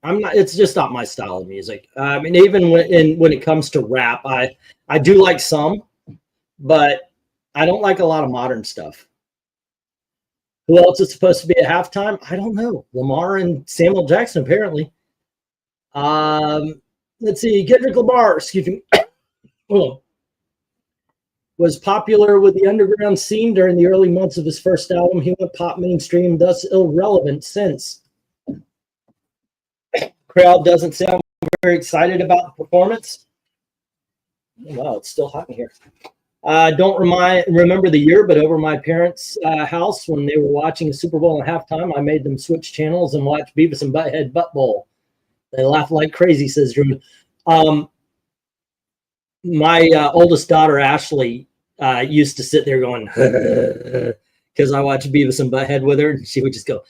It's just not my style of music. I mean, even when it comes to rap, I do like some, but I don't like a lot of modern stuff. Who else is supposed to be at halftime? I don't know. Lamar and Samuel Jackson, apparently. Let's see. Kendrick Lamar, excuse me, was popular with the underground scene during the early months of his first album. He went pop mainstream, thus irrelevant since. Crowd doesn't sound very excited about the performance. Wow, it's still hot in here. Don't remember the year, but over my parents' house when they were watching the Super Bowl at halftime, I made them switch channels and watch Beavis and Butthead Butt Bowl. They laugh like crazy, says Drew. My oldest daughter, Ashley, used to sit there going, because I watched Beavis and Butthead with her, and she would just go,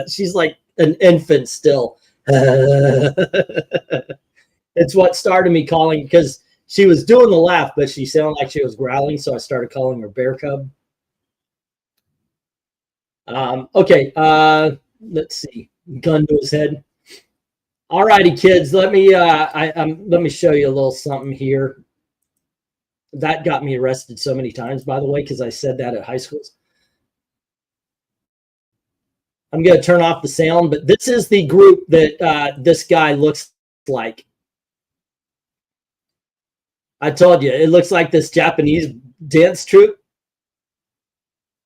she's like an infant still. It's what started me calling, because she was doing the laugh, but she sounded like she was growling, so I started calling her Bear Cub. Okay, let's see. Gun to his head. All righty, kids. Let me show you a little something here. That got me arrested so many times, by the way, because I said that at high schools. I'm going to turn off the sound, but this is the group that this guy looks like. I told you, it looks like this Japanese dance troupe.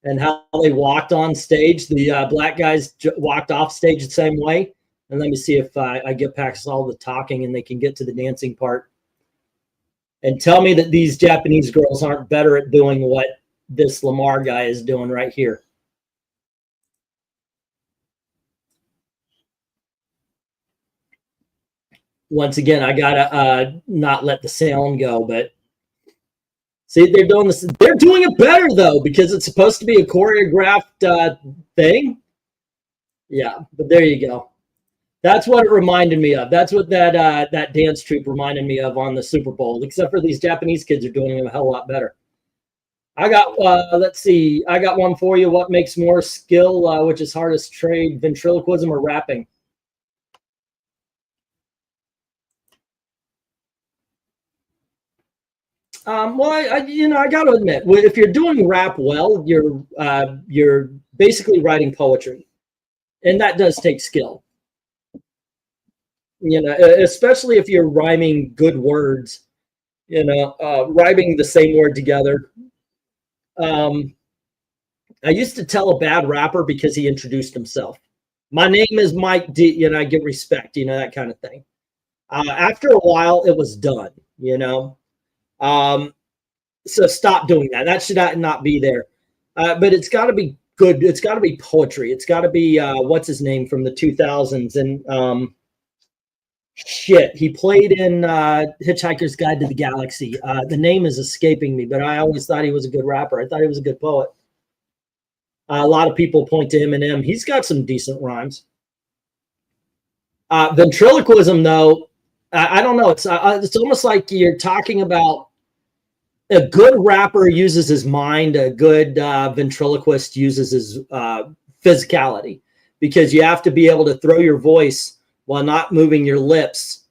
And how they walked on stage. The black guys walked off stage the same way. And let me see if I get past all the talking and they can get to the dancing part. and tell me that these Japanese girls aren't better at doing what this Lamar guy is doing right here. Once again, I gotta not let the sound go, but see, they're doing this. They're doing it better though, because it's supposed to be a choreographed thing. Yeah, but there you go. That's what it reminded me of. That's what that that dance troupe reminded me of on the Super Bowl. Except for these Japanese kids are doing it a hell of a lot better. I got let's see. I got one for you. What makes more skill? Which is hardest trade, ventriloquism or rapping? Well, I got to admit, if you're doing rap well, you're basically writing poetry, and that does take skill. You know, especially if you're rhyming good words. You know, rhyming the same word together. I used to tell a bad rapper because he introduced himself. My name is Mike D. You know, I get respect. You know, that kind of thing. After a while, it was done. You know. So stop doing that. That should not be there. But it's got to be good. It's got to be poetry. It's got to be what's his name from the 2000s, and shit, he played in Hitchhiker's Guide to the Galaxy. The name is escaping me, but I always thought he was a good rapper. I thought he was a good poet. A lot of people point to Eminem. He's got some decent rhymes. Ventriloquism, though, I don't know. It's almost like you're talking about a good rapper uses his mind. A good ventriloquist uses his physicality, because you have to be able to throw your voice while not moving your lips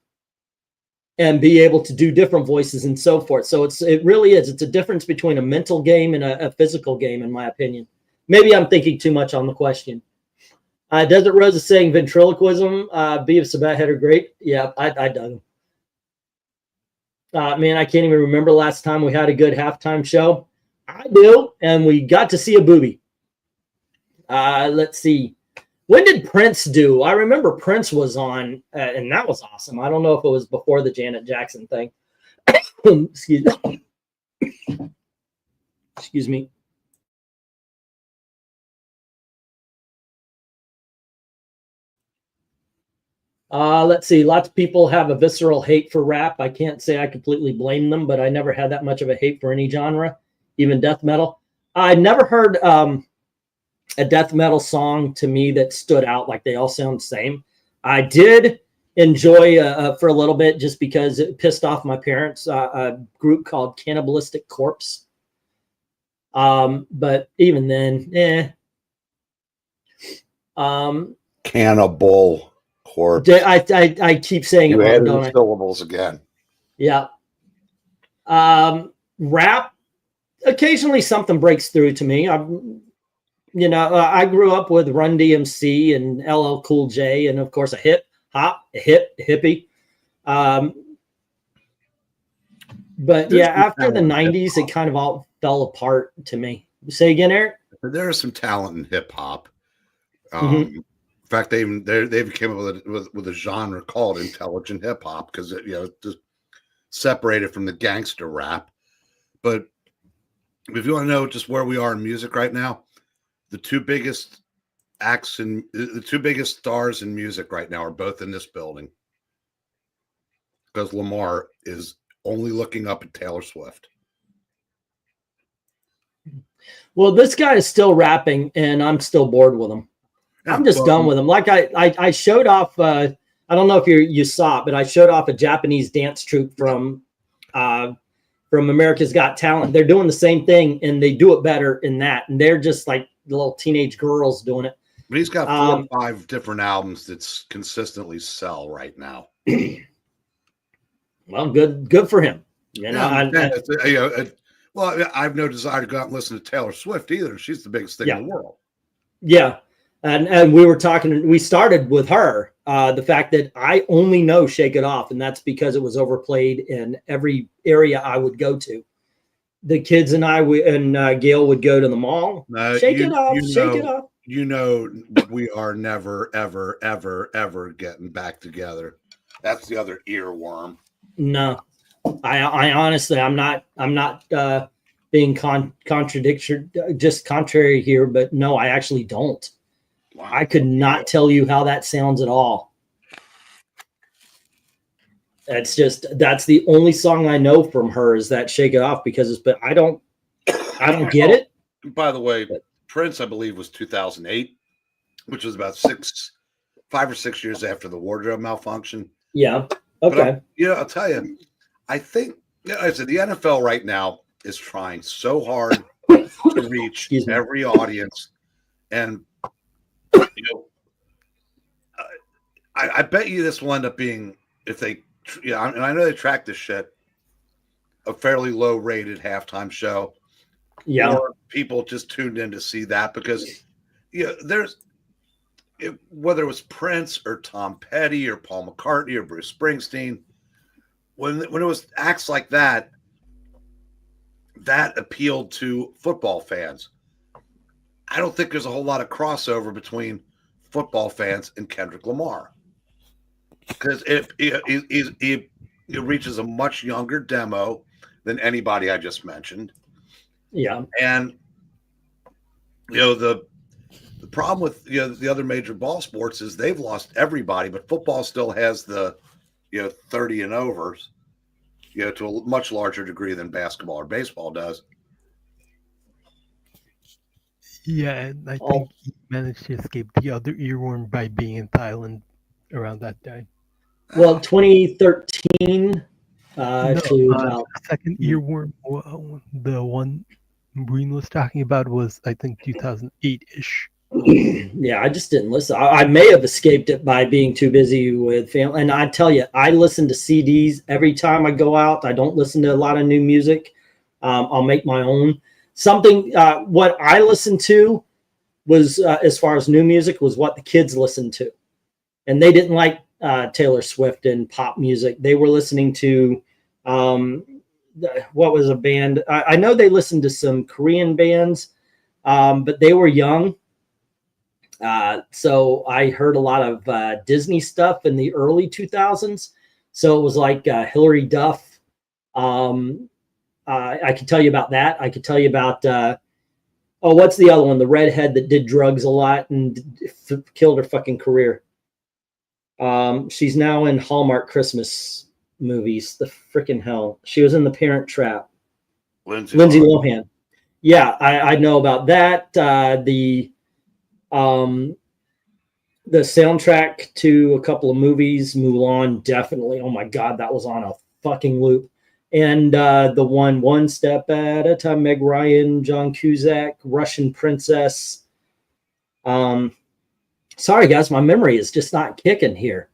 and be able to do different voices and so forth. So it really is. It's a difference between a mental game and a physical game, in my opinion. Maybe I'm thinking too much on the question. Desert Rose is saying ventriloquism, Beavis and Butthead are great. Yeah, I dug them. Man, I can't even remember the last time we had a good halftime show. I do, and we got to see a booby. Let's see. When did Prince do? I remember Prince was on, and that was awesome. I don't know if it was before the Janet Jackson thing. Excuse me. Excuse me. Let's see. Lots of people have a visceral hate for rap. I can't say I completely blame them, but I never had that much of a hate for any genre, even death metal. I never heard a death metal song to me that stood out like they all sound the same. I did enjoy for a little bit, just because it pissed off my parents, a group called Cannibalistic Corpse. But even then, Cannibal Corpse. I keep saying you it wrong, don't I? Syllables again. Yeah. Rap, occasionally something breaks through to me. I grew up with Run DMC and LL Cool J, and of course a hippie. But yeah, after the 90s, it kind of all fell apart to me. Say again, Eric? There is some talent in hip hop. In fact, they came up with a genre called intelligent hip hop, because it just separated from the gangster rap. But if you want to know just where we are in music right now, the two biggest stars in music right now are both in this building, because Lamar is only looking up at Taylor Swift. Well, this guy is still rapping, and I'm still bored with him. I'm just done with him. Like I showed off. I don't know if you saw it, but I showed off a Japanese dance troupe from America's Got Talent. They're doing the same thing, and they do it better in that. And they're just like little teenage girls doing it. But he's got 4 or 5 different albums that consistently sell right now. Well, good for him. Well, I have no desire to go out and listen to Taylor Swift either. She's the biggest thing in the world. Yeah. And we started with her, the fact that I only know Shake It Off, and that's because it was overplayed in every area I would go to. The kids and Gail would go to the mall. Shake it off. You know, we are never, ever, ever, ever getting back together. That's the other earworm. No. I honestly, I'm not being just contrary here, but no, I actually don't. Wow. I could not tell you how that sounds at all. That's the only song I know from her is that Shake It Off, but I don't get it. By the way, Prince, I believe, was 2008, which was about 5 or 6 years after the wardrobe malfunction. Yeah. Okay. I'll tell you, I think, I said the NFL right now is trying so hard to reach every audience, and I bet you this will end up being, if they, and I know they track this shit, a fairly low-rated halftime show. Yeah, or people just tuned in to see that because, whether it was Prince or Tom Petty or Paul McCartney or Bruce Springsteen, when it was acts like that, that appealed to football fans. I don't think there's a whole lot of crossover between football fans and Kendrick Lamar, because it reaches a much younger demo than anybody I just mentioned. Yeah, and the problem with the other major ball sports is they've lost everybody, but football still has the 30 and overs, to a much larger degree than basketball or baseball does. Yeah, and I think he managed to escape the other earworm by being in Thailand around that time. Well, 2013 second earworm, the one Breen was talking about was, I think, 2008-ish. Yeah, I just didn't listen. I may have escaped it by being too busy with family. And I tell you, I listen to CDs every time I go out. I don't listen to a lot of new music. I'll make my own. What I listened to was, as far as new music, was what the kids listened to. And they didn't like Taylor Swift and pop music. They were listening to, what was a band? I know they listened to some Korean bands, but they were young. So I heard a lot of Disney stuff in the early 2000s. So it was like Hilary Duff. I could tell you about that. I could tell you about, what's the other one? The redhead that did drugs a lot and killed her fucking career. She's now in Hallmark Christmas movies. The freaking hell. She was in The Parent Trap. Lindsay Lohan. Yeah, I know about that. The soundtrack to a couple of movies, Mulan, definitely. Oh my God, that was on a fucking loop. And the one Step at a Time, Meg Ryan, John Cusack, Russian Princess. Sorry guys, my memory is just not kicking here.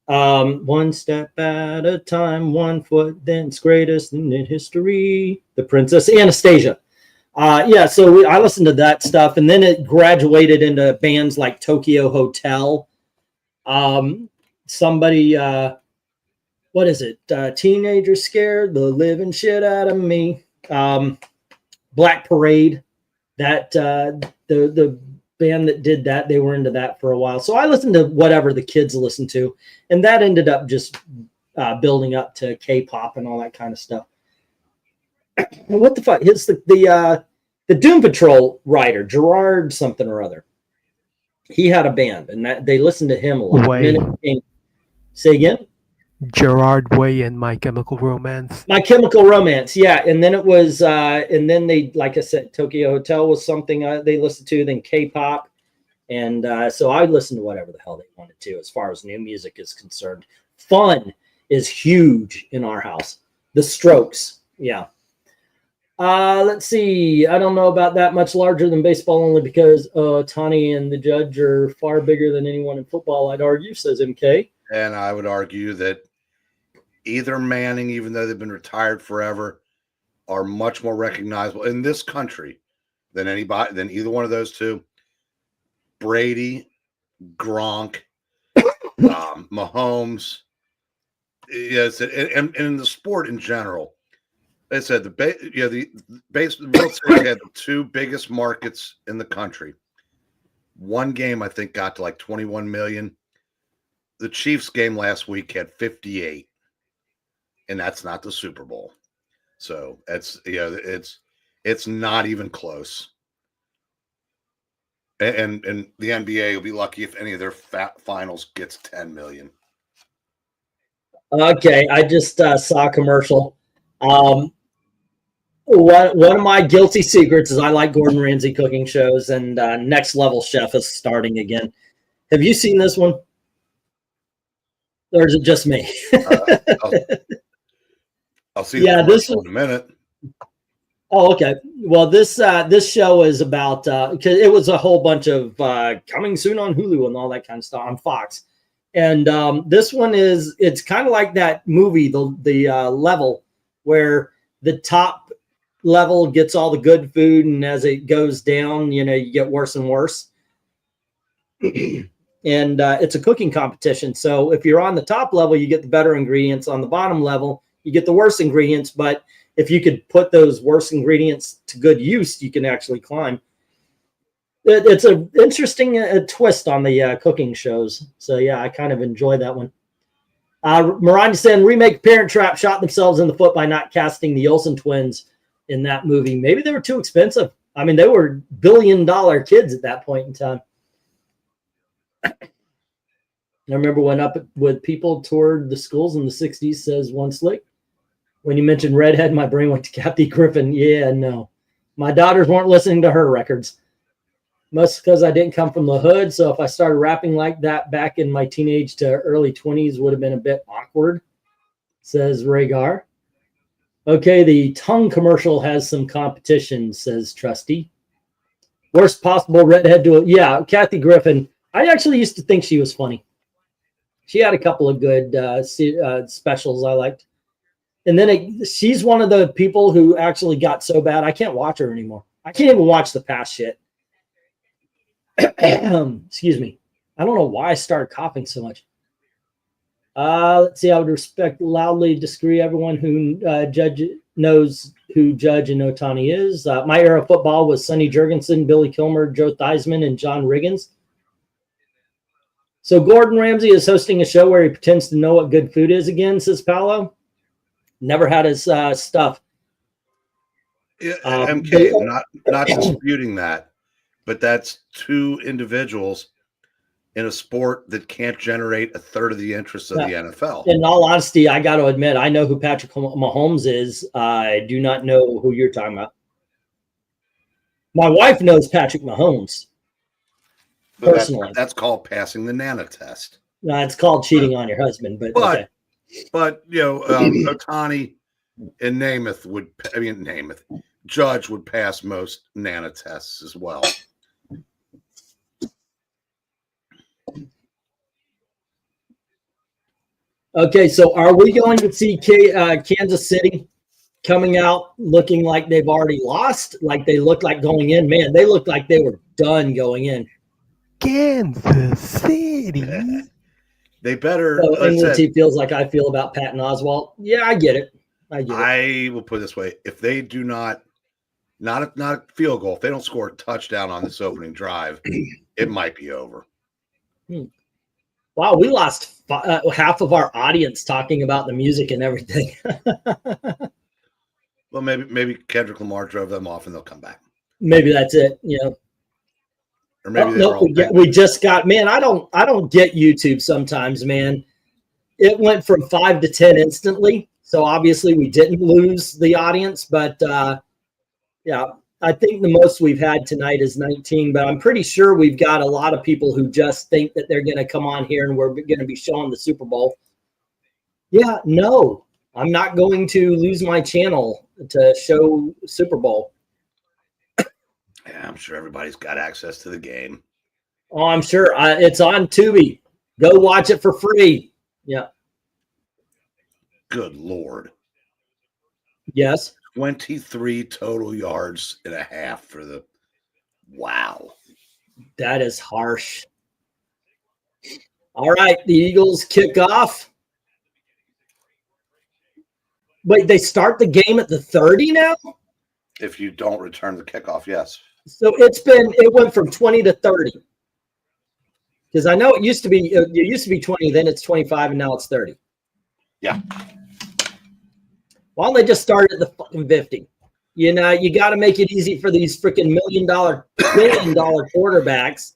One step at a time, 1 foot, thence greatest in history. The Princess Anastasia. So I listened to that stuff, and then it graduated into bands like Tokyo Hotel. What is it? Teenager Scared the living shit out of me. Black Parade. That the band that did that, they were into that for a while. So I listened to whatever the kids listened to, and that ended up just building up to K-pop and all that kind of stuff. What the fuck? It's the Doom Patrol writer, Gerard something or other. He had a band, and they listened to him a lot. Say again? Gerard Way and My Chemical Romance. My Chemical Romance, yeah. And then it was, and then they, like I said, Tokyo Hotel was something they listened to, then K-pop. And so I listened to whatever the hell they wanted to as far as new music is concerned. Fun is huge in our house. The Strokes, yeah. Let's see. I don't know about that much larger than baseball, only because Tani and the Judge are far bigger than anyone in football, I'd argue, says MK. And I would argue that either Manning, even though they've been retired forever, are much more recognizable in this country than either one of those two. Brady, Gronk, Mahomes, yes, and in the sport in general. They said the World Series had the two biggest markets in the country. One game, I think, got to like 21 million. The Chiefs game last week had 58. and that's not the Super Bowl. So it's it's not even close. And the NBA will be lucky if any of their finals gets 10 million. Okay, I just saw a commercial. One of my guilty secrets is I like Gordon Ramsay cooking shows, and Next Level Chef is starting again. Have you seen this one? Or is it just me? I'll see. Yeah, this in a minute. Oh, okay. Well, this show is about because it was a whole bunch of coming soon on Hulu and all that kind of stuff on Fox, and this one it's kind of like that movie, the Level, where the top level gets all the good food, and as it goes down, you get worse and worse. And it's a cooking competition. So if you're on the top level, you get the better ingredients. On the bottom level, you get the worst ingredients. But if you could put those worst ingredients to good use, you can actually climb. It's an interesting twist on the cooking shows. So yeah, I kind of enjoy that one. Maranya saying remake Parent Trap shot themselves in the foot by not casting the Olsen twins in that movie. Maybe they were too expensive. I mean, they were billion-dollar kids at that point in time. I remember when Up With People toured the schools in the 60s, says One Slick. When you mentioned Redhead, my brain went to Kathy Griffin. Yeah, no. My daughters weren't listening to her records. Most because I didn't come from the hood, so if I started rapping like that back in my teenage to early 20s would have been a bit awkward, says Rhaegar. Okay, the tongue commercial has some competition, says Trusty. Worst possible redhead to... Yeah, Kathy Griffin. I actually used to think she was funny. She had a couple of good specials I liked. And then she's one of the people who actually got so bad, I can't watch her anymore. I can't even watch the past shit. Excuse me. I don't know why I started coughing so much. Let's see. I would respect loudly disagree everyone who knows who Judge and Otani is. My era of football was Sonny Jurgensen, Billy Kilmer, Joe Theismann, and John Riggins. So Gordon Ramsay is hosting a show where he pretends to know what good food is again, says Paolo. Never had his stuff. Yeah, MK, not disputing that, but that's two individuals in a sport that can't generate a third of the interest of the NFL. In all honesty, I got to admit, I know who Patrick Mahomes is. I do not know who you're talking about. My wife knows Patrick Mahomes. But personally, that's called passing the Nana test. No, it's called cheating on your husband. But okay. But Otani and Judge would pass most Nana tests as well. Okay, so are we going to see Kansas City coming out looking like they've already lost? Like they look like going in? Man, they looked like they were done going in. Kansas City. They better. So Englity feels like I feel about Patton Oswalt. Yeah, I get it. I will put it this way: if they do not a field goal, if they don't score a touchdown on this opening drive, it might be over. Wow, we lost half of our audience talking about the music and everything. Well, maybe Kendrick Lamar drove them off and they'll come back. Maybe that's it. Or maybe we just got, man, I don't get YouTube sometimes, man. It went from 5 to 10 instantly. So obviously we didn't lose the audience, but yeah, I think the most we've had tonight is 19, but I'm pretty sure we've got a lot of people who just think that they're going to come on here and we're going to be showing the Super Bowl. Yeah, no, I'm not going to lose my channel to show Super Bowl. Yeah, I'm sure everybody's got access to the game. Oh, I'm sure. It's on Tubi. Go watch it for free. Yeah. Good Lord. Yes. 23 total yards and a half for the... Wow. That is harsh. All right, the Eagles kick off. Wait, they start the game at the 30 now? If you don't return the kickoff, yes. So it went from 20 to 30. Because I know it used to be 20, then it's 25, and now it's 30. Yeah. Why don't they just start at the fucking 50? You know, you got to make it easy for these freaking $1 billion quarterbacks.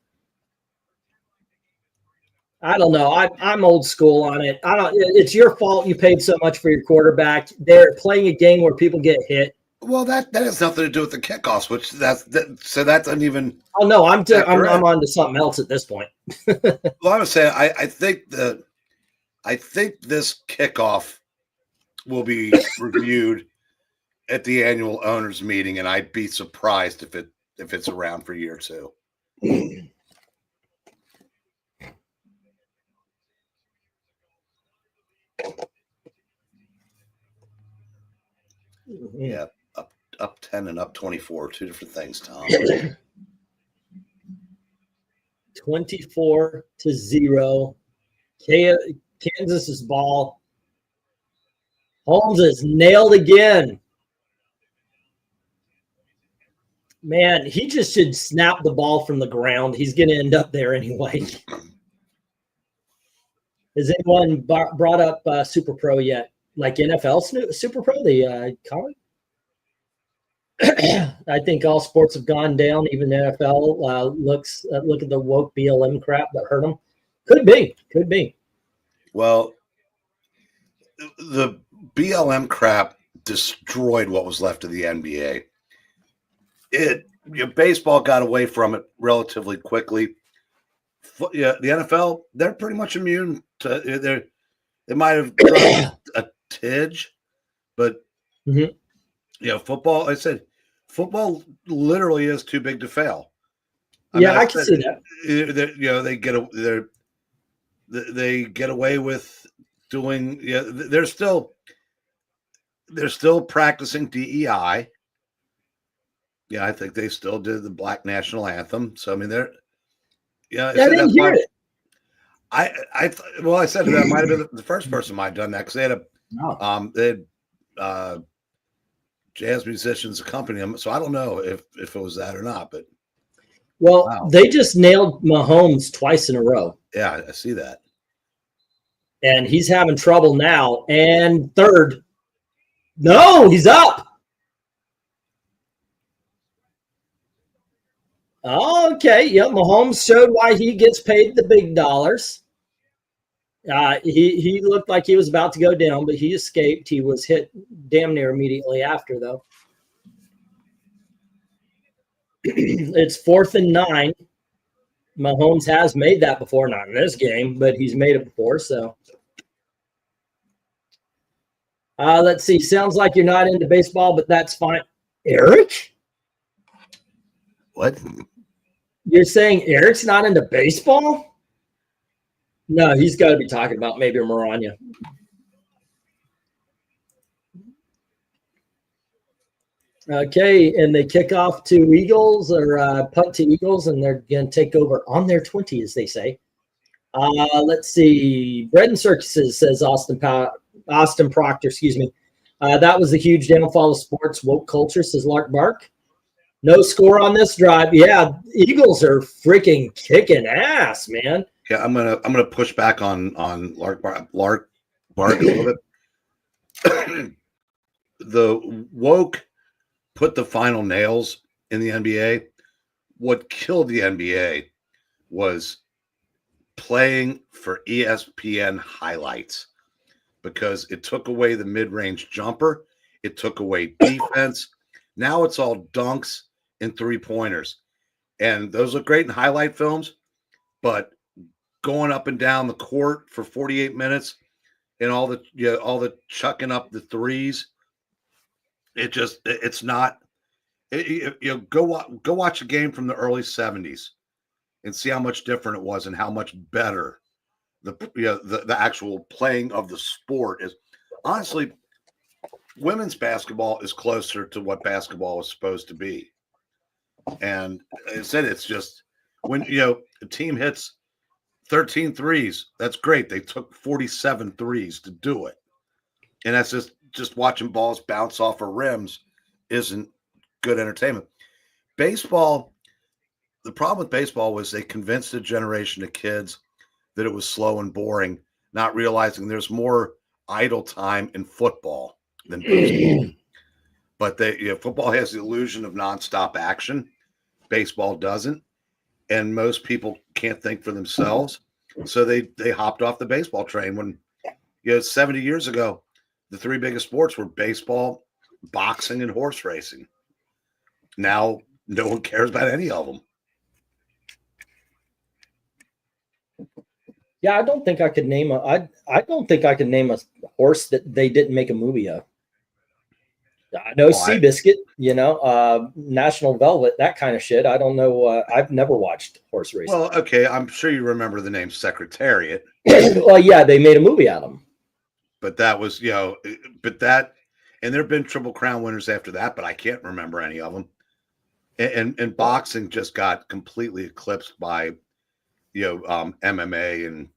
I don't know. I'm old school on it. It's your fault you paid so much for your quarterback. They're playing a game where people get hit. Well, that has nothing to do with the kickoffs, which so that doesn't even. Oh no, I'm on to something else at this point. Well, I was saying I think this kickoff will be reviewed at the annual owners meeting, and I'd be surprised if it's around for a year or two. Yeah, up 10 and up 24, two different things, Tom. 24-0. Kansas's ball. Holmes is nailed again. Man, he just should snap the ball from the ground. He's going to end up there anyway. Has anyone brought up Super Pro yet? Like NFL Super Pro, the comic? I think all sports have gone down. Even the NFL look at the woke BLM crap that hurt them. Could be. Well, the BLM crap destroyed what was left of the NBA. Baseball got away from it relatively quickly. The NFL, they're pretty much immune to. They might have dropped a tidge, but football. I said, football literally is too big to fail. I can see that. They get away with doing. They're still practicing DEI. Yeah, I think they still did the Black National Anthem. So I mean, they're. Yeah, I didn't hear it. I said that might have been the first person might have done that because they had jazz musicians accompany them. So I don't know if it was that or not, but they just nailed Mahomes twice in a row. Yeah, I see that. And he's having trouble now. And third, no, he's up. Okay, yep. Mahomes showed why he gets paid the big dollars. He looked like he was about to go down, but he escaped. He was hit damn near immediately after, though. It's 4th and 9. Mahomes has made that before, not in this game, but he's made it before. So let's see. Sounds like you're not into baseball, but that's fine. Eric? What? You're saying Eric's not into baseball? No, he's got to be talking about maybe Maranya. Okay, and they kick off to Eagles or punt to Eagles, and they're going to take over on their 20, as they say. Let's see. Bread and circuses, says Austin Proctor, excuse me. That was the huge downfall of sports woke culture, says Lark Bark. No score on this drive. Yeah, Eagles are freaking kicking ass, man. Yeah, I'm gonna push back on Lark Bark a little bit. The woke put the final nails in the NBA. What killed the NBA was playing for ESPN highlights because it took away the mid-range jumper. It took away defense. Now it's all dunks and three-pointers. And those look great in highlight films, but going up and down the court for 48 minutes and all the chucking up the threes, it's not. Go watch a game from the early 70s and see how much different it was and how much better the actual playing of the sport is. Honestly, women's basketball is closer to what basketball is supposed to be. And I said, it's just when a team hits 13 threes, that's great. They took 47 threes to do it. And that's just watching balls bounce off of rims isn't good entertainment. Baseball, the problem with baseball was they convinced a generation of kids that it was slow and boring, not realizing there's more idle time in football. than baseball. But football has the illusion of nonstop action. Baseball doesn't. And most people can't think for themselves. So they hopped off the baseball train when, 70 years ago, the three biggest sports were baseball, boxing, and horse racing. Now, no one cares about any of them. Yeah, I don't think I could name I don't think I could name a horse that they didn't make a movie of. I know Seabiscuit, National Velvet, that kind of shit. I don't know. I've never watched horse racing. Well, okay, I'm sure you remember the name Secretariat. Well, yeah, they made a movie out of them. But that was, and there have been Triple Crown winners after that, but I can't remember any of them. And boxing just got completely eclipsed by, MMA and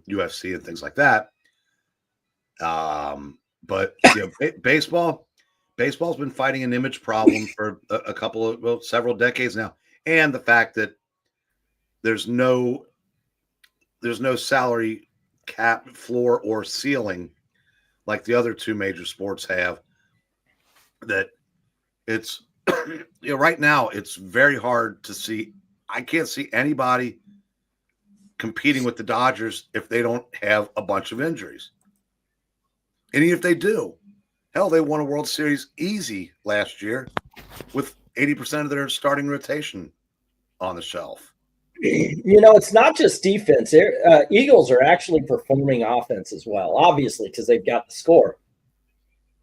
UFC and things like that. But baseball's been fighting an image problem for several decades now, and the fact that there's no salary cap, floor, or ceiling like the other two major sports have. That it's right now it's very hard to see. I can't see anybody competing with the Dodgers if they don't have a bunch of injuries. And even if they do, hell, they won a World Series easy last year with 80% of their starting rotation on the shelf. It's not just defense. Eagles are actually performing offense as well, obviously, because they've got the score.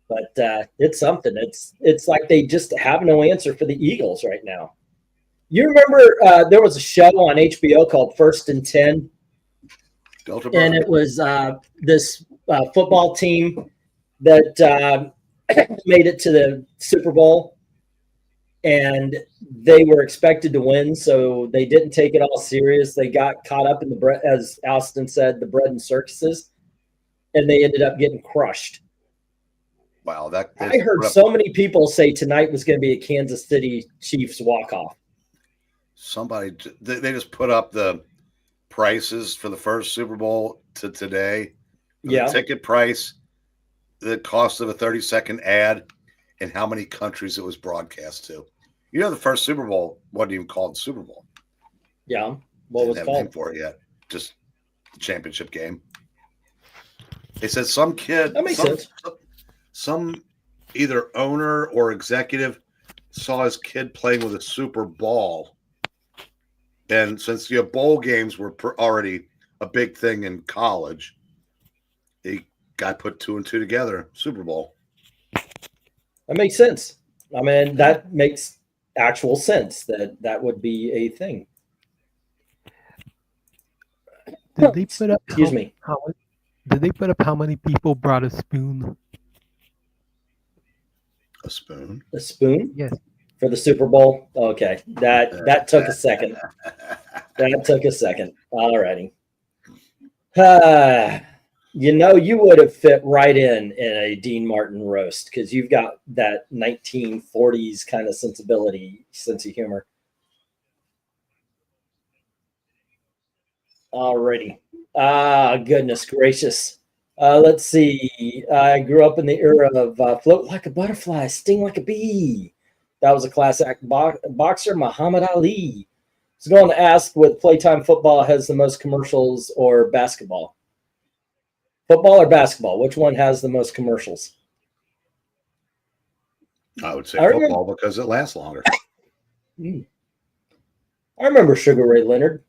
But it's something. It's like they just have no answer for the Eagles right now. You remember there was a show on HBO called First and 10, and it was this football team that made it to the Super Bowl, and they were expected to win, so they didn't take it all serious. They got caught up in the bread, as Alston said, the bread and circuses, and they ended up getting crushed. Wow, I heard so many people say tonight was going to be a Kansas City Chiefs walk-off. Somebody, they just put up the prices for the first Super Bowl to today. Yeah. The ticket price, the cost of a 30-second ad, and how many countries it was broadcast to. The first Super Bowl wasn't even called Super Bowl. Yeah. What was it called? Name for it yet. Just the championship game. They said some kid. That makes sense. Some either owner or executive saw his kid playing with a Super Bowl. And since bowl games were already a big thing in college, the guy put 2 and 2 together. Super Bowl. That makes sense. I mean, that makes actual sense that would be a thing. Did they put up? Excuse me. Did they put up how many people brought a spoon? A spoon? A spoon? Yes. For the Super Bowl? Okay. That took a second. That took a second. All righty. You would have fit right in a Dean Martin roast because you've got that 1940s kind of sense of humor. All righty. Goodness gracious. Let's see. I grew up in the era of float like a butterfly, sting like a bee. That was a class act boxer, Muhammad Ali. I was going to ask what Playtime football has the most commercials or basketball. Football or basketball? Which one has the most commercials? I would say football because it lasts longer. I remember Sugar Ray Leonard.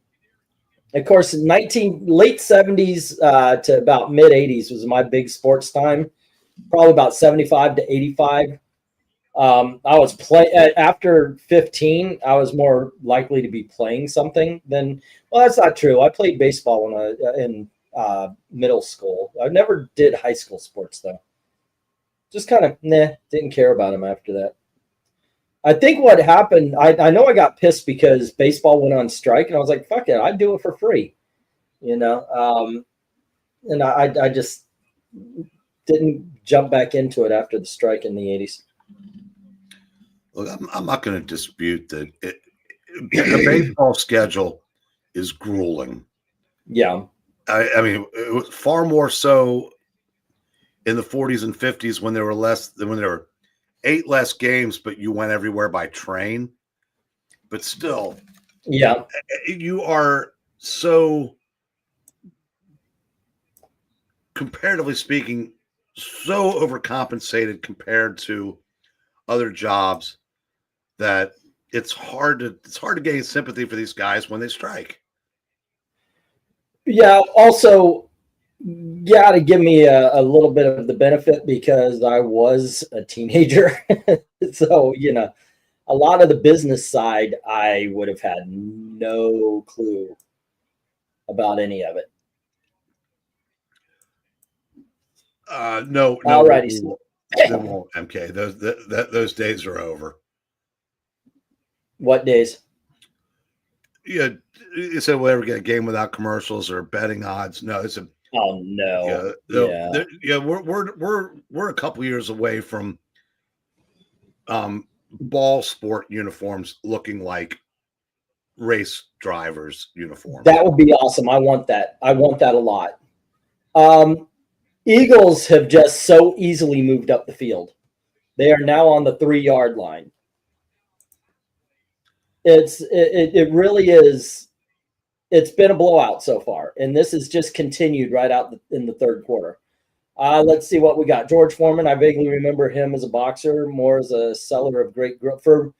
Of course, late 70s to about mid 80s was my big sports time. Probably about 75 to 85. I was after 15. I was more likely to be playing something than. Well, that's not true. I played baseball in middle school. I never did high school sports though. Just kind of didn't care about them after that. I think what happened, I know I got pissed because baseball went on strike, and I was like, fuck it, I'd do it for free. And I just didn't jump back into it after the strike in the 80s. Look, I'm not going to dispute that the baseball schedule is grueling. Yeah. I mean, it was far more so in the 40s and 50s when there were 8 less games, but you went everywhere by train. But still, yeah, you are so, comparatively speaking, so overcompensated compared to other jobs that it's hard to gain sympathy for these guys when they strike. Yeah. Also, got to give me a little bit of the benefit because I was a teenager. So, you know, a lot of the business side, I would have had no clue about any of it. No. Alrighty. They won't, MK. Those days are over. What days? Yeah, you said we'll ever get a game without commercials or betting odds. No, it's a. Oh no. We're a couple years away from ball sport uniforms looking like race drivers' uniforms. That would be awesome. I want that. I want that a lot. Eagles have just so easily moved up the field. They are now on the 3-yard line. It really is. It's been a blowout so far, and this has just continued right out in the third quarter. Let's see what we got. George Foreman, I vaguely remember him as a boxer, more as a seller of great growth. For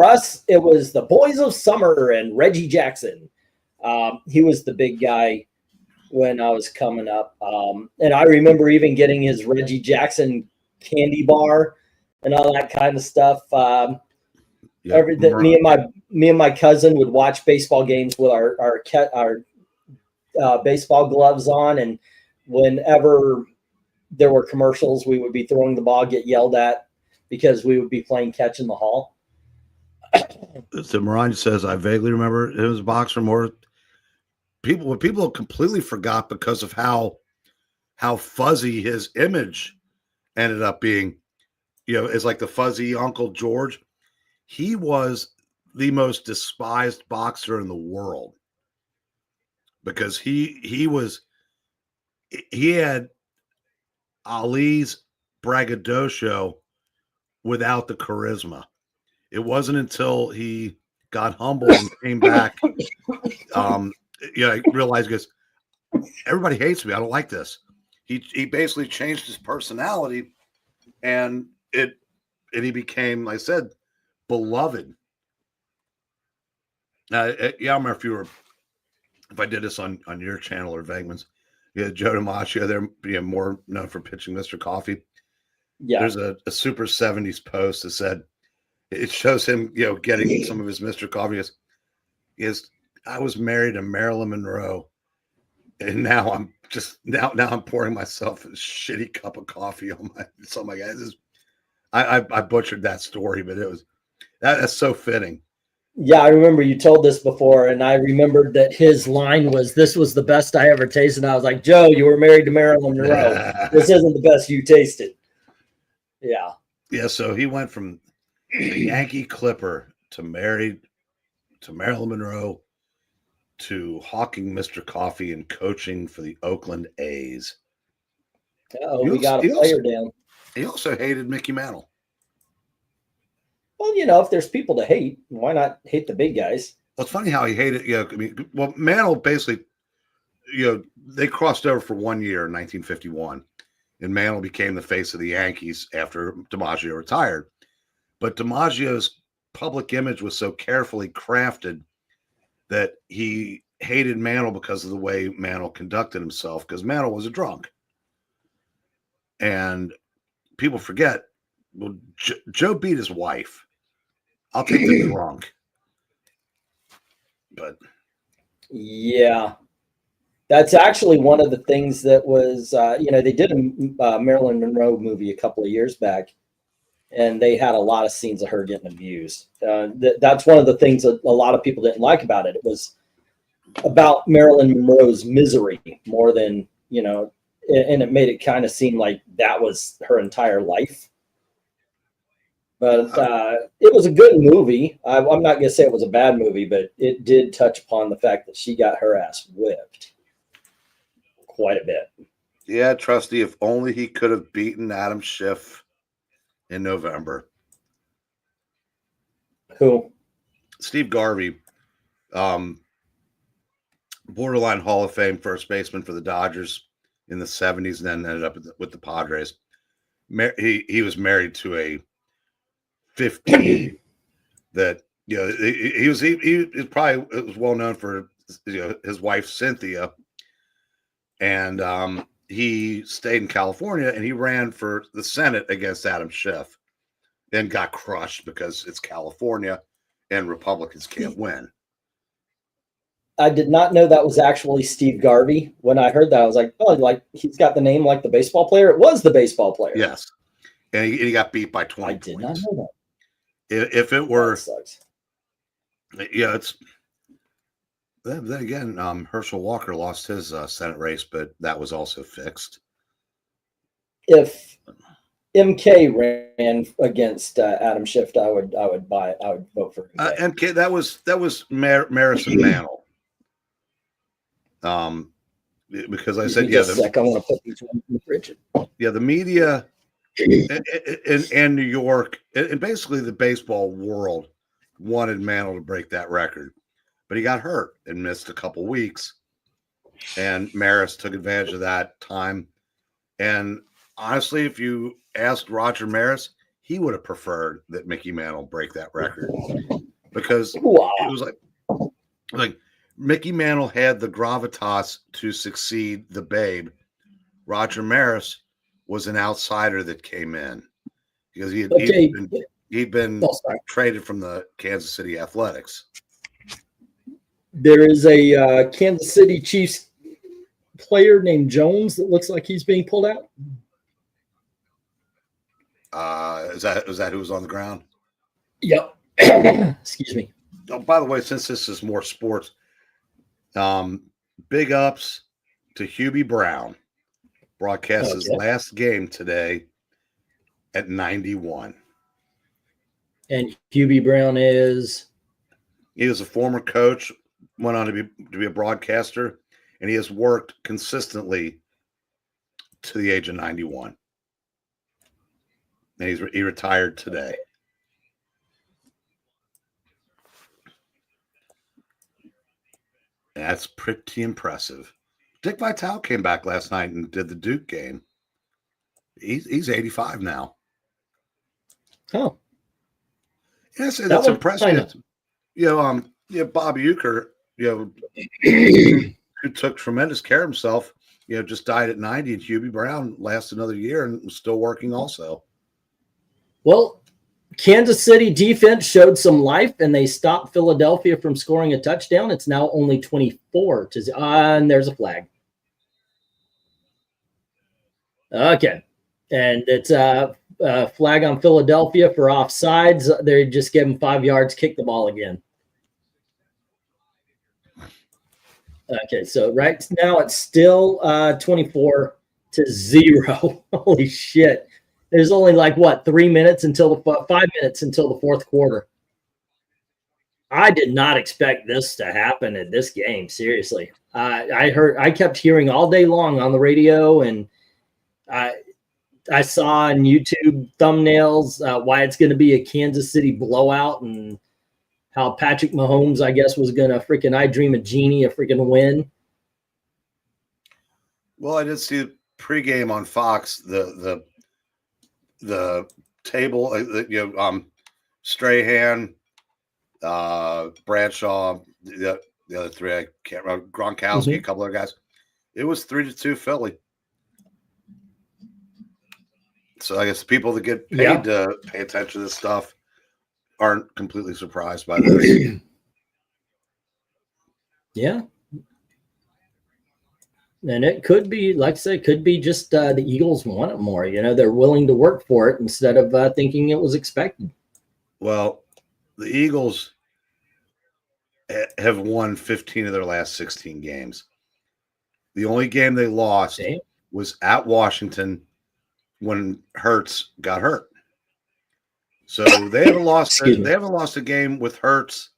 us, it was the Boys of Summer and Reggie Jackson. He was the big guy when I was coming up. And I remember even getting his Reggie Jackson candy bar and all that kind of stuff. Me and my cousin would watch baseball games with our baseball gloves on, and whenever there were commercials, we would be throwing the ball, get yelled at because we would be playing catch in the hall. So Maranya says, I vaguely remember it was a boxer more. People completely forgot because of how fuzzy his image ended up being. You know, it's like the fuzzy Uncle George. He was the most despised boxer in the world because he had Ali's braggadocio without the charisma. It wasn't until he got humble and came back, I realized, because everybody hates me. I don't like this. He basically changed his personality, and he became, like I said, beloved. I remember if I did this on your channel or VENKMAN's, Joe DiMaggio, they're more known for pitching Mr. Coffee. Yeah. There's a Super 70s post that said, it shows him, getting some of his Mr. Coffee. Is I was married to Marilyn Monroe, and now I'm pouring myself a shitty cup of coffee on my guys. I butchered that story, but that's so fitting. Yeah, I remember you told this before, and I remembered that his line was, "This was the best I ever tasted." And I was like, Joe, you were married to Marilyn Monroe. This isn't the best you tasted. Yeah. Yeah, so he went from a Yankee Clipper to married to Marilyn Monroe to hawking Mr. Coffee and coaching for the Oakland A's. Oh, we got a player down. He also hated Mickey Mantle. Well, if there's people to hate, why not hate the big guys? Well, it's funny how he hated. Mantle basically, they crossed over for 1 year in 1951, and Mantle became the face of the Yankees after DiMaggio retired. But DiMaggio's public image was so carefully crafted that he hated Mantle because of the way Mantle conducted himself, because Mantle was a drunk. And people forget, well, Joe beat his wife. I'll take the drunk. But yeah, that's actually one of the things that was, they did a Marilyn Monroe movie a couple of years back, and they had a lot of scenes of her getting abused. That's one of the things that a lot of people didn't like about it. It was about Marilyn Monroe's misery more than, and it made it kind of seem like that was her entire life. But it was a good movie. I'm not going to say it was a bad movie, but it did touch upon the fact that she got her ass whipped quite a bit. Yeah, Trusty, if only he could have beaten Adam Schiff in November. Who? Steve Garvey, borderline Hall of Fame first baseman for the Dodgers in the 70s, and then ended up with the Padres. He was married to a 15 that, you know, he was probably, it was well known for, you know, his wife Cynthia, and he stayed in California and he ran for the Senate against Adam Schiff, then got crushed because it's California and Republicans can't win. I did not know that was actually Steve Garvey. When I heard that, I was like, oh, like he's got the name like the baseball player. It was the baseball player. Yes. And he got beat by 20 points. I did not know that. If it were, that sucks. Yeah, it's, then again, Herschel Walker lost his Senate race, but that was also fixed. If MK ran against Adam Schiff, I would vote for MK. MK, that was Marison Mantle. Because I said, yeah, I want to put these ones in the fridge. Yeah, the media in New York and basically the baseball world wanted Mantle to break that record, but he got hurt and missed a couple weeks, and Maris took advantage of that time. And honestly, if you asked Roger Maris, he would have preferred that Mickey Mantle break that record, because it was like Mickey Mantle had the gravitas to succeed the Babe. Roger Maris was an outsider that came in because he'd been traded from the Kansas City Athletics. There is a Kansas City Chiefs player named Jones that looks like he's being pulled out. Is that who was on the ground? Yep. Excuse me. Oh, by the way, since this is more sports, big ups to Hubie Brown. Broadcast his last game today at 91. And Hubie Brown is? He was a former coach, went on to be a broadcaster, and he has worked consistently to the age of 91. And he retired today. That's pretty impressive. Dick Vitale came back last night and did the Duke game. He's 85 now. Oh, yes, that's impressive. You know, Bob Uecker, you know, who took tremendous care of himself, you know, just died at 90, and Hubie Brown lasted another year and was still working also. Well, Kansas City defense showed some life, and they stopped Philadelphia from scoring a touchdown. It's now only 24 to and there's a flag. Okay, and it's a flag on Philadelphia for offsides. They just gave him 5 yards, kick the ball again. Okay, so right now it's still 24-0. Holy shit. There's only like, what, 5 minutes until the fourth quarter. I did not expect this to happen at this game, seriously. I kept hearing all day long on the radio, and I saw on YouTube thumbnails why it's going to be a Kansas City blowout, and how Patrick Mahomes, I guess, was going to freaking I Dream a Genie a freaking win. Well, I did see pregame on Fox, the table, you know, Strahan, Bradshaw, the other three, I can't remember, Gronkowski, a couple of guys. It was 3-2 Philly. So I guess the people that get paid to pay attention to this stuff aren't completely surprised by this. Yeah. And it could be, like I said, could be just the Eagles want it more. You know, they're willing to work for it instead of thinking it was expected. Well, the Eagles have won 15 of their last 16 games. The only game they lost was at Washington when Hurts got hurt. So they haven't lost. They haven't lost a game with Hurts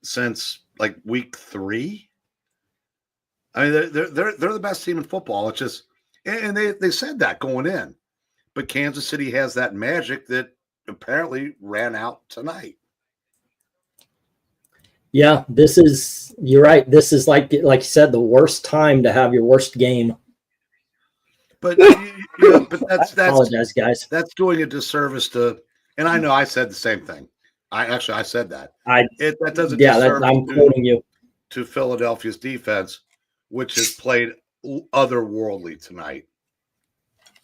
since like week 3. I mean, they're the best team in football. It's just And they said that going in. But Kansas City has that magic that apparently ran out tonight. Yeah, you're right. This is like you said, the worst time to have your worst game. But but that's apologize, guys. That's doing a disservice to, and I know I said the same thing. I said that. That doesn't. Yeah, I'm quoting you to Philadelphia's defense, which has played otherworldly tonight.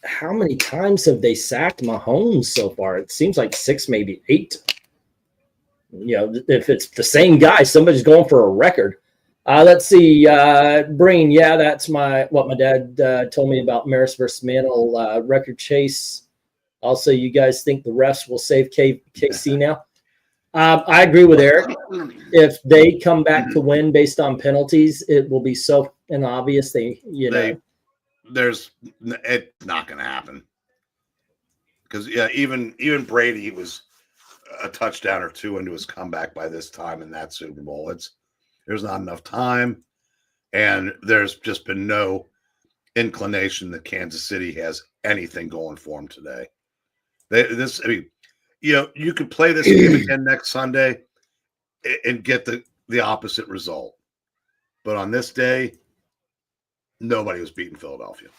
How many times have they sacked Mahomes so far? It seems like 6, maybe 8. You know, if it's the same guy, somebody's going for a record. Let's see, Breen. Yeah, that's what my dad told me about Maris versus Mantle record chase. Also, you guys think the refs will save KC now? I agree with Eric. If they come back to win based on penalties, it will be so obvious. It's not going to happen because even Brady was a touchdown or 2 into his comeback by this time in that Super Bowl. There's not enough time, and there's just been no inclination that Kansas City has anything going for them today. You could play this game again next Sunday and get the opposite result. But on this day, nobody was beating Philadelphia.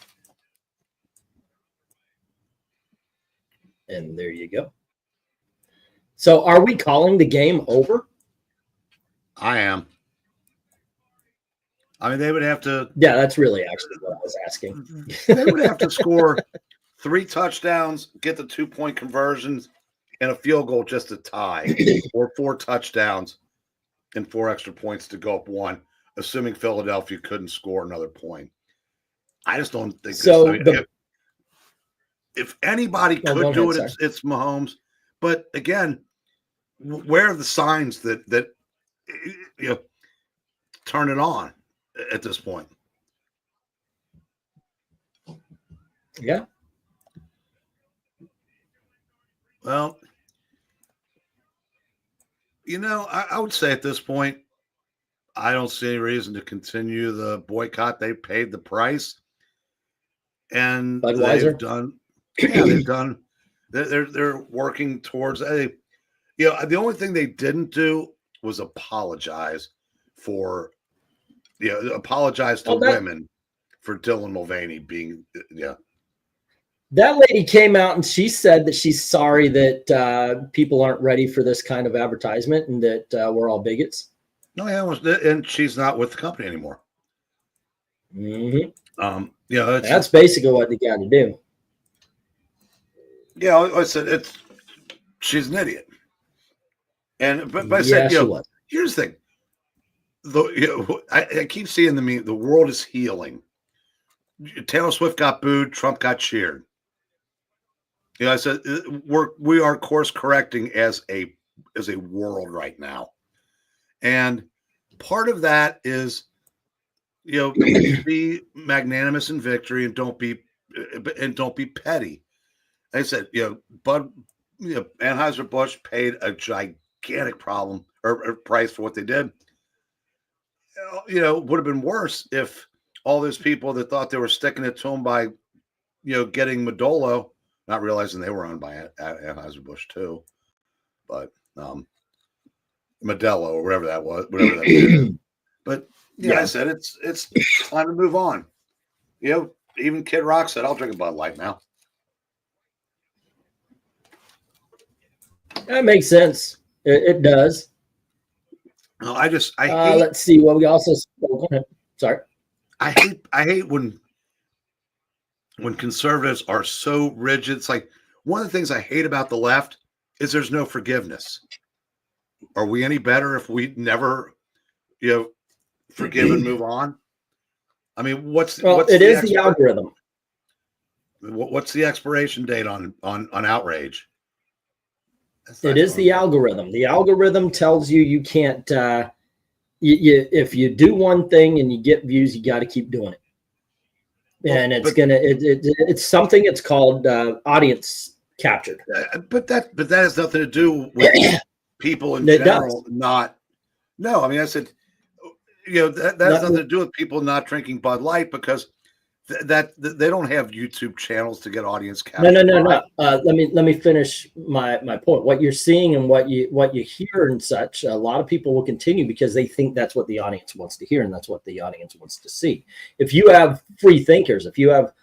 And there you go. So are we calling the game over? I am. I mean, they would have to. Yeah, that's really actually what I was asking. They would have to score 3 touchdowns, get the 2-point conversions, and a field goal just to tie, or 4 touchdowns and 4 extra points to go up 1, assuming Philadelphia couldn't score another point. I just don't think so. If anybody could do it, it's Mahomes. But again, where are the signs that turn it on at this point? Yeah. Well, I would say at this point, I don't see any reason to continue the boycott. They paid the price, and they've done. Yeah, they've done. They're working towards the only thing they didn't do was apologize to women for Dylan Mulvaney being That lady came out and she said that she's sorry that people aren't ready for this kind of advertisement and that we're all bigots. No, yeah, and she's not with the company anymore. Mm-hmm. That's basically what they got to do. Yeah, I said she's an idiot. But I said, here's the thing. I keep seeing the world is healing. Taylor Swift got booed, Trump got cheered. I said we are course correcting as a world right now, and part of that is be magnanimous in victory and don't be petty. I said Anheuser-Busch paid a gigantic price for what they did. It would have been worse if all those people that thought they were sticking it to them by getting Modelo, not realizing they were owned by Anheuser-Busch too, but Modelo or whatever that was. But I said it's time to move on. Even Kid Rock said, "I'll drink a Bud Light now." That makes sense. It does. No, I hate, let's see what we also. Go ahead. Sorry. I hate when conservatives are so rigid. It's like one of the things I hate about the left is there's no forgiveness. Are we any better if we never, forgive and move on? I mean, what's the algorithm. What's the expiration date on outrage? It is the algorithm. The algorithm tells you can't. If you do one thing and you get views, you got to keep doing it. And it's something. It's called audience captured. But that has nothing to do with people in general. I mean, I said, that has nothing to do with people not drinking Bud Light because that they don't have YouTube channels to get audience count. No. Let me finish my point. What you're seeing and what you hear and such, a lot of people will continue because they think that's what the audience wants to hear and that's what the audience wants to see. If you have free thinkers, if you have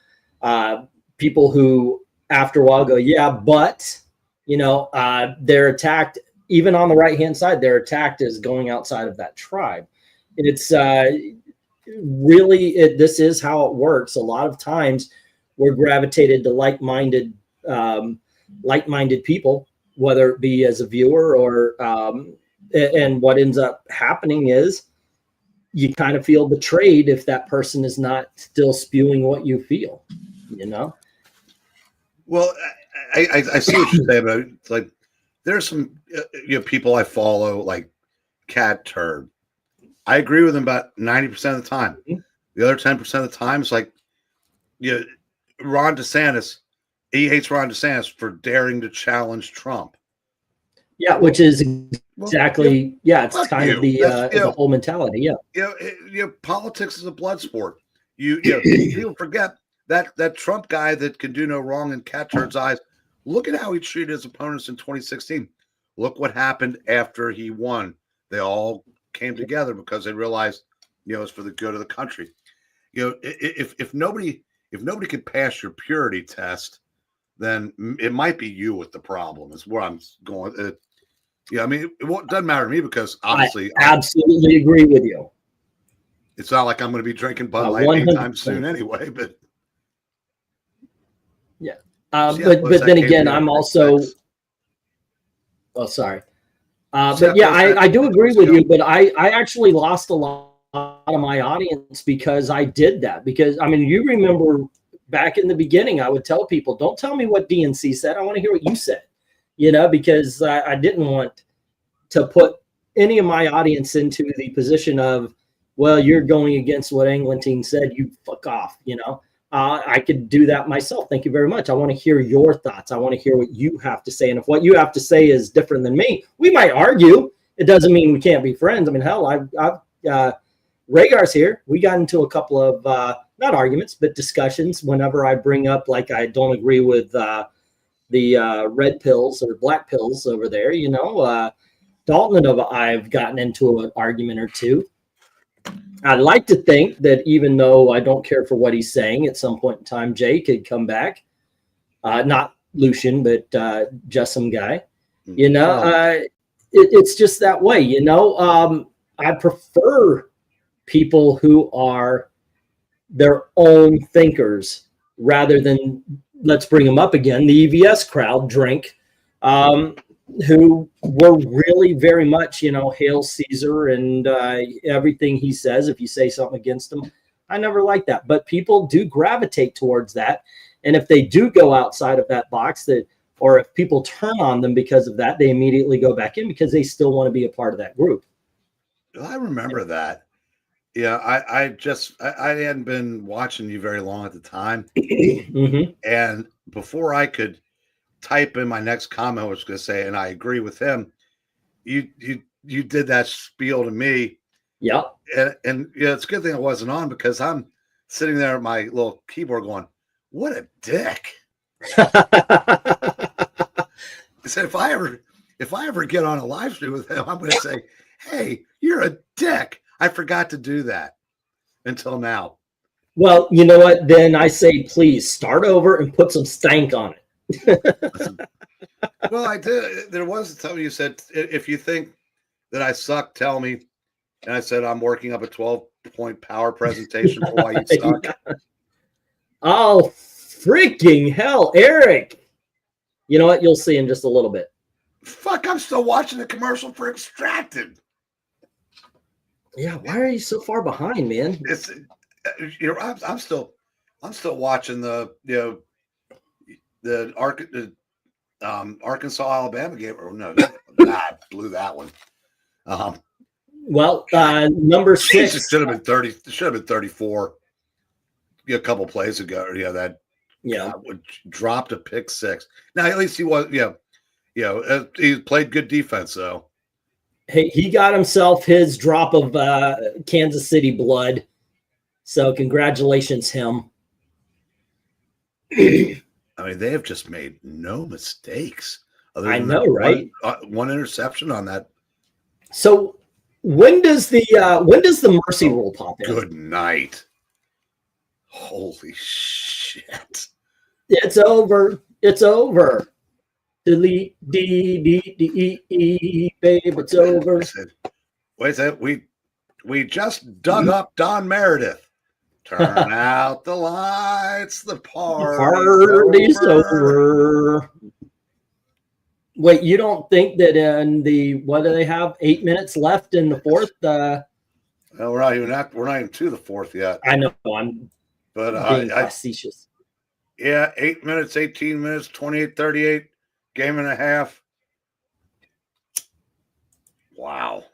people who after a while go, yeah, but they're attacked. Even on the right-hand side, they're attacked as going outside of that tribe. It's really, this is how it works. A lot of times we're gravitated to like-minded people, whether it be as a viewer or, and what ends up happening is you kind of feel betrayed if that person is not still spewing what you feel, Well, I see what you're saying, but it's like, there's some people I follow, like Cat Turd. I agree with him about 90% of the time. The other 10% of the time, it's like, Ron DeSantis. He hates Ron DeSantis for daring to challenge Trump. Yeah, which is exactly it's kind of the whole mentality. Yeah, politics is a blood sport. People forget that Trump guy that can do no wrong in Cat Turd's eyes. Look at how he treated his opponents in 2016. Look what happened after he won. They all came together because they realized, it's for the good of the country. If nobody can pass your purity test, then it might be you with the problem. Is where I'm going. It doesn't matter to me because obviously I absolutely agree with you. It's not like I'm going to be drinking Bud Light anytime soon anyway. But yeah. But then again, I'm also. Oh, sorry. But yeah, I do agree with you. But I actually lost a lot of my audience because I did that. Because you remember back in the beginning, I would tell people, "Don't tell me what DNC said. I want to hear what you said." Because I didn't want to put any of my audience into the position of, well, you're going against what Englentine said. You fuck off. I could do that myself. Thank you very much. I want to hear your thoughts. I want to hear what you have to say. And if what you have to say is different than me, we might argue. It doesn't mean we can't be friends. Hell, I've Rhaegar's here. We got into a couple of, not arguments, but discussions whenever I bring up, like, I don't agree with the red pills or black pills over there. Dalton and I've gotten into an argument or two. I'd like to think that even though I don't care for what he's saying, at some point in time, Jay could come back. Not Lucian, but just some guy. It's just that way. I prefer people who are their own thinkers rather than, let's bring them up again, the EVS crowd drink, who were really very much, Hail Caesar and everything he says. If you say something against him, I never like that. But people do gravitate towards that. And if they do go outside of that box, or if people turn on them because of that, they immediately go back in because they still want to be a part of that group. I remember that. Yeah, I hadn't been watching you very long at the time. And before I could type in my next comment, I was going to say, and I agree with him, you did that spiel to me. Yeah. And it's a good thing I wasn't on because I'm sitting there at my little keyboard going, what a dick. I said, if I ever get on a live stream with him, I'm going to say, hey, you're a dick. I forgot to do that until now. Well, you know what? Then I say, please start over and put some stank on it. Well, I did. There was a time you said, if you think that I suck, tell me. And I said, I'm working up a 12-point power presentation for why you suck. Yeah. Oh, freaking hell, Eric. You know what? You'll see in just a little bit. Fuck, I'm still watching the commercial for Extracted. Yeah, why are you so far behind, man? It's I'm still watching the Arkansas Alabama game. Or no, I blew that one. Well, number 6 it should have been 30. It should have been 34. A couple plays ago. Yeah, dropped a pick 6. Now at least he was. He played good defense though. Hey, he got himself his drop of Kansas City blood. So congratulations, him. I mean, they have just made no mistakes. I know, right? One interception on that. So when does the mercy rule pop in? Good night. Holy shit. It's over. It's over. Delete D, babe, it's over. Wait a second. We just dug up Don Meredith. Turn out the lights. The party's over. Wait, you don't think that in the, what do they have? 8 minutes left in the fourth? Well, we're not even to the fourth yet. I know. I'm being facetious. Yeah, 8 minutes, 18 minutes, 28-38, game and a half. Wow.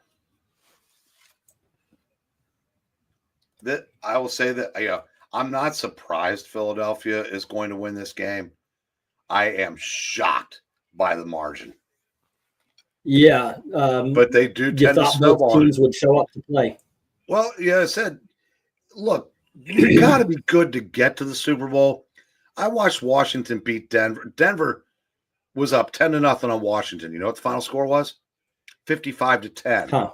I will say that I'm not surprised Philadelphia is going to win this game. I am shocked by the margin. Yeah, but they do tend to snowball. Both teams would show up to play. Well, yeah, I said, look, you got to be good to get to the Super Bowl. I watched Washington beat Denver. Denver was up 10-0 on Washington. You know what the final score was? 55-10. Huh.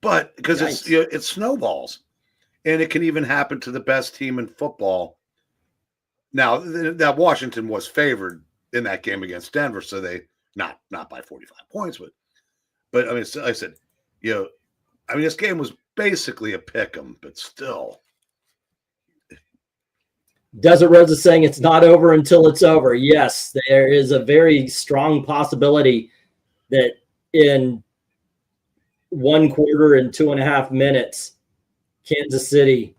But because it's snowballs, and it can even happen to the best team in football. Now, that Washington was favored in that game against Denver, so they not by 45 points, but I mean, I said, this game was basically a pick 'em, but still. Desert Rose is saying it's not over until it's over. Yes, there is a very strong possibility that in 1 quarter and 2.5 minutes, Kansas City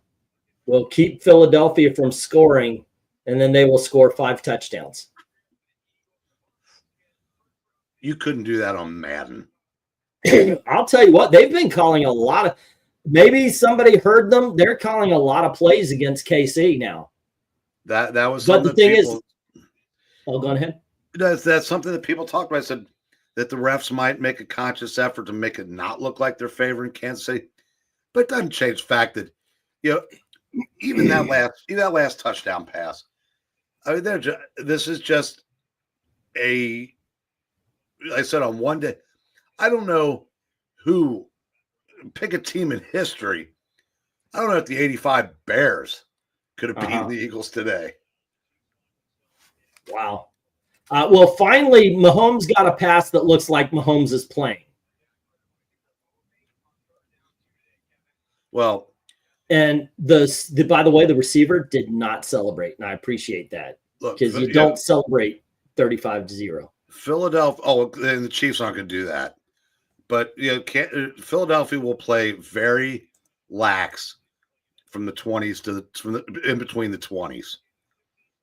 will keep Philadelphia from scoring, and then they will score 5 touchdowns. You couldn't do that on Madden. I'll tell you what, they've been calling a lot of, maybe somebody heard them. They're calling a lot of plays against KC now. That was, but the thing is, go ahead. That's something that people talked about. I said that the refs might make a conscious effort to make it not look like they're favoring Kansas City, but it doesn't change the fact that even that last touchdown pass. I mean, this is just I said on one day. I don't know who pick a team in history. I don't know if the '85 Bears could have beaten the Eagles today. Wow. Well, finally, Mahomes got a pass that looks like Mahomes is playing. Well, and by the way, the receiver did not celebrate, and I appreciate that because you don't celebrate 35-0. Philadelphia. Oh, and the Chiefs aren't going to do that. But Philadelphia will play very lax from the 20s to in between the 20s.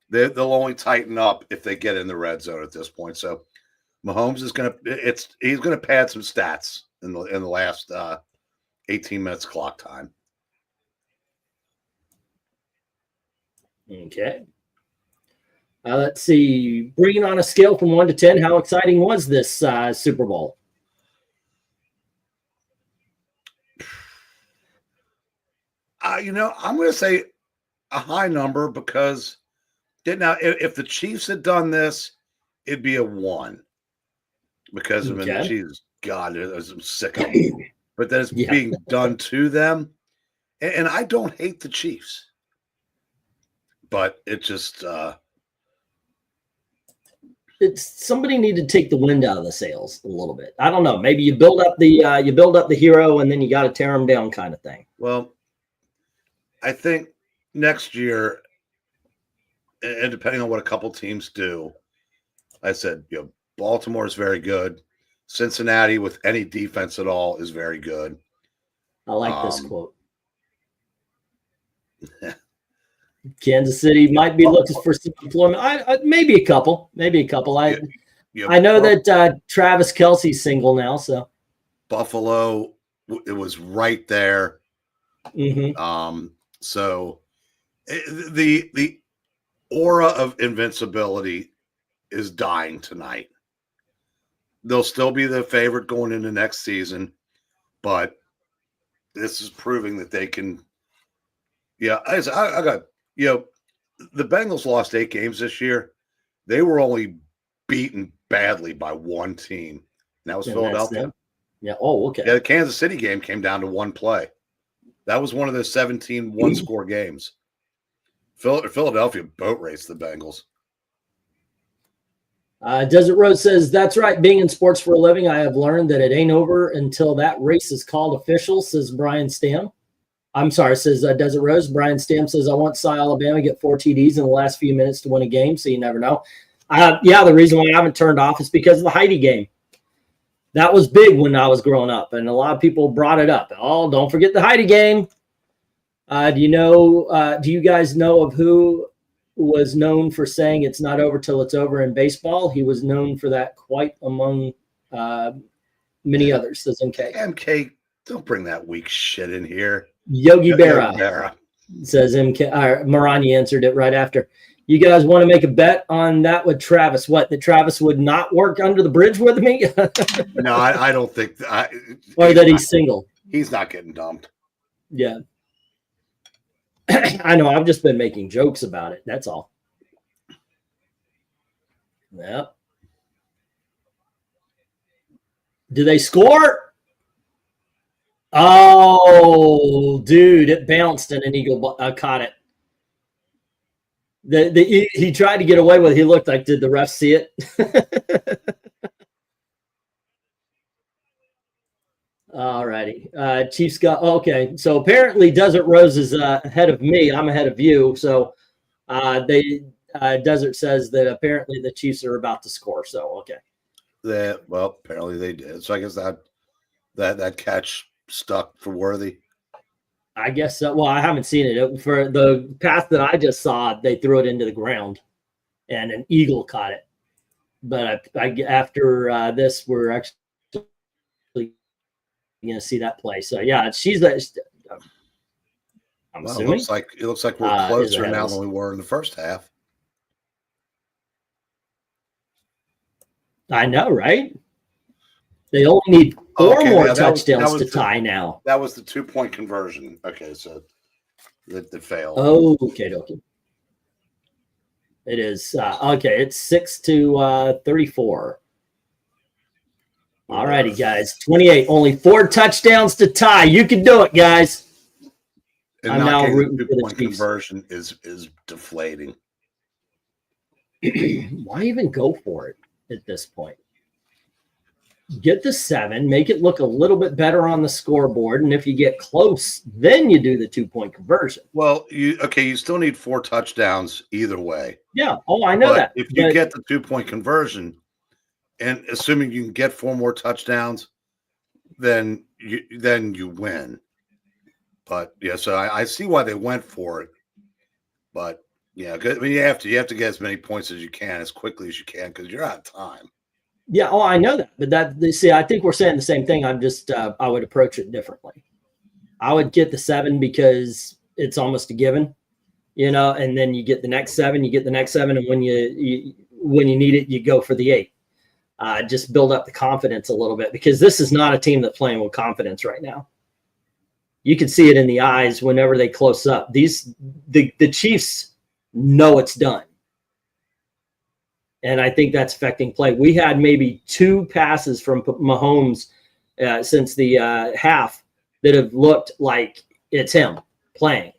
They'll only tighten up if they get in the red zone at this point. So Mahomes is he's going to pad some stats in the last 18 minutes clock time. Okay. Let's see. Bringing on a scale from 1 to 10, how exciting was this Super Bowl? I'm going to say a high number because if the Chiefs had done this, it'd be a 1 because the Chiefs, God, I'm sick of them. But that is being done to them, and I don't hate the Chiefs, but it just somebody need to take the wind out of the sails a little bit. I don't know. Maybe you build up the hero, and then you got to tear him down, kind of thing. Well, I think next year, and depending on what a couple teams do, I said, Baltimore is very good. Cincinnati, with any defense at all, is very good. I like this quote. Kansas City might be looking for some employment. Maybe a couple. I know that Travis Kelce's single now, so Buffalo, it was right there. Mm-hmm. So the aura of invincibility is dying tonight. They'll still be the favorite going into next season, but this is proving that they can. Yeah, I got the Bengals lost 8 games this year. They were only beaten badly by one team. And that was Philadelphia. Yeah. Oh, okay. Yeah, the Kansas City game came down to one play. That was one of the 17 one-score games. Philadelphia boat raced the Bengals. Desert Road says, that's right. Being in sports for a living, I have learned that it ain't over until that race is called official, says Brian Stam. I'm sorry, says Desert Rose. Brian Stam says, I want Cy Alabama to get 4 TDs in the last few minutes to win a game, so you never know. Yeah, the reason why I haven't turned off is because of the Heidi game. That was big when I was growing up, and a lot of people brought it up. Oh, don't forget the Heidi game. Do you guys know of who was known for saying it's not over till it's over in baseball? He was known for that quite among many others, says MK. MK, don't bring that weak shit in here. Yogi Berra, says MK. Maranya answered it right after. You guys want to make a bet on that with Travis? What, that Travis would not work under the bridge with me? No, I don't think. Or that he's single. He's not getting dumped. Yeah. I know. I've just been making jokes about it. That's all. Yep. Do they score? Oh, dude, it bounced and an eagle caught it. He tried to get away with it. He looked like, did the ref see it? All righty. Chiefs got, okay. So apparently Desert Rose is ahead of me. I'm ahead of you. So Desert says that apparently the Chiefs are about to score. So, okay. Well, apparently they did. So I guess that catch stuck for Worthy. I guess so. Well, I haven't seen it. For the pass that I just saw, they threw it into the ground and an eagle caught it. But after this, we're actually going to see that play. So, yeah, I'm assuming. It looks like we're closer now than we were in the first half. I know, right? They only need 4 more touchdowns to tie now. That was the 2-point conversion. Okay, so that failed. Oh, okay. It is. Okay, it's 6-34. All righty, guys. 28. Only 4 touchdowns to tie. You can do it, guys. And I'm now rooting for the 2-point conversion is deflating. Why even go for it at this point? Get the 7, make it look a little bit better on the scoreboard, and if you get close, then you do the 2-point conversion. Well, you still need 4 touchdowns either way. Yeah. Oh, I know that. If you get the 2-point conversion, and assuming you can get 4 more touchdowns, then you win. But yeah, so I see why they went for it. But yeah, I mean, you have to get as many points as you can as quickly as you can because you're out of time. Yeah, oh, I know that. But see, I think we're saying the same thing. I'm just I would approach it differently. I would get the 7 because it's almost a given, and then you get the next 7, and when you need it, you go for the 8. Just build up the confidence a little bit because this is not a team that's playing with confidence right now. You can see it in the eyes whenever they close up. The Chiefs know it's done. And I think that's affecting play. We had maybe 2 passes from Mahomes since the half that have looked like it's him playing.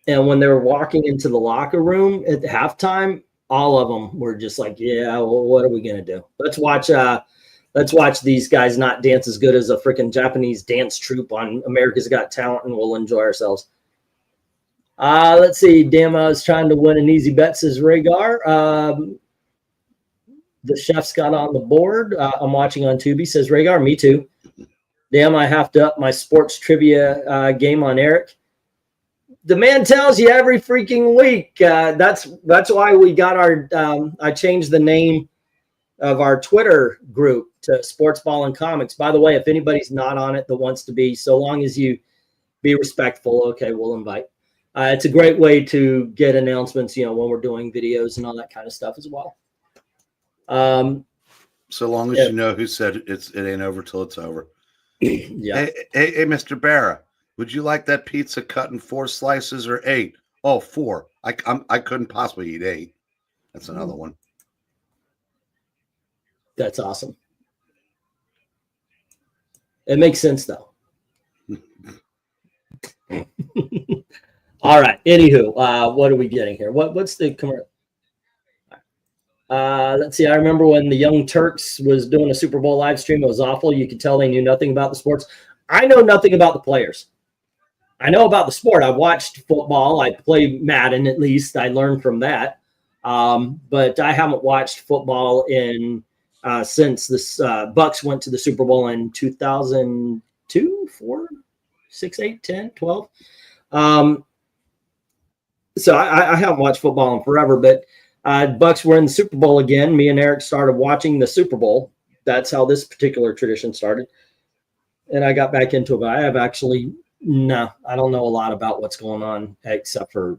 And when they were walking into the locker room at halftime, all of them were just like, yeah, well, what are we going to do? Let's watch these guys not dance as good as a freaking Japanese dance troupe on America's Got Talent, and we'll enjoy ourselves. Let's see. Dama is trying to win an easy bet, says Rhaegar. The chef's got on the board. I'm watching on Tubi, says Rhaegar. Me too. Damn, I have to up my sports trivia game on Eric. The man tells you every freaking week. That's why we got our I changed the name of our Twitter group to Sports Ball and Comics. By the way, if anybody's not on it that wants to be, so long as you be respectful, okay, we'll invite. It's a great way to get announcements, when we're doing videos and all that kind of stuff as well. So long as you know who said it ain't over till it's over. Yeah. Hey, Mr. Barra, would you like that pizza cut in 4 slices or 8? Oh, 4. I couldn't possibly eat 8. That's another one. That's awesome. It makes sense though. All right. Anywho, what are we getting here? What's the commercial? Let's see. I remember when the Young Turks was doing a Super Bowl live stream. It was awful. You could tell they knew nothing about the sports. I know nothing about the players. I know about the sport. I watched football. I played Madden at least. I learned from that. But I haven't watched football in since the Bucks went to the Super Bowl in 2002, 4, 6, 8, 10, 12. So I haven't watched football in forever, but Bucks were in the Super Bowl again. Me and Eric started watching the Super Bowl. That's how this particular tradition started. And I got back into it, but I have actually, I don't know a lot about what's going on except for,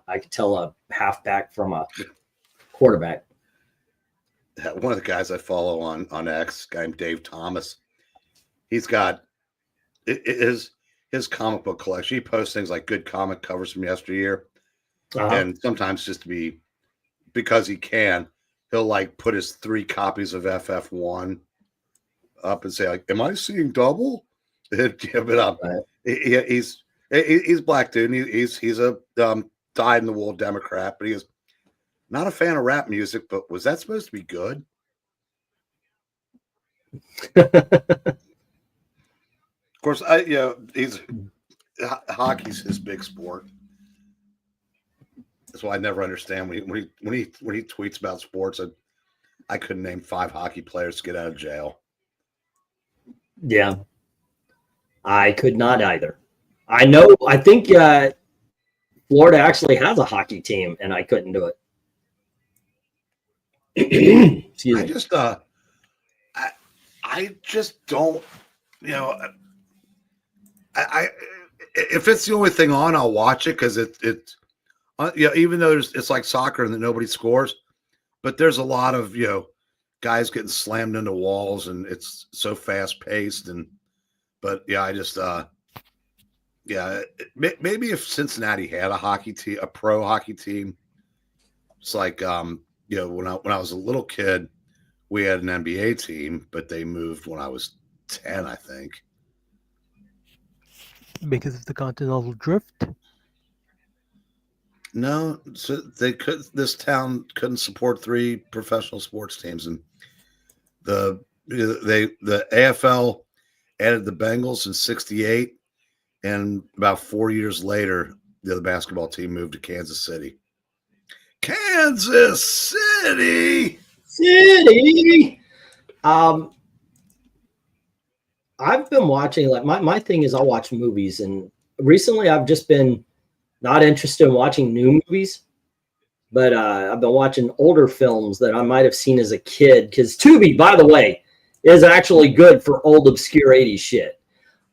I could tell a halfback from a quarterback. One of the guys I follow on X, guy named Dave Thomas, he's got his comic book collection. He posts things like good comic covers from yesteryear. And sometimes just because he can, he'll like put his 3 copies of FF1 up and say, like, am I seeing double? Give it up. Right. He's black dude. And he's a dyed-in-the-wool Democrat, but he is not a fan of rap music. But was that supposed to be good? Of course, hockey's his big sport. That's why I never understand when he tweets about sports. I couldn't name 5 hockey players to get out of jail. Yeah, I could not either. I think Florida actually has a hockey team, and I couldn't do it. Excuse me. I just don't, I if it's the only thing on, I'll watch it because even though it's like soccer and that nobody scores, but there's a lot of guys getting slammed into walls and it's so fast paced but I just maybe if Cincinnati had a hockey team, a pro hockey team, it's like when I was a little kid, we had an NBA team, but they moved when I was 10, I think. Because of the continental drift? No, so this town couldn't support 3 professional sports teams, and the AFL added the Bengals in '68, and about 4 years later, the other basketball team moved to Kansas City. Kansas City. I've been watching, like, my thing is I'll watch movies, and recently I've just been not interested in watching new movies, but I've been watching older films that I might have seen as a kid, because Tubi, by the way, is actually good for old obscure 80s shit.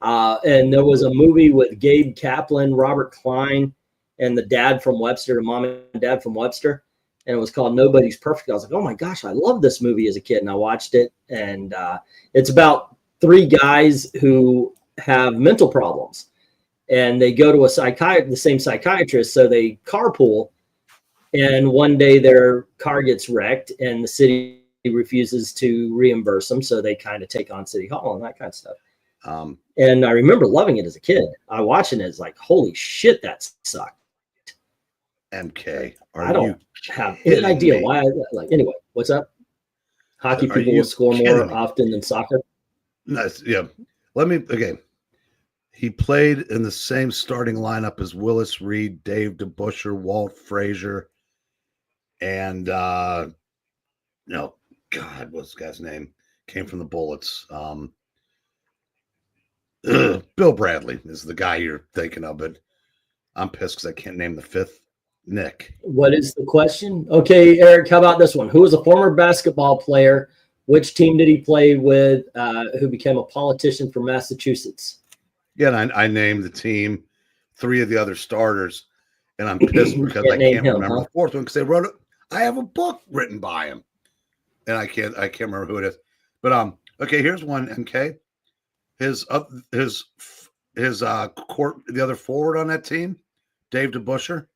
And there was a movie with Gabe Kaplan, Robert Klein, and the dad from Webster, the mom and dad from Webster, and it was called Nobody's Perfect. I was like, oh my gosh, I love this movie as a kid, and I watched it, and it's about 3 guys who have mental problems. And they go to the same psychiatrist, so they carpool. And one day their car gets wrecked, and the city refuses to reimburse them, so they kind of take on City Hall and that kind of stuff. And I remember loving it as a kid. I watching it, it's like, holy shit, that sucked. MK, I don't have any idea why. Anyway, what's up? Hockey people will score more often than soccer. Nice, yeah. Okay. He played in the same starting lineup as Willis Reed, Dave DeBusschere, Walt Frazier, and God, what's the guy's name? Came from the Bullets. Bill Bradley is the guy you're thinking of, but I'm pissed because I can't name the 5th. Nick. What is the question? Okay, Eric, how about this one? Who was a former basketball player? Which team did he play with? Who became a politician from Massachusetts? Yeah, and I named the team, 3 of the other starters, and I'm pissed because I can't remember the 4th one because they wrote it. I have a book written by him, and I can't remember who it is. But okay, here's one. MK, the other forward on that team, Dave DeBusschere.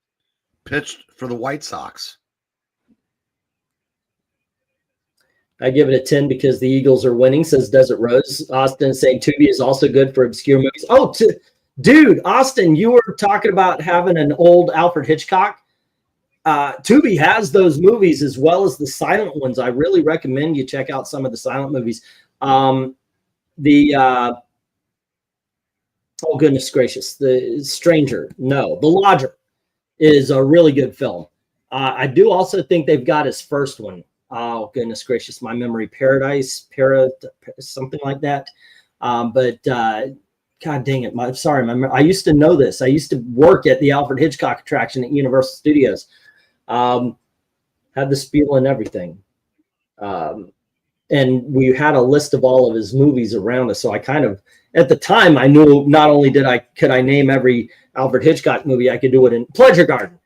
pitched for the White Sox. I give it a 10 because the Eagles are winning, says Desert Rose. Austin is saying Tubi is also good for obscure movies. Oh, dude, Austin, you were talking about having an old Alfred Hitchcock. Tubi has those movies as well as the silent ones. I really recommend you check out some of the silent movies. Oh, goodness gracious. The Stranger. No, The Lodger is a really good film. I do also think they've got his first one. Oh, goodness gracious. My memory. Paradise, something like that. But God dang it. I used to know this. I used to work at the Alfred Hitchcock attraction at Universal Studios. Had the spiel and everything. And we had a list of all of his movies around us. So I kind of, at the time, I knew not only could I name every Alfred Hitchcock movie, I could do it in Pleasure Garden.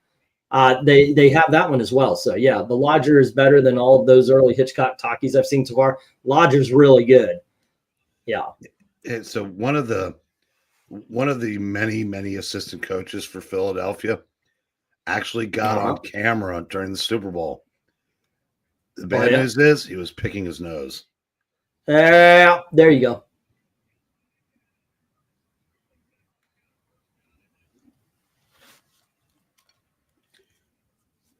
They have that one as well. So yeah, The Lodger is better than all of those early Hitchcock talkies I've seen so far. Lodger's really good. Yeah. And so one of the many assistant coaches for Philadelphia actually got on camera during the Super Bowl. The bad news is he was picking his nose. There you go.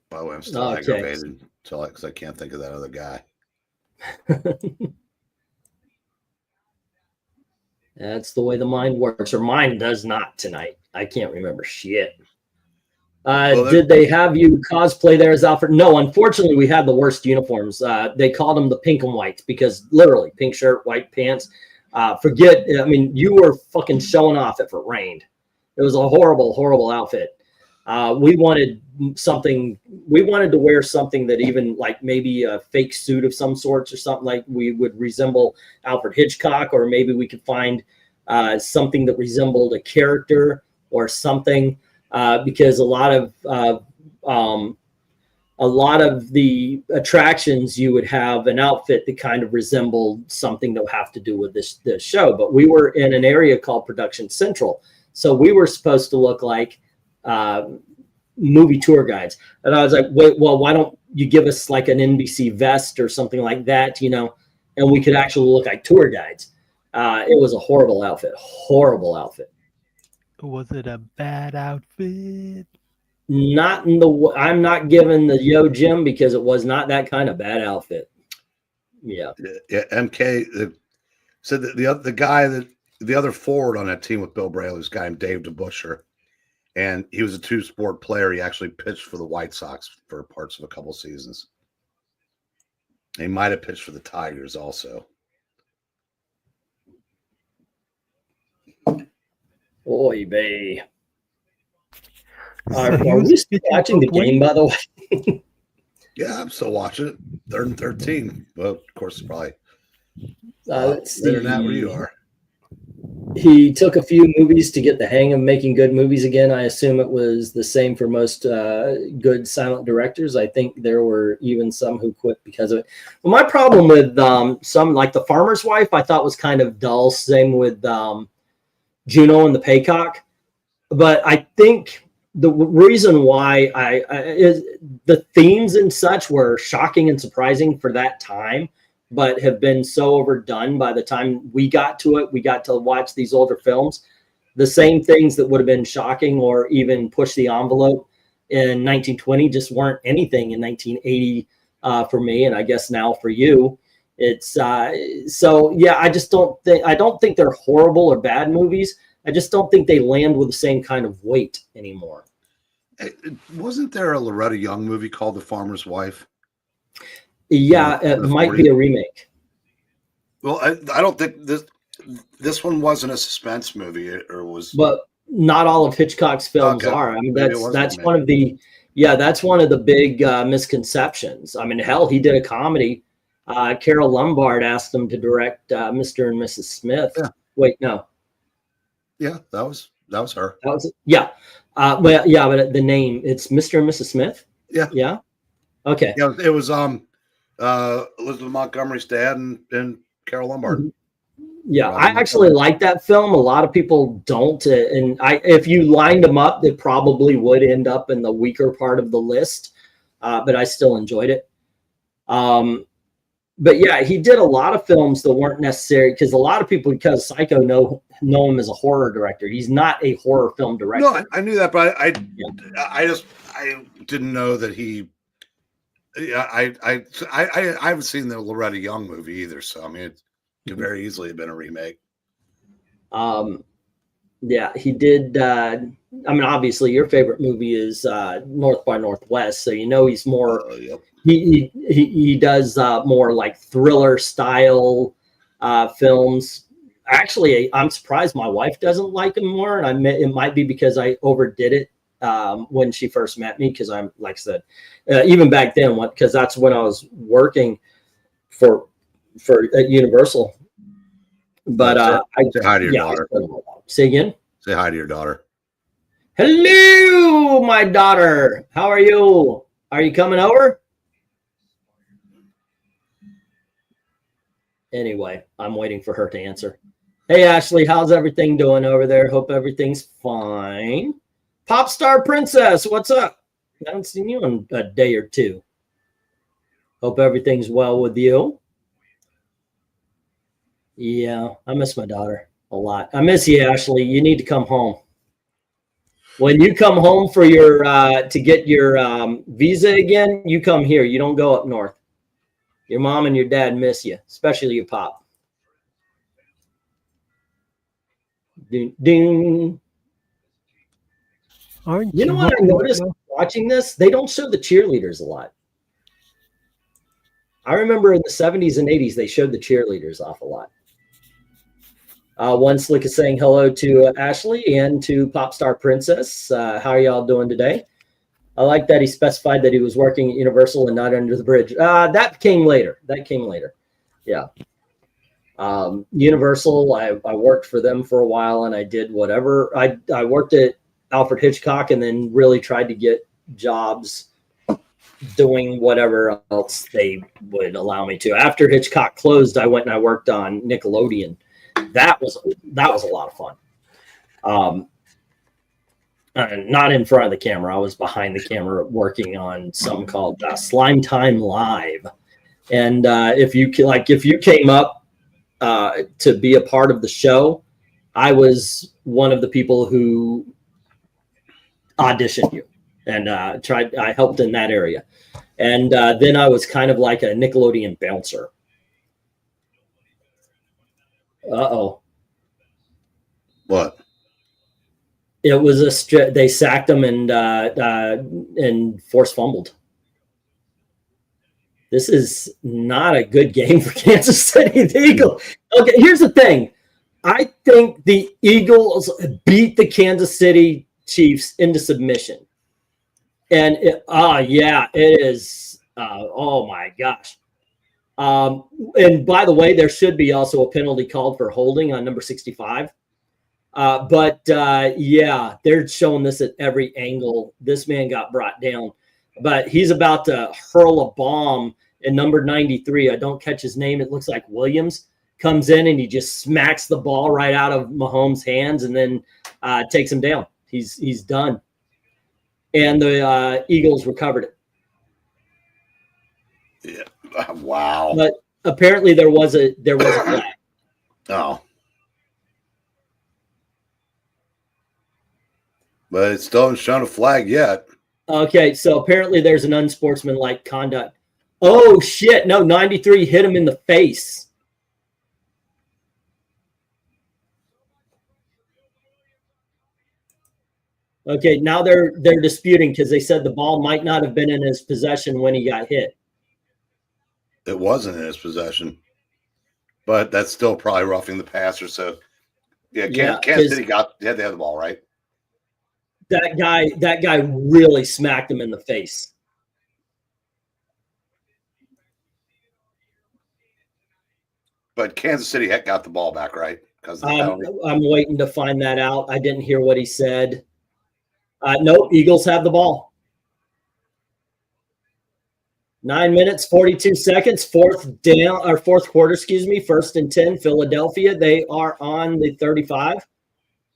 By the way, I'm still aggravated because I can't think of that other guy. That's the way the mind works, or mine does not tonight. I can't remember shit. Did they have you cosplay there as Alfred? No, unfortunately, we had the worst uniforms. They called them the pink and whites because literally pink shirt, white pants. You were fucking showing off if it rained. It was a horrible, horrible outfit. We wanted to wear something that even like maybe a fake suit of some sorts or something like we would resemble Alfred Hitchcock, or maybe we could find something that resembled a character or something. Because a lot of the attractions you would have an outfit that kind of resembled something that would have to do with this show. But we were in an area called Production Central, so we were supposed to look like movie tour guides. And I was like, wait, well, why don't you give us like an NBC vest or something like that, and we could actually look like tour guides. It was a horrible outfit. Was it a bad outfit? I'm not giving the Yo Jim because it was not that kind of bad outfit. Yeah. MK said that the other forward on that team with Bill Braley was a guy named Dave DeBuscher, and he was a two-sport player. He actually pitched for the White Sox for parts of a couple seasons. He might have pitched for the Tigers also. Oy vey. Are we still watching the game, by the way? Yeah, I'm still watching it. 3rd and 13. Well, of course, it's probably later than that where you are. He took a few movies to get the hang of making good movies again. I assume it was the same for most good silent directors. I think there were even some who quit because of it. Well, my problem with some, like The Farmer's Wife, I thought was kind of dull. Same with Juno and the Paycock. But I think the reason why is the themes and such were shocking and surprising for that time, but have been so overdone by the time we got to it. We got to watch these older films. The same things that would have been shocking or even push the envelope in 1920 just weren't anything in 1980 for me, and I guess now for you. It's so yeah, I don't think they're horrible or bad movies. I just don't think they land with the same kind of weight anymore. Wasn't there a Loretta Young movie called The Farmer's Wife? Yeah, it might be a remake. Well, I don't think this one wasn't a suspense movie, or was. But not all of Hitchcock's films are. I mean, that's one of the big misconceptions. I mean, hell, he did a comedy. Carol Lombard asked him to direct Mr. and Mrs. Smith. Yeah. Wait, no. Yeah, that was her. That was yeah. Well, yeah, but the name, it's Mr. and Mrs. Smith. Yeah. Yeah. Okay. Yeah, it was Elizabeth Montgomery's dad and Carol Lombard. Yeah, I actually like that film. A lot of people don't, and if you lined them up, it probably would end up in the weaker part of the list. But I still enjoyed it. But yeah, he did a lot of films that weren't necessary because a lot of people, because Psycho, know him as a horror director. He's not a horror film director. No, I knew that, but I didn't know that he. Yeah, I haven't seen the Loretta Young movie either, so I mean, it could very easily have been a remake. Yeah, he did. I mean, obviously, your favorite movie is North by Northwest, so you know he's more. Yep. He does more like thriller style films. Actually, I'm surprised my wife doesn't like him more, and it might be because I overdid it when she first met me. Because I'm, like I said, even back then, because that's when I was working for at Universal. But say hi to your daughter. Say again. Say hi to your daughter. Hello, my daughter. How are you? Are you coming over? Anyway, I'm waiting for her to answer. Hey, Ashley, how's everything doing over there? Hope everything's fine. Pop Star Princess, what's up? I haven't seen you in a day or two. Hope everything's well with you. Yeah, I miss my daughter a lot. I miss you, Ashley. You need to come home. When you come home for your to get your visa again, you come here. You don't go up north. Your mom and your dad miss you, especially your pop. Ding, ding. You know what I noticed watching this? They don't show the cheerleaders a lot. I remember in the 70s and 80s, they showed the cheerleaders off a lot. One Slick is saying hello to Ashley and to Popstar Princess. How are y'all doing today? I like that he specified that he was working at Universal and not Under the Bridge. That came later. Yeah. Universal, I worked for them for a while, and I did whatever. I worked at Alfred Hitchcock and then really tried to get jobs doing whatever else they would allow me to. After Hitchcock closed, I went and I worked on Nickelodeon. That was a lot of fun. Not in front of the camera. I was behind the camera working on something called Slime Time Live. And if you came up to be a part of the show, I was one of the people who auditioned you and I helped in that area. And then I was kind of like a Nickelodeon bouncer. Uh-oh. What? It was they sacked him and force fumbled. This is not a good game for Kansas City. The Eagles. Okay, here's the thing. I think the Eagles beat the Kansas City Chiefs into submission. And it is. Oh my gosh. And by the way, there should be also a penalty called for holding on number 65. Yeah, they're showing this at every angle. This man got brought down, but he's about to hurl a bomb, and number 93, I don't catch his name. It looks like Williams comes in and he just smacks the ball right out of Mahomes' hands and then takes him down. He's done. And the Eagles recovered it. Yeah. Wow. But apparently there was a flag. Oh. But it still hasn't shown a flag yet. Okay, so apparently there's an unsportsmanlike conduct. Oh, shit. No, 93 hit him in the face. Okay, now they're disputing because they said the ball might not have been in his possession when he got hit. It wasn't in his possession. But that's still probably roughing the passer. So, yeah, Kansas City had to have the ball, right? That guy really smacked him in the face. But Kansas City got the ball back, right? Because I'm waiting to find that out. I didn't hear what he said. Nope, Eagles have the ball. 9 minutes, 42 seconds, fourth quarter, excuse me, 1st and 10, Philadelphia. They are on the 35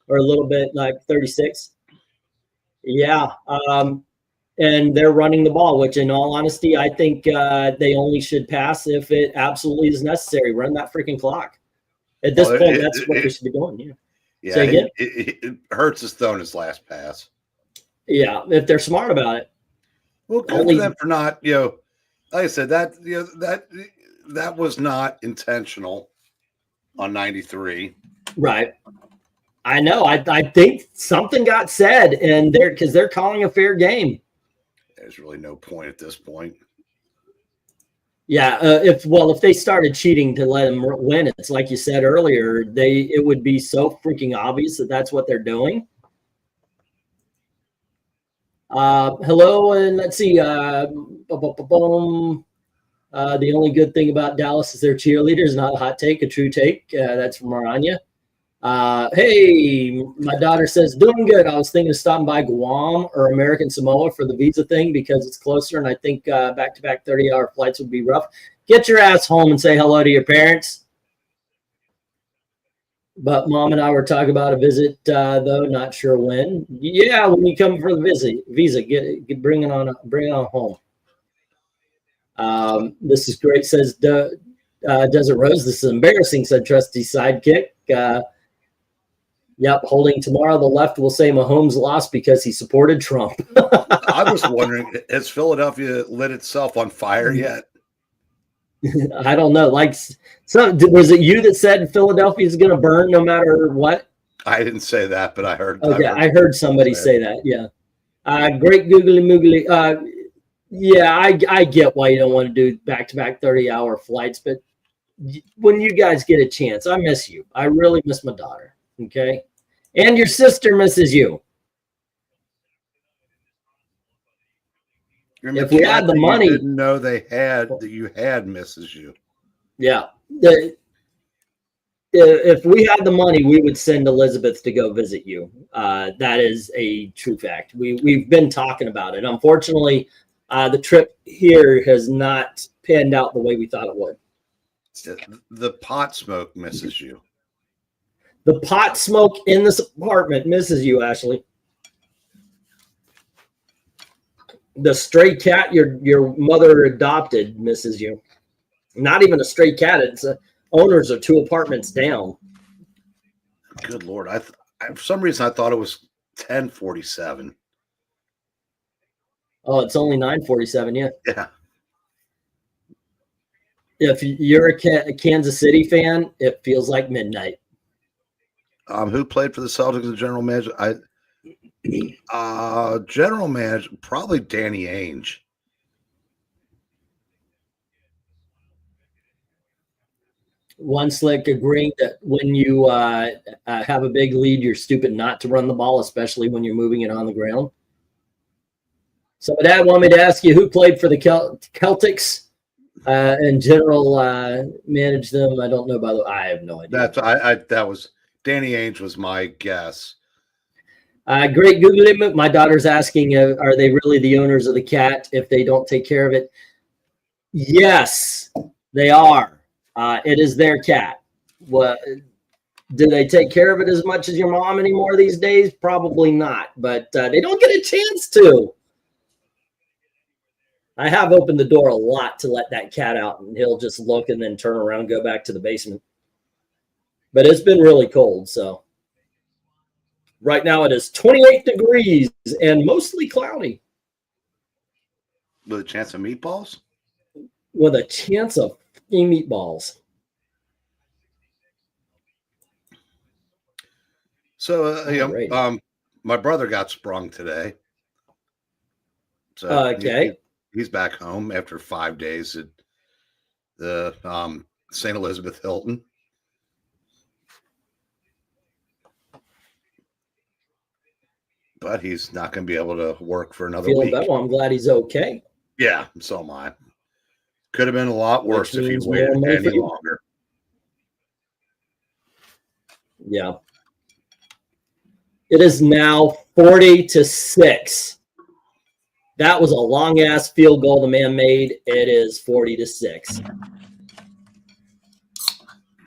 or a little bit like 36. Yeah. And they're running the ball, which in all honesty, I think they only should pass if it absolutely is necessary. Run that freaking clock. At this point, that's what we should be doing. Yeah. Yeah. It hurts his throwing his last pass. Yeah. If they're smart about it. Well, good for them for not, like I said, that was not intentional on 93. Right. I know. I think something got said, and because they're calling a fair game. There's really no point at this point. Yeah. If they started cheating to let them win, it's like you said earlier, it would be so freaking obvious that that's what they're doing. Hello, and let's see. The only good thing about Dallas is their cheerleaders. Not a hot take, a true take. That's from Maranya. Hey, my daughter says, doing good. I was thinking of stopping by Guam or American Samoa for the visa thing because it's closer, and I think back-to-back 30-hour flights would be rough. Get your ass home and say hello to your parents. But Mom and I were talking about a visit, though, not sure when. Yeah, when you come for the visa, bring it on home. This is great, says Desert Rose. This is embarrassing, said Trusty Sidekick. Yep, holding tomorrow. The left will say Mahomes lost because he supported Trump. I was wondering, has Philadelphia lit itself on fire yet? I don't know. Was it you that said Philadelphia is going to burn no matter what? I didn't say that, but I heard. Okay, I heard somebody say that. Yeah. Great googly moogly. Yeah, I get why you don't want to do back-to-back 30-hour flights, but when you guys get a chance, I miss you. I really miss my daughter. Okay, and your sister misses you. If we had the money, didn't know you had misses you. Yeah, if we had the money, we would send Elizabeth to go visit you. That is a true fact. We've been talking about it. Unfortunately, the trip here has not panned out the way we thought it would. The pot smoke misses you. The pot smoke in this apartment misses you, Ashley. The stray cat your mother adopted misses you. Not even a stray cat. It's owners are 2 apartments down. Good Lord. For some reason, I thought it was 10:47. Oh, it's only 9:47. Yeah. Yeah. If you're a Kansas City fan, it feels like midnight. Who played for the Celtics as general manager? General manager, probably Danny Ainge. One Slick agreeing that when you have a big lead, you're stupid not to run the ball, especially when you're moving it on the ground. So Dad wanted me to ask you who played for the Celtics and general managed them. I don't know, by the way. I have no idea. That was Danny Ainge was my guess. Great Googling. My daughter's asking, are they really the owners of the cat if they don't take care of it? Yes, they are. It is their cat. What? Do they take care of it as much as your mom anymore these days? Probably not, but they don't get a chance to. I have opened the door a lot to let that cat out, and he'll just look and then turn around and go back to the basement. But it's been really cold, so. Right now it is 28 degrees and mostly cloudy. With a chance of meatballs? With a chance of meatballs. So, my brother got sprung today. So okay. He's back home after 5 days at the St. Elizabeth Hilton. But he's not going to be able to work for another week. Better. I'm glad he's okay. Yeah, so am I. Could have been a lot worse if he waited any longer. Yeah. It is now 40-6. That was a long ass field goal the man made. It is 40-6.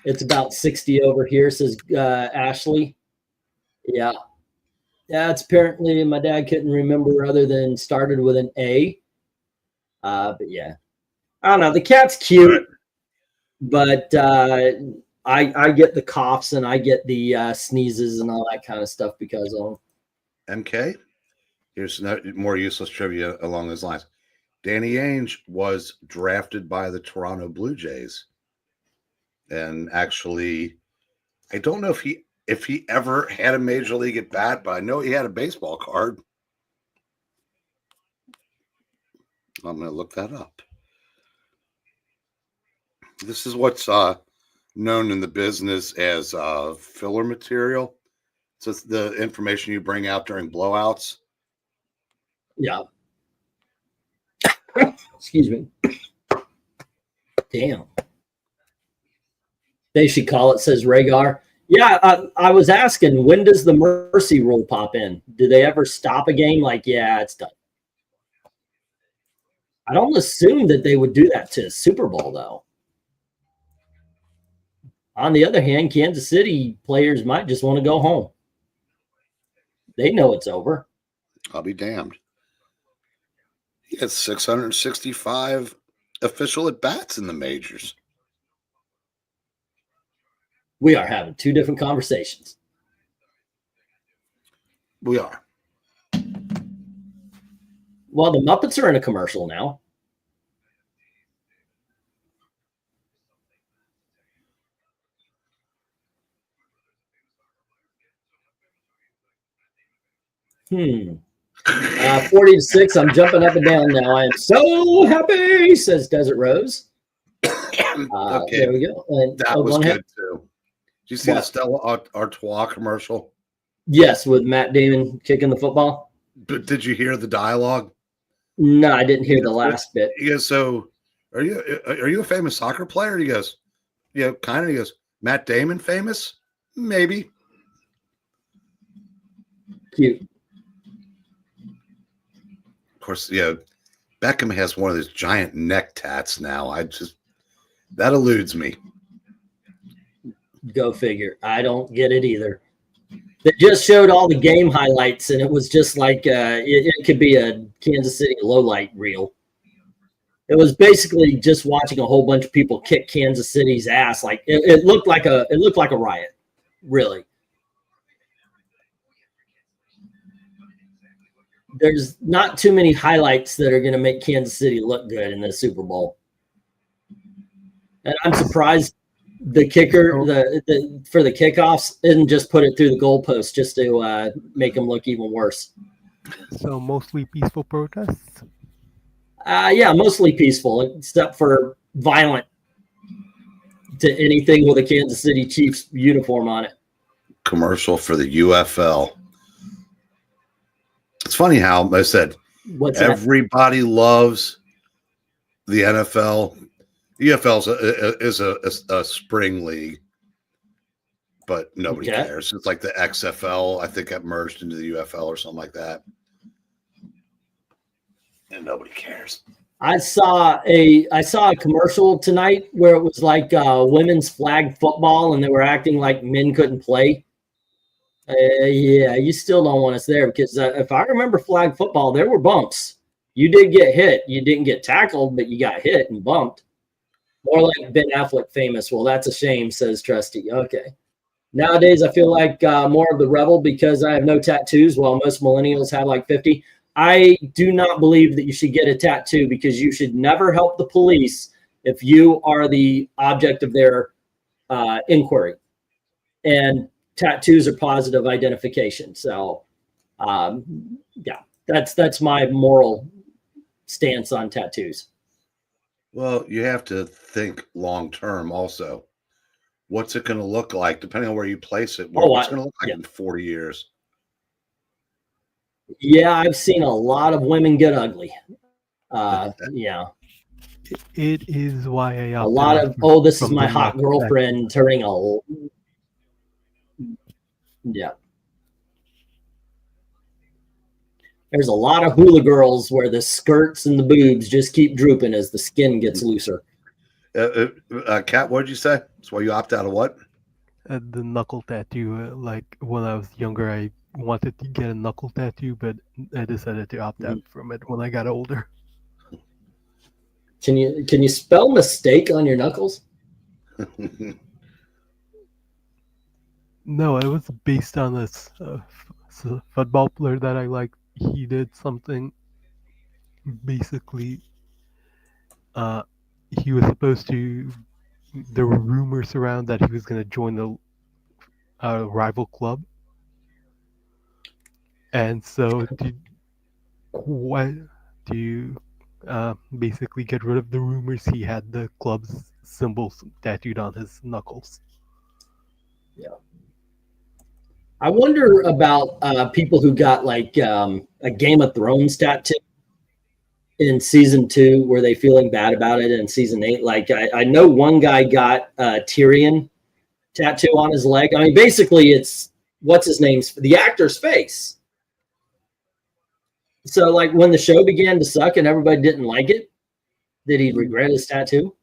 It's about 60 over here, says Ashley. Yeah. Yeah, it's apparently my dad couldn't remember other than started with an A. But yeah. I don't know. The cat's cute, but I get the coughs and I get the sneezes and all that kind of stuff because of them. MK, here's more useless trivia along those lines. Danny Ainge was drafted by the Toronto Blue Jays. And actually, I don't know if he ever had a major league at bat, but I know he had a baseball card. I'm going to look that up. This is what's known in the business as filler material. So it's the information you bring out during blowouts. Yeah. Excuse me. Damn. They should call it, says Rhaegar. Yeah, I was asking, when does the mercy rule pop in? Do they ever stop a game? Like, yeah, it's done. I don't assume that they would do that to a Super Bowl, though. On the other hand, Kansas City players might just want to go home. They know it's over. I'll be damned. He had 665 official at-bats in the majors. We are having two different conversations. We are. Well, the Muppets are in a commercial now. Hmm. 40-6. I'm jumping up and down now. I am so happy, says Desert Rose. Okay. There we go. And, that was good too. Did you see the Stella Artois commercial? Yes, with Matt Damon kicking the football. But did you hear the dialogue? No, I didn't hear the last bit. He goes, "So, are you a famous soccer player?" He goes, "Yeah, kind of." He goes, "Matt Damon famous? Maybe." Cute. Of course, yeah. Beckham has one of those giant neck tats now. That eludes me. Go figure. I don't get it either. They just showed all the game highlights, and it was just like it could be a Kansas City lowlight reel. It was basically just watching a whole bunch of people kick Kansas City's ass. Like it looked like a riot, really. There's not too many highlights that are going to make Kansas City look good in the Super Bowl, and I'm surprised the kicker for the kickoffs didn't just put it through the goalpost just to make them look even worse. So mostly peaceful protests? Yeah, mostly peaceful, except for violent to anything with a Kansas City Chiefs uniform on it. Commercial for the UFL. It's funny how I said everybody loves the NFL. The UFL is a spring league, but nobody cares. It's like the XFL, I think, got merged into the UFL or something like that, and nobody cares. I saw a commercial tonight where it was like women's flag football, and they were acting like men couldn't play. Yeah, you still don't want us there because if I remember flag football, there were bumps. You did get hit. You didn't get tackled, but you got hit and bumped. More like Ben Affleck famous. Well, that's a shame, says Trusty. Okay. Nowadays, I feel like more of the rebel because I have no tattoos, while most millennials have like 50. I do not believe that you should get a tattoo because you should never help the police if you are the object of their inquiry. And tattoos are positive identification. So, yeah, that's my moral stance on tattoos. Well, you have to think long term also. What's it going to look like depending on where you place it? What's it going to look like in 40 years? Yeah, I've seen a lot of women get ugly. Yeah. It is why a lot of, this is my hot girlfriend turning a... Yeah. There's a lot of hula girls where the skirts and the boobs just keep drooping as the skin gets looser. Kat, what did you say? So why you opt out of what? The knuckle tattoo. Like when I was younger, I wanted to get a knuckle tattoo, but I decided to opt out from it when I got older. Can you spell mistake on your knuckles? No, it was based on this football player that I liked. He did something. Basically, he was supposed to. There were rumors around that he was going to join a rival club, and so to basically get rid of the rumors, he had the club's symbols tattooed on his knuckles. Yeah. I wonder about people who got like a Game of Thrones tattoo in season 2. Were they feeling bad about it in season 8? Like I know one guy got a Tyrion tattoo on his leg. I mean, basically it's what's his name's the actor's face. So like when the show began to suck and everybody didn't like it, did he regret his tattoo?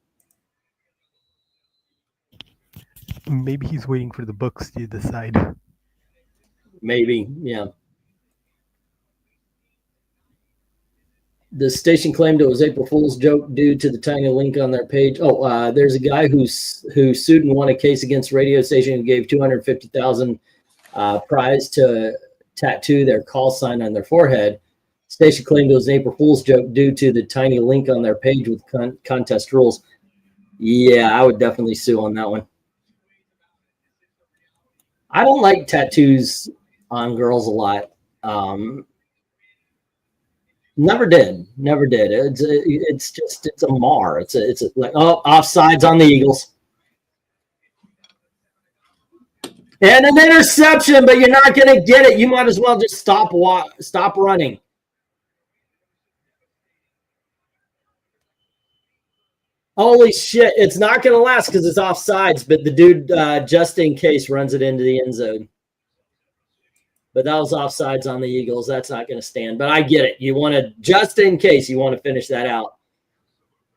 Maybe he's waiting for the books to decide. Maybe, yeah. The station claimed it was April Fool's joke due to the tiny link on their page. Oh, there's a guy who sued and won a case against radio station who gave $250,000 prize to tattoo their call sign on their forehead. Station claimed it was an April Fool's joke due to the tiny link on their page with contest rules. Yeah, I would definitely sue on that one. I don't like tattoos on girls a lot. Never did. It's a mar. It's like, oh, offsides on the Eagles. And an interception, but you're not going to get it. You might as well just stop running. Holy shit, it's not going to last because it's offsides, but the dude, just in case, runs it into the end zone. But that was offsides on the Eagles. That's not going to stand. But I get it. You want to, just in case, you want to finish that out.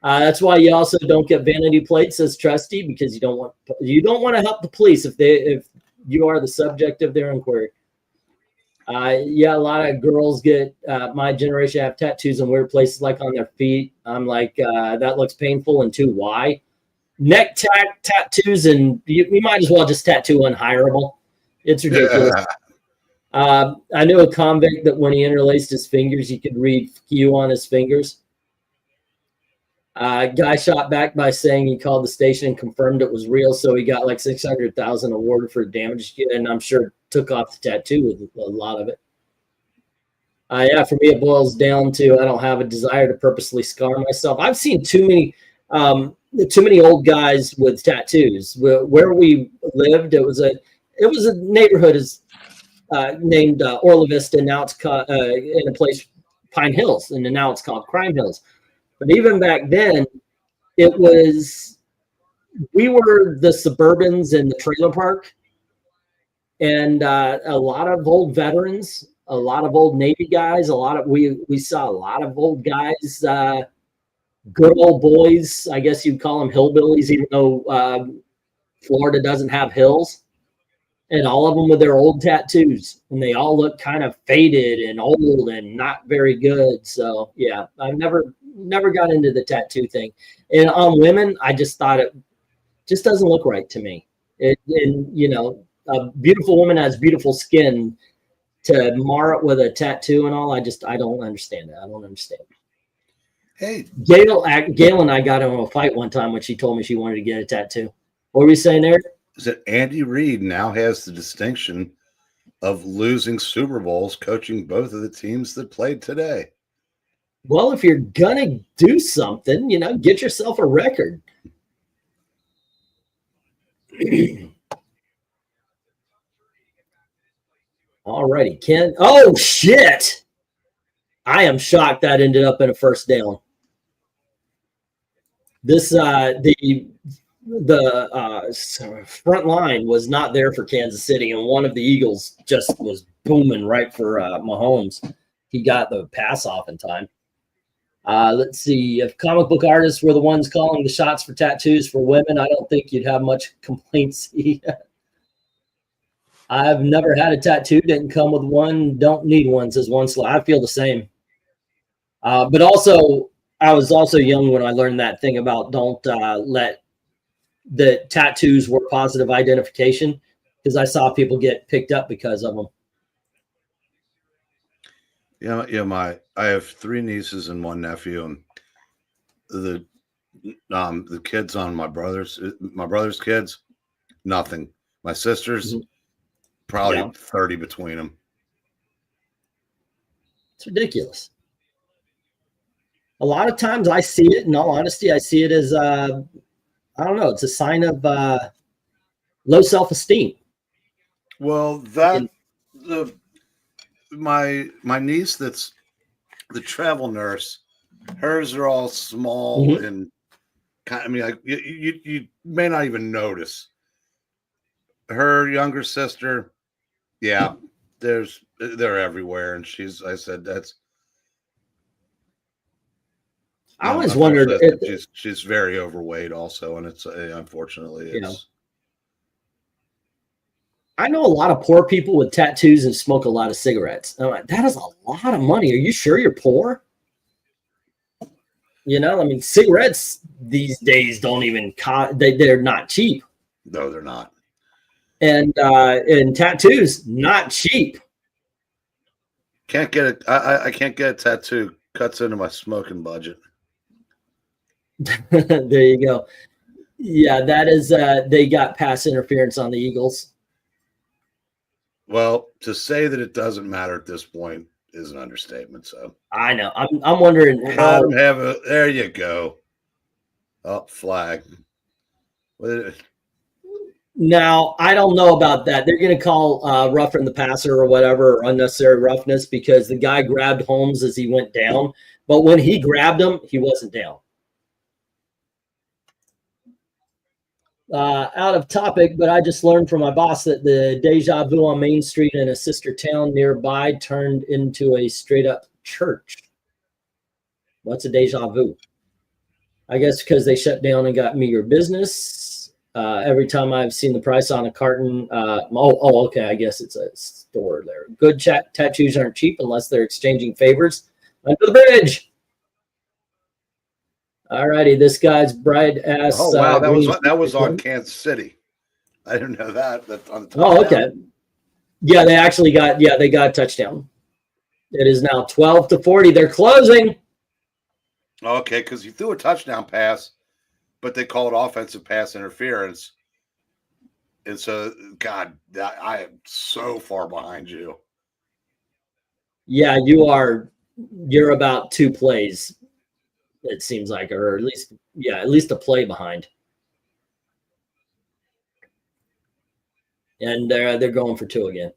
That's why you also don't get vanity plates, says Trusty, because you don't want to help the police if you are the subject of their inquiry. Yeah, a lot of girls get my generation have tattoos in weird places, like on their feet. I'm like, that looks painful, and 2, why? Neck tattoos, and you might as well just tattoo unhireable. It's ridiculous. Yeah. I knew a convict that when he interlaced his fingers, he could read "Q" on his fingers. Guy shot back by saying he called the station and confirmed it was real, so he got like $600,000 awarded for damage, and I'm sure took off the tattoo with a lot of it. Yeah, for me it boils down to I don't have a desire to purposely scar myself. I've seen too many old guys with tattoos. Where we lived, it was a neighborhood named Orla Vista, and now it's in a place Pine Hills, and now it's called Crime Hills. But even back then, we were the Suburbans in the trailer park, and a lot of old veterans, a lot of old Navy guys, we saw a lot of old guys, good old boys. I guess you'd call them hillbillies, even though Florida doesn't have hills. And all of them with their old tattoos, and they all look kind of faded and old and not very good. So yeah, I've never got into the tattoo thing. And on women, I just thought it just doesn't look right to me. And you know, a beautiful woman has beautiful skin. To mar it with a tattoo and all, I don't understand it. I don't understand. Hey, Gail and I got into a fight one time when she told me she wanted to get a tattoo. What were you saying, Eric? Is that Andy Reid now has the distinction of losing Super Bowls coaching both of the teams that played today. Well, if you're gonna do something, you know, get yourself a record. Alrighty, Ken. Oh shit! I am shocked that ended up in a first down. This the front line was not there for Kansas City, and one of the Eagles just was booming right for Mahomes. he got the pass off in time. Let's see. If comic book artists were the ones calling the shots for tattoos for women, I don't think you'd have much complaints. I've never had a tattoo. Didn't come with one. Don't need one, says one. I feel the same. But also, I was also young when I learned that thing about don't let the tattoos were positive identification, because I saw people get picked up because of them. Yeah, I have 3 nieces and 1 nephew, and the kids on my brother's kids, nothing. My sisters, probably 30 between them. It's ridiculous. A lot of times I see it, in all honesty, I see it as, I don't know, it's a sign of low self-esteem. Well, my niece that's the travel nurse, hers are all small and kind of, I mean, like you may not even notice. Her younger sister, yeah, they're everywhere, and I said that's. I always wondered. She's very overweight, also, and it's unfortunately it's. I know a lot of poor people with tattoos and smoke a lot of cigarettes. I'm like, that is a lot of money. Are you sure you're poor? You know, I mean, cigarettes these days don't even they're not cheap. No, they're not. And tattoos, not cheap. Can't get it. I can't get a tattoo. Cuts into my smoking budget. There you go. Yeah, that is they got pass interference on the Eagles. Well, to say that it doesn't matter at this point is an understatement. So I know. I'm wondering how. There you go. Oh, flag. Now, I don't know about that. They're going to call roughing the passer or whatever, or unnecessary roughness, because the guy grabbed Holmes as he went down. But when he grabbed him, he wasn't down. Out of topic, but I just learned from my boss that the Deja Vu on Main Street in a sister town nearby turned into a straight-up church. What's a Deja Vu? I guess because they shut down and got meager business. Every time I've seen the price on a carton, okay, I guess it's a store there. Good tattoos aren't cheap unless they're exchanging favors. Under the bridge. All righty, this guy's bride ass. Oh wow, that was on Kansas City. I didn't know that. That's on the top. Oh, okay. Yeah, they actually got they got a touchdown. It is now 12-40. They're closing. Okay, because you threw a touchdown pass, but they called offensive pass interference. And so, God, I am so far behind you. Yeah, you're about 2 plays. It seems like, or at least a play behind. And they're going for 2 again.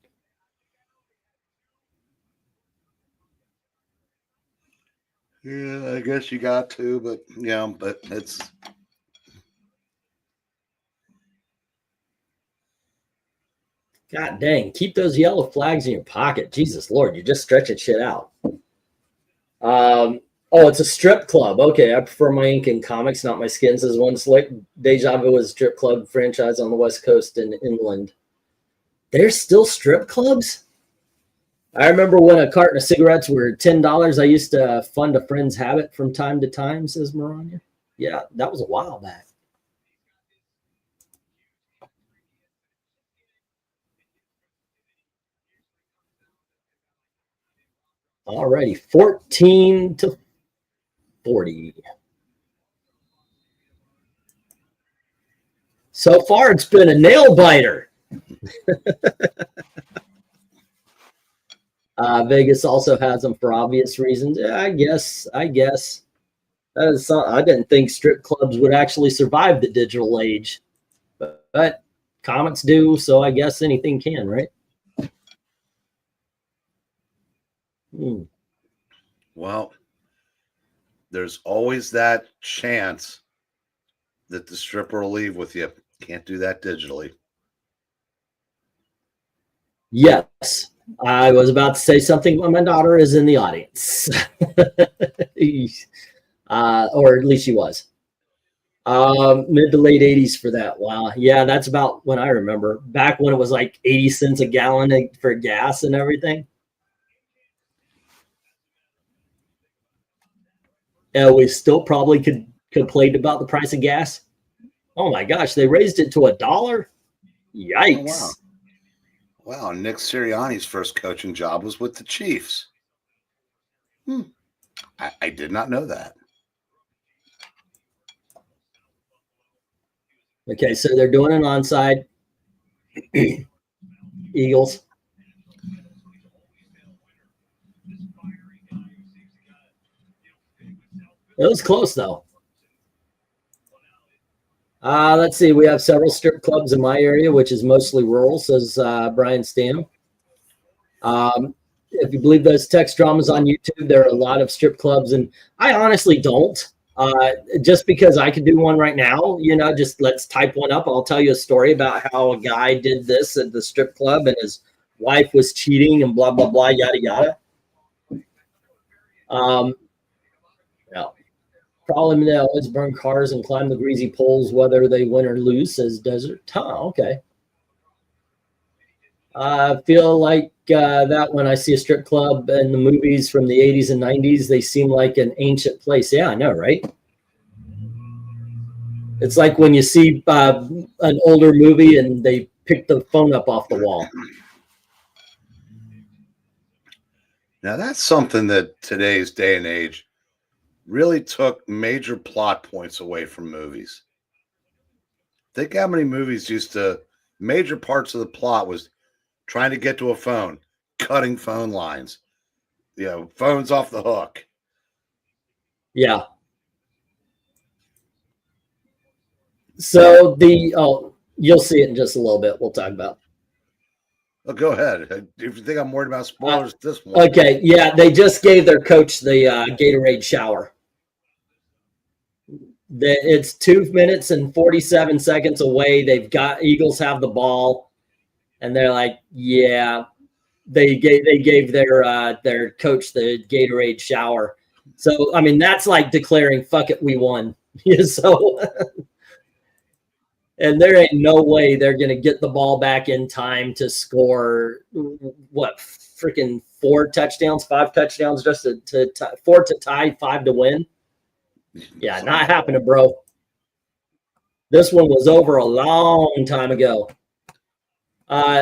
Yeah, I guess you got to, but it's. God dang, keep those yellow flags in your pocket. Jesus Lord, you're just stretching shit out. Oh, it's a strip club. Okay, I prefer my ink in comics, not my skins. Says one select. Deja Vu is a strip club franchise on the West Coast and inland. There's still strip clubs? I remember when a carton of cigarettes were $10. I used to fund a friend's habit from time to time, says Maranya. Yeah, that was a while back. All righty, 14-40. So far, it's been a nail biter. Vegas also has them for obvious reasons. Yeah, I guess. That is I didn't think strip clubs would actually survive the digital age, but comics do, so I guess anything can, right? Well, there's always that chance that the stripper will leave with you. Can't do that digitally. Yes, I was about to say something when my daughter is in the audience. Or at least she was. Mid to late 80s for that. Wow. Yeah, that's about when I remember. Back when it was like 80 cents a gallon for gas and everything. And we still probably could complain about the price of gas. Oh my gosh, they raised it to $1. Yikes. Oh, wow. Wow, Nick Sirianni's first coaching job was with the Chiefs. I did not know that. Okay, so they're doing an onside. Eagles. It was close, though. Let's see. We have several strip clubs in my area, which is mostly rural, says Brian Stam. If you believe those text dramas on YouTube, there are a lot of strip clubs, and I honestly don't. Just because I could do one right now, you know, just let's type one up. I'll tell you a story about how a guy did this at the strip club and his wife was cheating and blah, blah, blah, yada, yada. Yeah. Problem, they always burn cars and climb the greasy poles, whether they win or lose, says Desert. Oh, okay. I feel like that when I see a strip club in the movies from the 80s and 90s, they seem like an ancient place. Yeah, I know, right? It's like when you see an older movie and they pick the phone up off the wall. Now, that's something that today's day and age really took major plot points away from movies. Think how many movies used to, major parts of the plot was trying to get to a phone, cutting phone lines, you know, phones off the hook. Yeah. So you'll see it in just a little bit. We'll talk about. Oh, go ahead. If you think I'm worried about spoilers, this one. Okay. Yeah. They just gave their coach the Gatorade shower. It's 2 minutes and 47 seconds away. Eagles have the ball. And they're like, yeah, they gave their coach the Gatorade shower. So, I mean, that's like declaring, fuck it, we won. So, and there ain't no way they're going to get the ball back in time to score, what, freaking 4 touchdowns, 5 touchdowns, just to 4 to tie, 5 to win. Yeah, not happening, bro. This one was over a long time ago.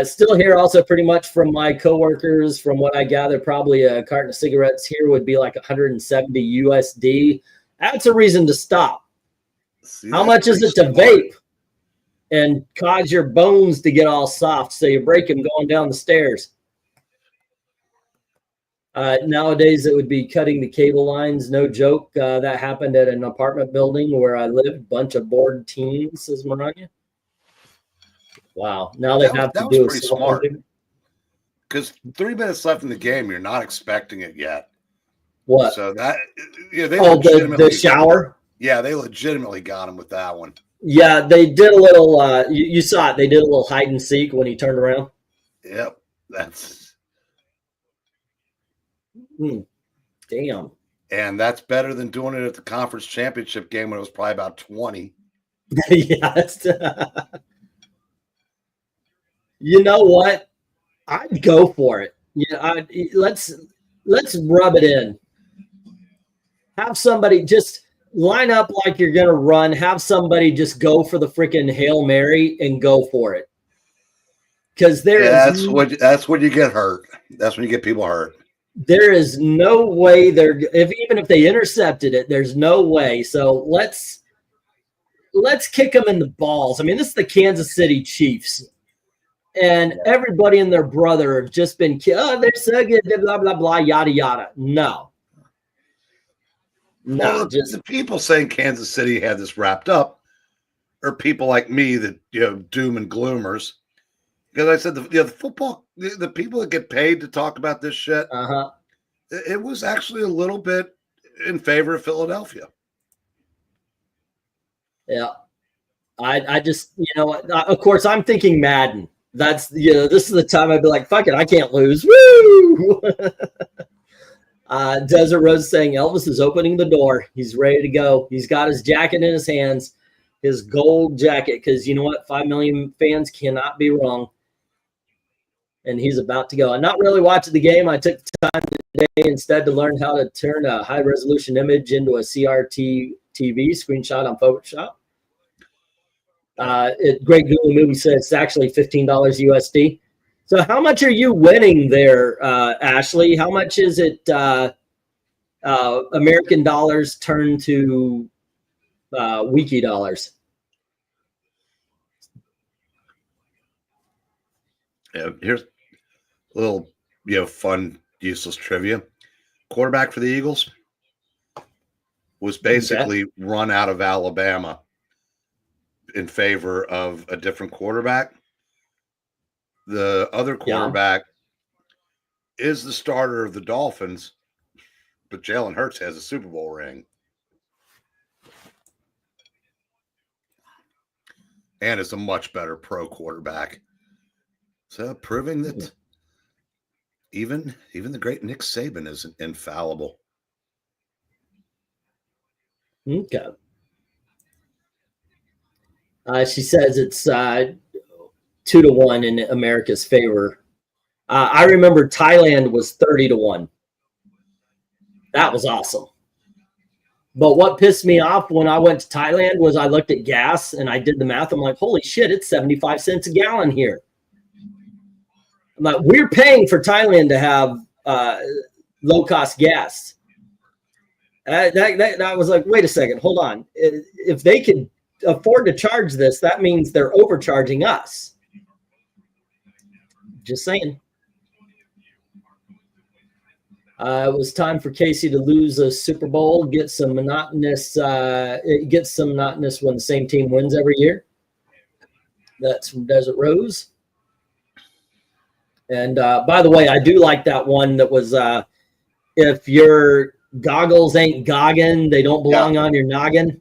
Still here also pretty much from my coworkers. From what I gather, probably a carton of cigarettes here would be like 170 USD. That's a reason to stop. How much is it to vape and cause your bones to get all soft so you break them going down the stairs? Nowadays, it would be cutting the cable lines. No joke. That happened at an apartment building where I lived. Bunch of bored teens, says MARANYA. Wow. Now they have to do pretty smart. Because 3 minutes left in the game, you're not expecting it yet. What? So that, yeah, they the shower? Yeah, they legitimately got him with that one. Yeah, they did a little, you saw it. They did a little hide and seek when he turned around. Yep. That's. Damn. And that's better than doing it at the conference championship game when it was probably about 20. Yeah. You know what? I'd go for it. Yeah, let's rub it in. Have somebody just line up like you're gonna run. Have somebody just go for the freaking Hail Mary and go for it. Because that's when you get hurt. That's when you get people hurt. There is no way even if they intercepted it, there's no way. So let's kick them in the balls. I mean, this is the Kansas City Chiefs. And everybody and their brother have just been killed. Oh, they're so good, blah, blah, blah, yada, yada. No. Well, the people saying Kansas City had this wrapped up are people like me that, you know, doom and gloomers. Because I said, the football, the people that get paid to talk about this shit, it was actually a little bit in favor of Philadelphia. Yeah. I just, you know, of course, I'm thinking Madden. That's, this is the time I'd be like, fuck it, I can't lose. Woo! Desert Rose saying Elvis is opening the door. He's ready to go. He's got his jacket in his hands, his gold jacket, because you know what? 5 million fans cannot be wrong. And he's about to go. I'm not really watching the game. I took time today instead to learn how to turn a high-resolution image into a CRT TV screenshot on Photoshop. Great Google movie says it's actually $15 USD. So how much are you winning there, Ashley? How much is it American dollars turned to Wiki dollars? Yeah, here's a little, fun, useless trivia. Quarterback for the Eagles was basically run out of Alabama in favor of a different quarterback. The other quarterback is the starter of the Dolphins, but Jalen Hurts has a Super Bowl ring. And is a much better pro quarterback. So proving that even the great Nick Saban isn't infallible. Okay. She says it's 2-1 in America's favor. I remember Thailand was 30-1. That was awesome. But what pissed me off when I went to Thailand was I looked at gas and I did the math. I'm like, holy shit, it's 75 cents a gallon here. I'm like, we're paying for Thailand to have low-cost gas. That was like, wait a second, hold on. If they could afford to charge this, that means they're overcharging us. Just saying. It was time for Casey to lose a Super Bowl, get some monotonous. It gets some monotonous when the same team wins every year. That's from Desert Rose. And by the way, I do like that one that was if your goggles ain't goggin', they don't belong on your noggin.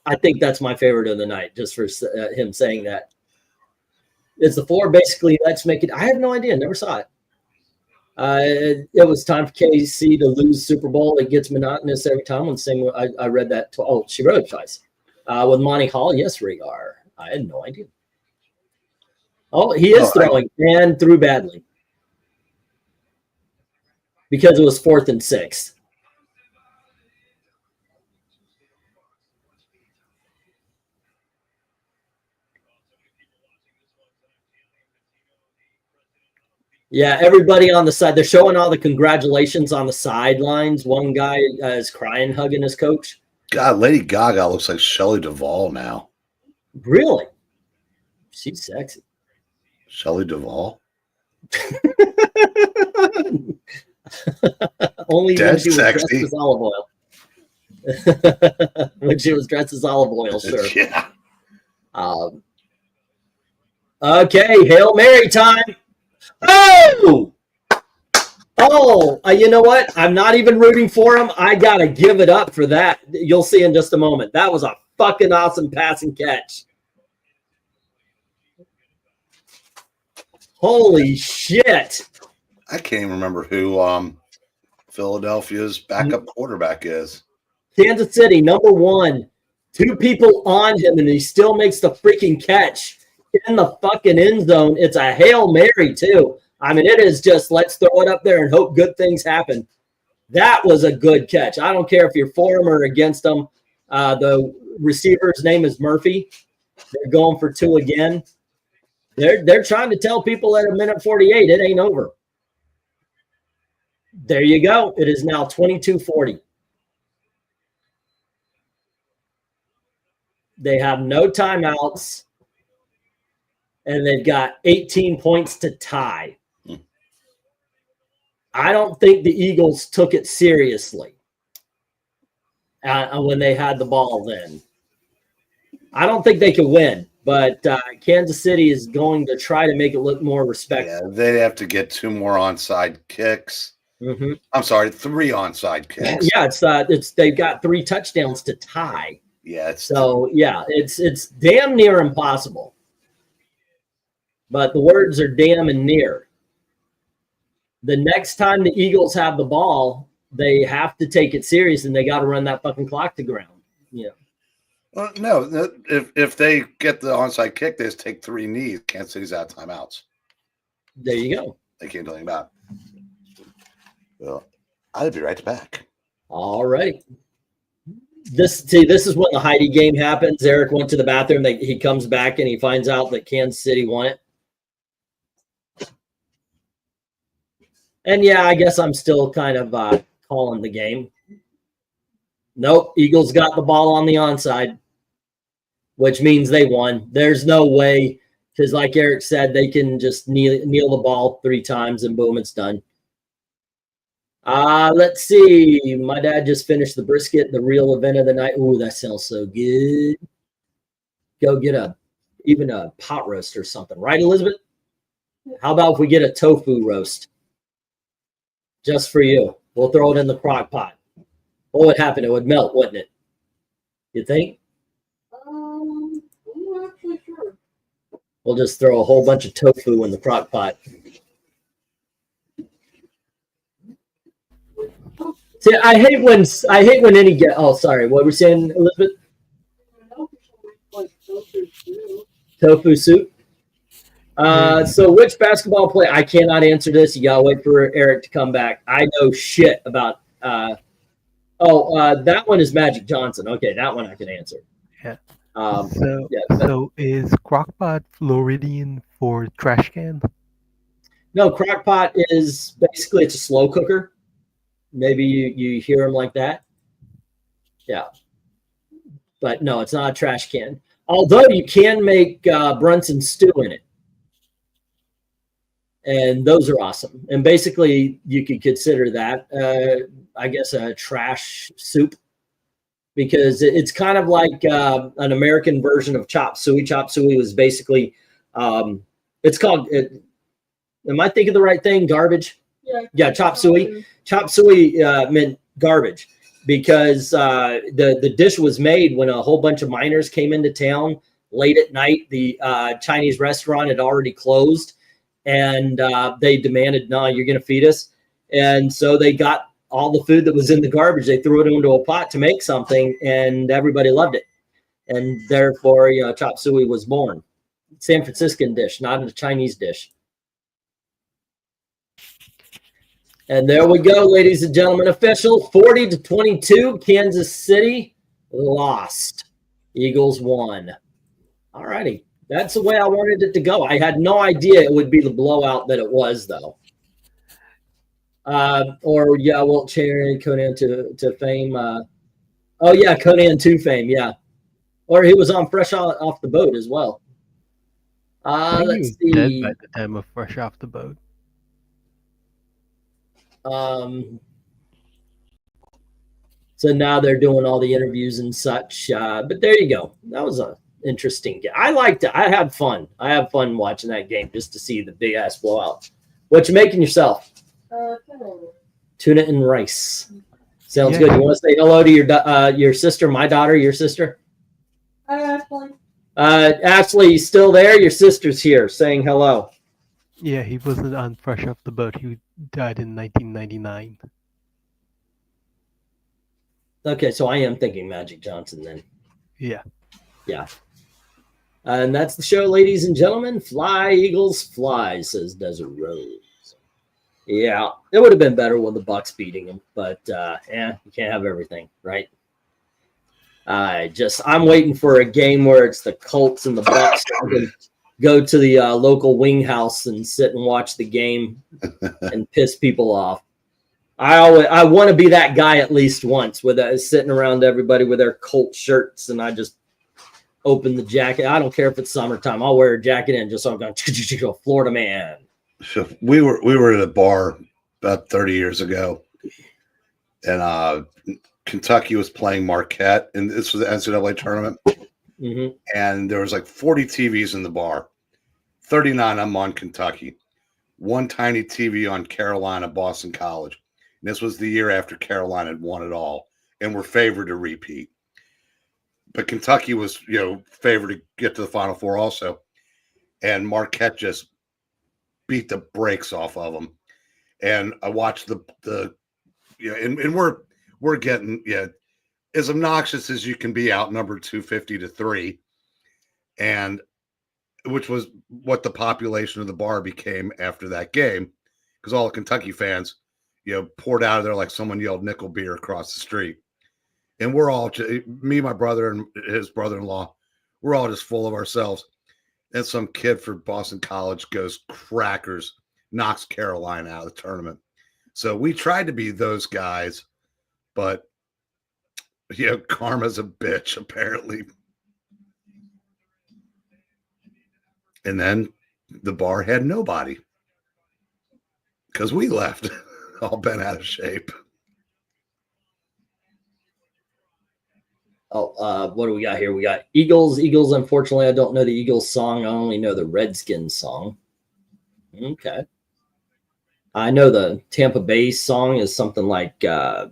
I think that's my favorite of the night, just for him saying that. It's the 4 basically, let's make it. I have no idea, never saw it. It was time for KC to lose Super Bowl. It gets monotonous every time. When same, I read that. Oh, she wrote it twice. With Monty Hall, yes, Rhaegar. I had no idea. Oh, he is throwing and threw badly because it was 4th and 6. Yeah, everybody on the side. They're showing all the congratulations on the sidelines. One guy is crying, hugging his coach. God, Lady Gaga looks like Shelley Duvall now. Really? She's sexy. Shelley Duvall? Only Dead when she was sexy. dressed as olive oil. When she was dressed as olive oil, sure. Yeah. Okay, Hail Mary time. Oh! You know what? I'm not even rooting for him. I got to give it up for that. You'll see in just a moment. That was a fucking awesome passing catch. Holy shit. I can't even remember who Philadelphia's backup quarterback is. Kansas City, number 1. 2 people on him, and he still makes the freaking catch in the fucking end zone. It's a Hail Mary, too. I mean, it is just let's throw it up there and hope good things happen. That was a good catch. I don't care if you're for him or against him. The receiver's name is Murphy. They're going for 2 again. They're trying to tell people at a minute 48 it ain't over. There you go. It is now 22-40. They have no timeouts, and they've got 18 points to tie. I don't think the Eagles took it seriously when they had the ball then. I don't think they could win, but Kansas City is going to try to make it look more respectful. Yeah, they have to get 2 more onside kicks. Mm-hmm. I'm sorry, 3 onside kicks. Yeah, it's they've got 3 touchdowns to tie. Yeah, it's damn near impossible. but the words are damn and near. The next time the Eagles have the ball, they have to take it serious, and they got to run that fucking clock to ground. Yeah. Well, no, if they get the onside kick, they just take 3 knees. Kansas City's out of timeouts. There you go. They can't do anything about it. Well, I'll be right back. All right. This is when the Heidi game happens. Eric went to the bathroom. He comes back and he finds out that Kansas City won it. And yeah, I guess I'm still kind of calling the game. Nope, Eagles got the ball on the onside, which means they won. There's no way, because like Eric said, they can just kneel the ball 3 times and boom, it's done. Let's see. My dad just finished the brisket, the real event of the night. Ooh, that sounds so good. Go get even a pot roast or something. Right, Elizabeth? How about if we get a tofu roast? Just for you. We'll throw it in the crock pot. What would happen? It would melt, wouldn't it? You think? I'm not actually sure. We'll just throw a whole bunch of tofu in the crock pot. See, I hate when any get. Oh, sorry. What were we saying, Elizabeth? Tofu soup. So which basketball player? I cannot answer this. You gotta wait for Eric to come back. I know shit about. That one is Magic Johnson. Okay, that one I can answer. Yeah. Yeah. So is Crockpot Floridian for trash can? No, Crockpot is basically it's a slow cooker. Maybe you hear them like that. Yeah. But no, it's not a trash can. Although you can make Brunson stew in it. And those are awesome. And basically, you could consider that, I guess, a trash soup. Because it's kind of like an American version of chop suey. Chop suey was basically, it's called, am I thinking the right thing? Garbage? Yeah, chop suey. Chop suey meant garbage because the dish was made when a whole bunch of miners came into town late at night. The Chinese restaurant had already closed, and they demanded, "No, you're going to feed us." And so they got all the food that was in the garbage. They threw it into a pot to make something, and everybody loved it. And therefore, chop suey was born. San Franciscan dish, not a Chinese dish. And there we go, ladies and gentlemen. Official 40-22. Kansas City lost. Eagles won. All righty. That's the way I wanted it to go. I had no idea it would be the blowout that it was, though. Walt Cherry, Conan to fame. Conan to fame, yeah. Or he was on Fresh Off the Boat as well. Let's see. Dead by the time of Fresh Off the Boat. So now they're doing all the interviews and such. But there you go. That was an interesting game. I liked it. I had fun. I have fun watching that game just to see the big ass blowout. What you making yourself? Tuna and rice. Sounds good. You want to say hello to your sister, my daughter, your sister? Hi, Ashley. Ashley, still there? Your sister's here saying hello. Yeah, he wasn't on Fresh Off the Boat. He died in 1999. Okay, so I am thinking Magic Johnson then. Yeah. Yeah. And that's the show, ladies and gentlemen. Fly, Eagles, fly, says Desert Rose. Yeah, it would have been better with the Bucks beating them, but you can't have everything, right? I'm waiting for a game where it's the Colts and the Bucks. Go to the local wing house and sit and watch the game and piss people off. I want to be that guy at least once with sitting around everybody with their Colt shirts, and I just open the jacket. I don't care if it's summertime. I'll wear a jacket and just I'm going Florida man. So we were at a bar about 30 years ago, and Kentucky was playing Marquette, and this was the NCAA tournament. Mm-hmm. And there was like 40 TVs in the bar, 39 of them on Kentucky, one tiny TV on Carolina, Boston College. And this was the year after Carolina had won it all and were favored to repeat. But Kentucky was, favored to get to the Final Four also. and Marquette just beat the brakes off of them. And I watched the and we're getting as obnoxious as you can be, outnumbered 250-3, and which was what the population of the bar became after that game, because all the Kentucky fans, poured out of there like someone yelled nickel beer across the street. And we're all, me, my brother, and his brother-in-law, we're all just full of ourselves. And some kid for Boston College goes crackers, knocks Carolina out of the tournament. So we tried to be those guys, but karma's a bitch, apparently. And then the bar had nobody because we left all bent out of shape. Oh, what do we got here? We got Eagles. Eagles, unfortunately, I don't know the Eagles song. I only know the Redskins song. Okay. I know the Tampa Bay song is something like we're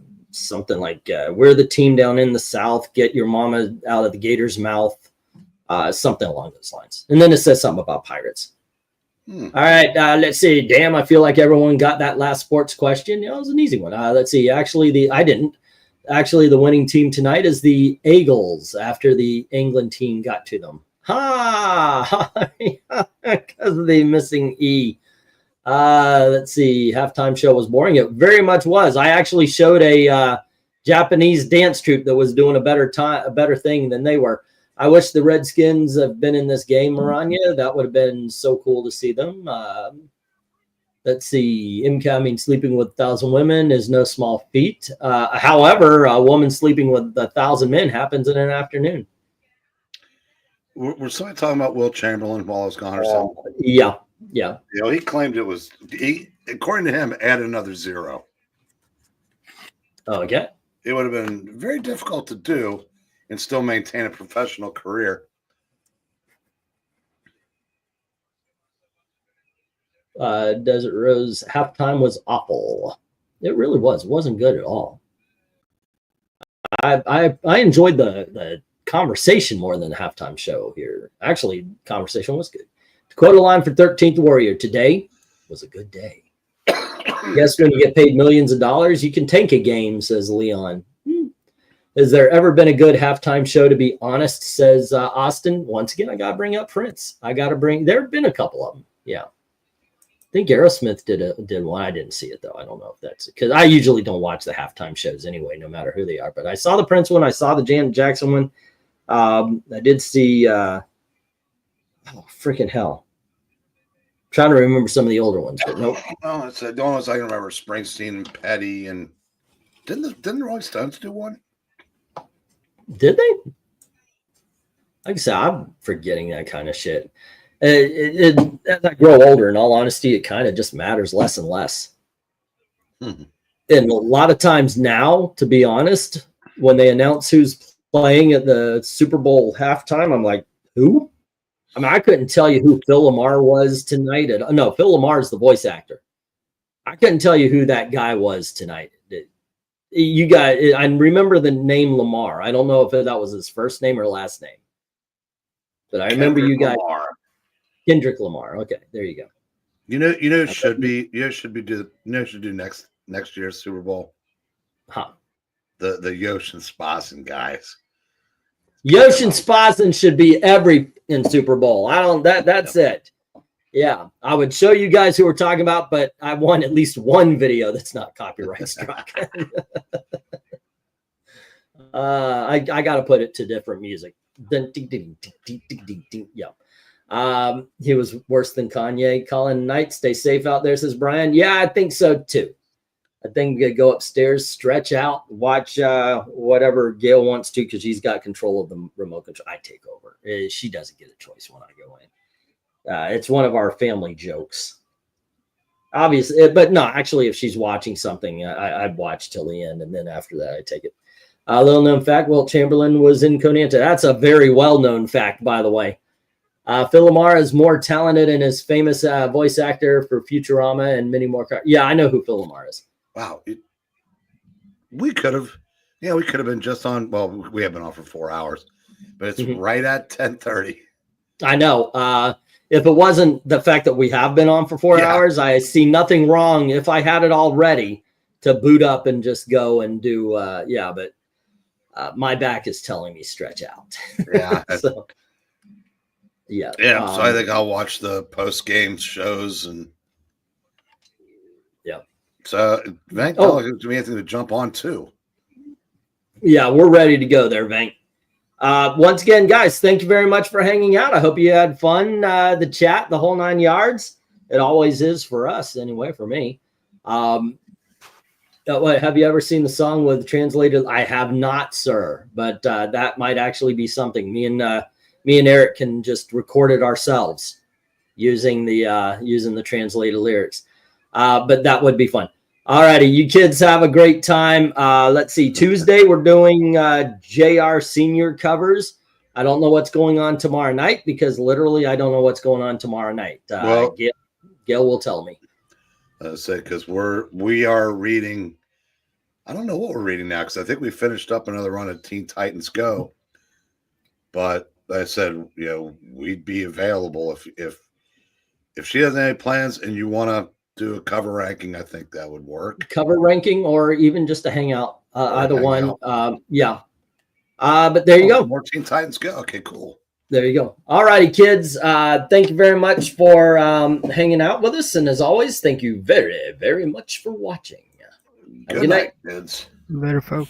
the team down in the South. Get your mama out of the gator's mouth. Something along those lines. And then it says something about pirates. All right, let's see. Damn, I feel like everyone got that last sports question. It was an easy one. Let's see. Actually, I didn't. Actually, the winning team tonight is the Eagles after the England team got to them. Ha! Because of the missing E. Let's see. Halftime show was boring. It very much was. I actually showed a Japanese dance troupe that was doing a better thing than they were. I wish the Redskins have been in this game, Maranya. That would have been so cool to see them. Let's see. Incoming sleeping with 1,000 women is no small feat. However, a woman sleeping with 1,000 men happens in an afternoon. We're somebody talking about Will Chamberlain while I was gone or something? Yeah. He claimed it was, according to him, add another 0. Okay. It would have been very difficult to do and still maintain a professional career. Desert Rose, halftime was awful. It really was. It wasn't good at all. I enjoyed the conversation more than the halftime show here. Actually, conversation was good. Quote a line for 13th Warrior. Today was a good day. Guess when you get paid millions of dollars, you can tank a game, says Leon. Has there ever been a good halftime show, to be honest, says Austin. Once again, I got to bring up Prince. There have been a couple of them. Yeah. I think Aerosmith did one. I didn't see it, though. I don't know if that's it. Because I usually don't watch the halftime shows anyway, no matter who they are. But I saw the Prince one. I saw the Janet Jackson one. I did see, freaking hell. I'm trying to remember some of the older ones, but nope. No, it's the only ones I can remember: Springsteen and Petty. And didn't the Rolling Stones do one? Did they? Like I said, I'm forgetting that kind of shit. As I grow older, in all honesty, it kind of just matters less and less. And a lot of times now, to be honest, when they announce who's playing at the Super Bowl halftime, I'm like, who? I mean, I couldn't tell you who Phil Lamar was tonight. No, Phil Lamar is the voice actor. I couldn't tell you who that guy was tonight. You got, I remember the name Lamar. I don't know if that was his first name or last name, but I remember you guys. Kendrick Lamar. Okay, there you go. Should do next year's Super Bowl. Huh? The Yosh and Spassen guys. Yosh and Spassen should be in Super Bowl. That's it. Yeah, I would show you guys who we're talking about, but I want at least one video that's not copyright struck. I got to put it to different music. Yeah. He was worse than Kanye. Colin Knight, stay safe out there, says Brian. Yeah, I think so too. I think we go upstairs, stretch out, watch whatever Gail wants to, because she's got control of the remote control. I take over. She doesn't get a choice when I go in. It's one of our family jokes. Obviously, but no, actually, if she's watching something, I'd watch till the end, and then after that, I take it. A little known fact, Wilt Chamberlain was in Konanta. That's a very well-known fact, by the way. Phil Lamar is more talented and is famous voice actor for Futurama and many more. Yeah, I know who Phil Lamar is. Wow. We could have been just on. Well, we have been on for 4 hours, but it's right at 10:30. I know. if it wasn't the fact that we have been on for 4 hours, I see nothing wrong if I had it all ready to boot up and just go and do, but my back is telling me stretch out. Yeah. So, so I think I'll watch the post-game shows and so Venk, do we have anything to jump on too? Yeah, we're ready to go there, Venk. Once again, guys, thank you very much for hanging out. I hope you had fun, the chat, the whole 9 yards. It always is for us, anyway, for me. Have you ever seen the song with translated? I have not, sir, but that might actually be something. Me and Eric can just record it ourselves using the translated lyrics. But that would be fun. All righty, you kids have a great time. Let's see. Tuesday, we're doing JR Senior covers. I don't know what's going on tomorrow night because literally I don't know what's going on tomorrow night. Gail will tell me. Because we are reading. I don't know what we're reading now because I think we finished up another run of Teen Titans Go. But like I said, we'd be available if she has any plans and you want to do a cover ranking, I think that would work. Cover ranking or even just a hangout, either one. But there you go. More Teen Titans Go. Okay, cool. There you go. All righty, kids. Thank you very much for hanging out with us. And as always, thank you very, very much for watching. Good night, kids. Later, folks.